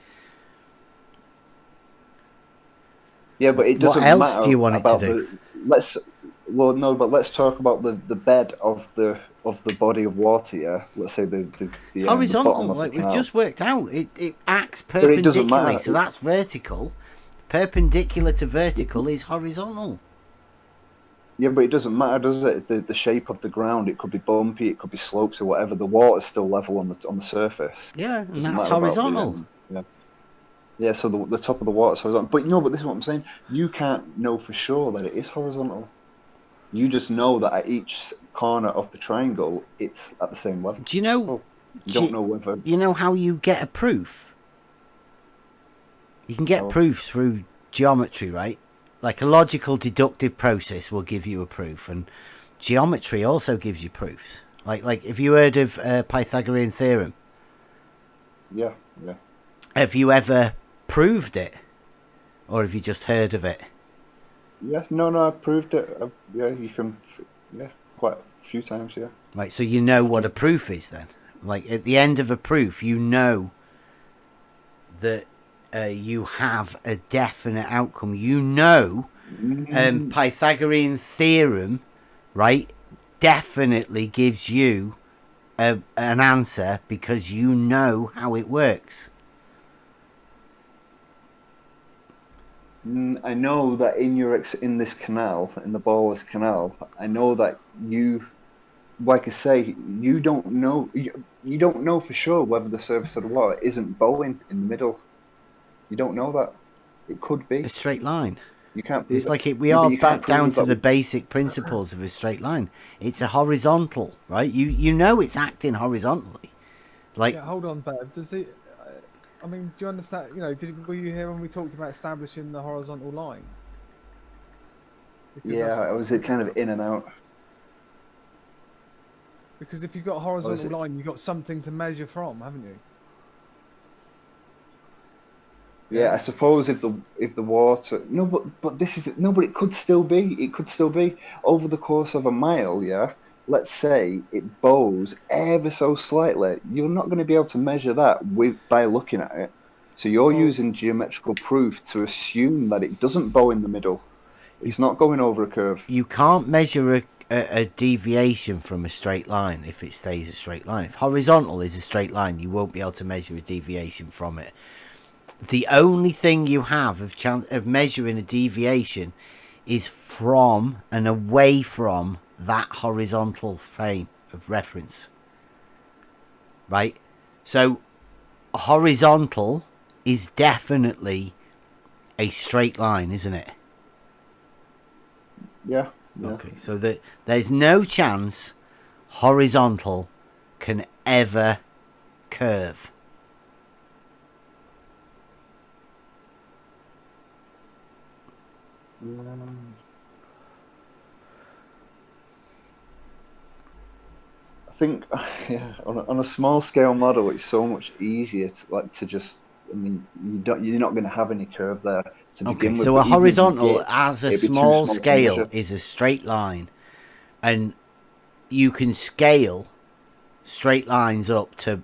Yeah, but it doesn't matter. What matter else do you want it to do? Let's talk about the bed of the body of water. Yeah, let's say the horizontal, bottom of like the we've canal. just worked out. It acts But it doesn't perpendicularly, matter. so that's vertical. Perpendicular to vertical is horizontal. Yeah, but it doesn't matter, does it? The shape of the ground, it could be bumpy, it could be slopes or whatever. The water's still level on the surface. Yeah, and that's horizontal. Yeah, so the top of the water is horizontal. But this is what I'm saying. You can't know for sure that it is horizontal. You just know that at each corner of the triangle, it's at the same level. Do you know? You don't know whether. You know how you get a proof? You can get proofs through geometry, right? Like a logical deductive process will give you a proof, and geometry also gives you proofs. Like if you heard of Pythagorean theorem? Yeah. Have you ever proved it, or have you just heard of it? Yeah, no, I proved it. You can. Yeah, quite a few times. Yeah. Right, so you know what a proof is then. Like at the end of a proof, you know that you have a definite outcome. You know, Pythagorean theorem, right, definitely gives you an answer because you know how it works. I know that in this canal, in the Borless Canal, I know that you, like I say, you don't know. You don't know for sure whether the surface of the water isn't bowing in the middle. You don't know that. It could be a straight line. You can't prove it's like we yeah, are you can't back down prove to that the basic principles of a straight line. It's a horizontal, right? You know it's acting horizontally. Like, yeah, hold on, Bev. Does it? I mean, do you understand? Were you here when we talked about establishing the horizontal line? Because I was kind of in and out. Because if you've got a horizontal line, you've got something to measure from, haven't you? Yeah, I suppose if the water but this is but it could still be over the course of a mile. Yeah, let's say it bows ever so slightly. You're not going to be able to measure that by looking at it. So you're using geometrical proof to assume that it doesn't bow in the middle. It's not going over a curve. You can't measure a deviation from a straight line if it stays a straight line. If horizontal is a straight line, you won't be able to measure a deviation from it. The only thing you have of measuring a deviation is from and away from that horizontal frame of reference. Right? So, horizontal is definitely a straight line, isn't it? Yeah. Okay, so there's no chance horizontal can ever curve. think on a small scale model, it's so much easier to just. I mean, you're not going to have any curve there to begin with. So a horizontal as a it'd be too small small to scale measure. is a straight line, and you can scale straight lines up to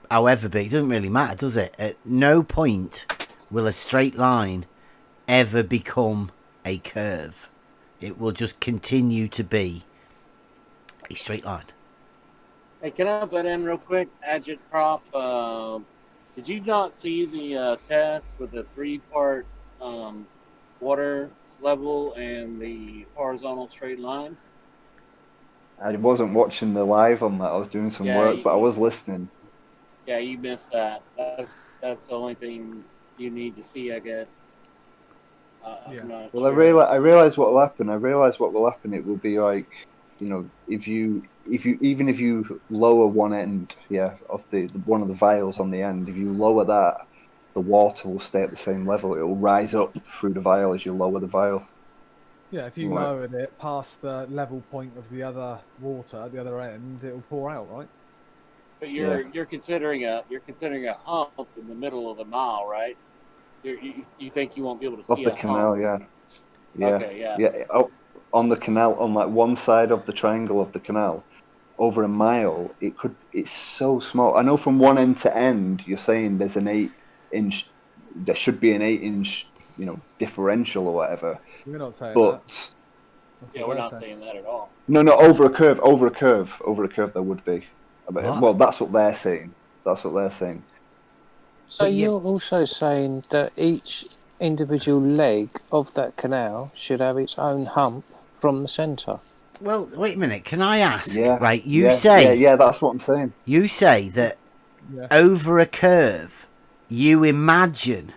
however big. It doesn't really matter, does it? At no point will a straight line ever become a curve. It will just continue to be a straight line. Hey, can I butt in real quick? Agitprop, did you not see the test with the 3-part water level and the horizontal straight line? I wasn't watching the live on that. I was doing some work, but I was listening. Yeah, you missed that. That's the only thing you need to see, I guess. I'm not Well, sure. I realize what will happen. I realize what will happen. It will be like, if you even if you lower one end, of the one of the vials on the end, if you lower that, the water will stay at the same level. It will rise up through the vial as you lower the vial. Yeah, if you lowered it past the level point of the other water at the other end, it will pour out, right? But you're considering a hump in the middle of the mile, right? You think you won't be able to see Of the a canal, hump? yeah. Okay, yeah. On the canal, on like one side of the triangle of the canal, over a mile, it's so small. I know from one end to end, you're saying there's an 8-inch, there should be an 8-inch, differential or whatever. We're not saying But that. Yeah, we're not saying that at all. no, over a curve, there would be. Well, that's what they're saying. So you're also saying that each individual leg of that canal should have its own hump from the centre. Well, wait a minute. Can I ask? Yeah. Right, Yeah, that's what I'm saying. You say that over a curve, you imagine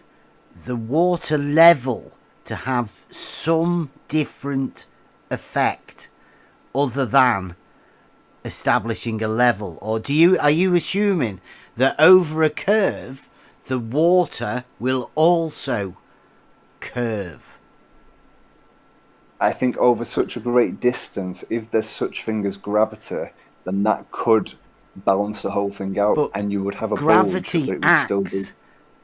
the water level to have some different effect other than establishing a level, or are you assuming that over a curve the water will also curve? I think over such a great distance, if there's such thing as gravity, then that could balance the whole thing out, and you would have a gravity bulge, but it would still be acts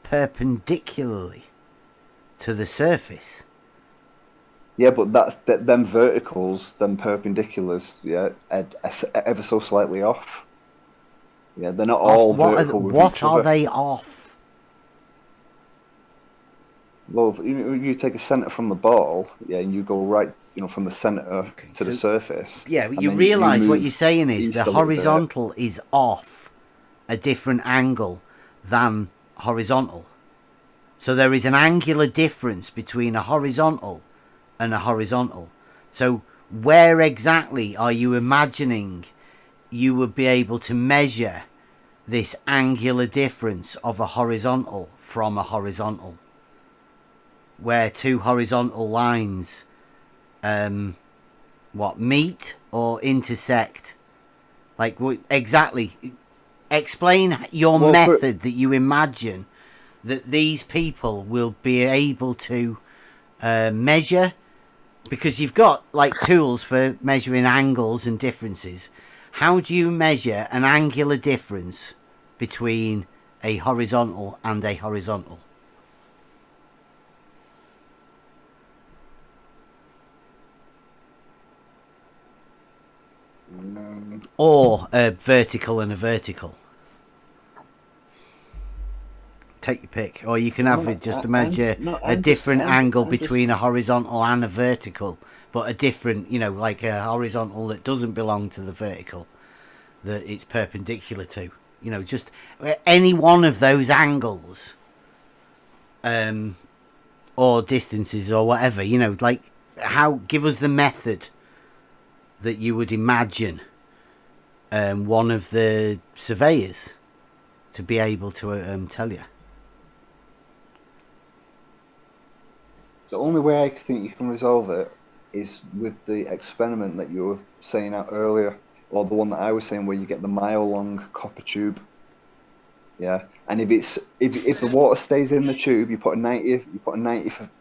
perpendicularly to the surface. Yeah, but them verticals, them perpendiculars, ever so slightly off. Yeah, they're not all vertical with each other. What are they off? Well, you take a center from the ball, and you go right, from the center to the surface. Yeah, but you realise what you're saying is the horizontal is off a different angle than horizontal. So there is an angular difference between a horizontal and a horizontal. So where exactly are you imagining you would be able to measure this angular difference of a horizontal from a horizontal? Where two horizontal lines meet or intersect? Like, exactly? Explain your method that you imagine that these people will be able to measure, because you've got like tools for measuring angles and differences. How do you measure an angular difference between a horizontal and a horizontal? Or a vertical and a vertical. Take your pick. Or you can have it just to measure a different angle between a horizontal and a vertical, but a different, like a horizontal that doesn't belong to the vertical, that it's perpendicular to. Just any one of those angles, or distances or whatever, give us the method that you would imagine one of the surveyors to be able to tell you. The only way I think you can resolve it is with the experiment that you were saying out earlier, or the one that I was saying where you get the mile-long copper tube. Yeah, and if the water stays in the tube, you put a 90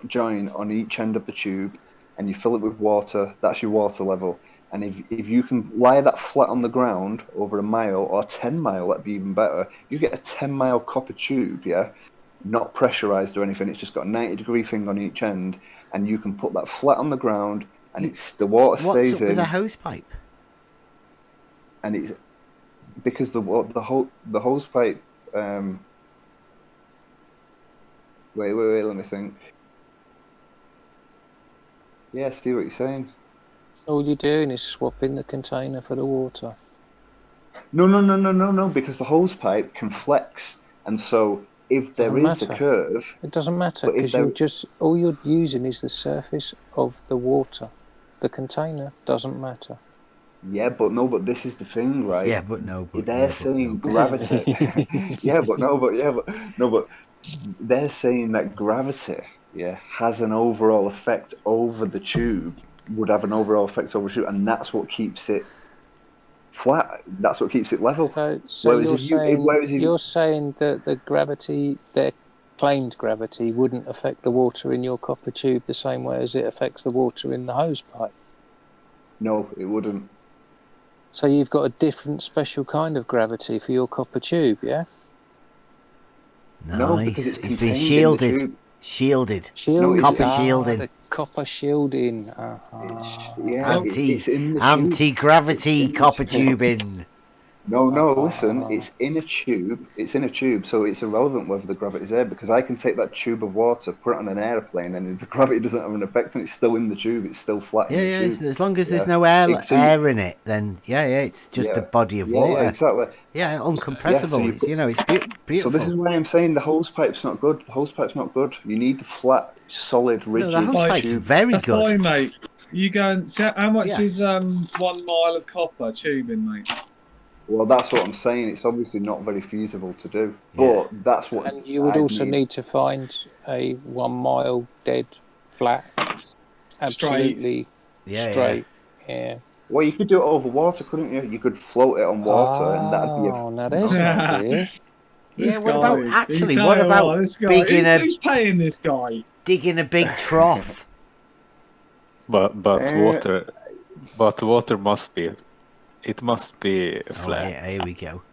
joint on each end of the tube, and you fill it with water. That's your water level. And if you can lie that flat on the ground over a mile or 10 mile, that'd be even better. You get a 10-mile copper tube, yeah, not pressurized or anything. It's just got a 90-degree thing on each end, and you can put that flat on the ground, and it's the water stays What's up in. with a hose pipe? And it's because the hose pipe. Wait, let me think. Yeah, see what you're saying. All you're doing is swapping the container for the water. No, because the hose pipe can flex, and so if there is a curve, it doesn't matter but if because all you're using is the surface of the water. The container doesn't matter. Yeah, but this is the thing, right? Yeah, but no, but they're saying gravity. Yeah, but they're saying that gravity, yeah, has an overall effect over the tube. Would have an overall effect over the tube, and that's what keeps it flat. That's what keeps it level. So you're saying that the gravity, their claimed gravity, wouldn't affect the water in your copper tube the same way as it affects the water in the hose pipe? No, it wouldn't. So you've got a different special kind of gravity for your copper tube, yeah? Nice. No, because it's been shielded. Shielded. Copper shielding. The copper shielding. Anti-gravity copper tubing. No, listen, it's in a tube. It's in a tube, so it's irrelevant whether the gravity's there, because I can take that tube of water, put it on an airplane, and if the gravity doesn't have an effect and it's still in the tube, it's still flat in the tube. As long as there's no air in it, then it's just a body of water. Yeah, exactly. Yeah, uncompressible. It's beautiful. So this is why I'm saying the hose pipe's not good. The hose pipe's not good. You need the flat, solid, rigid the hose pipe's tube. very That's good. fine, mate. You go and how much is 1 mile of copper tubing, mate? Well, that's what I'm saying. It's obviously not very feasible to do, but that's what. And you would also need to find a 1 mile dead flat, absolutely straight. Yeah. Well, you could do it over water, couldn't you? You could float it on water, and that'd be. Now there's an idea. What about who's paying this guy? Digging a big trough? But water must be. It must be flat. Here we go.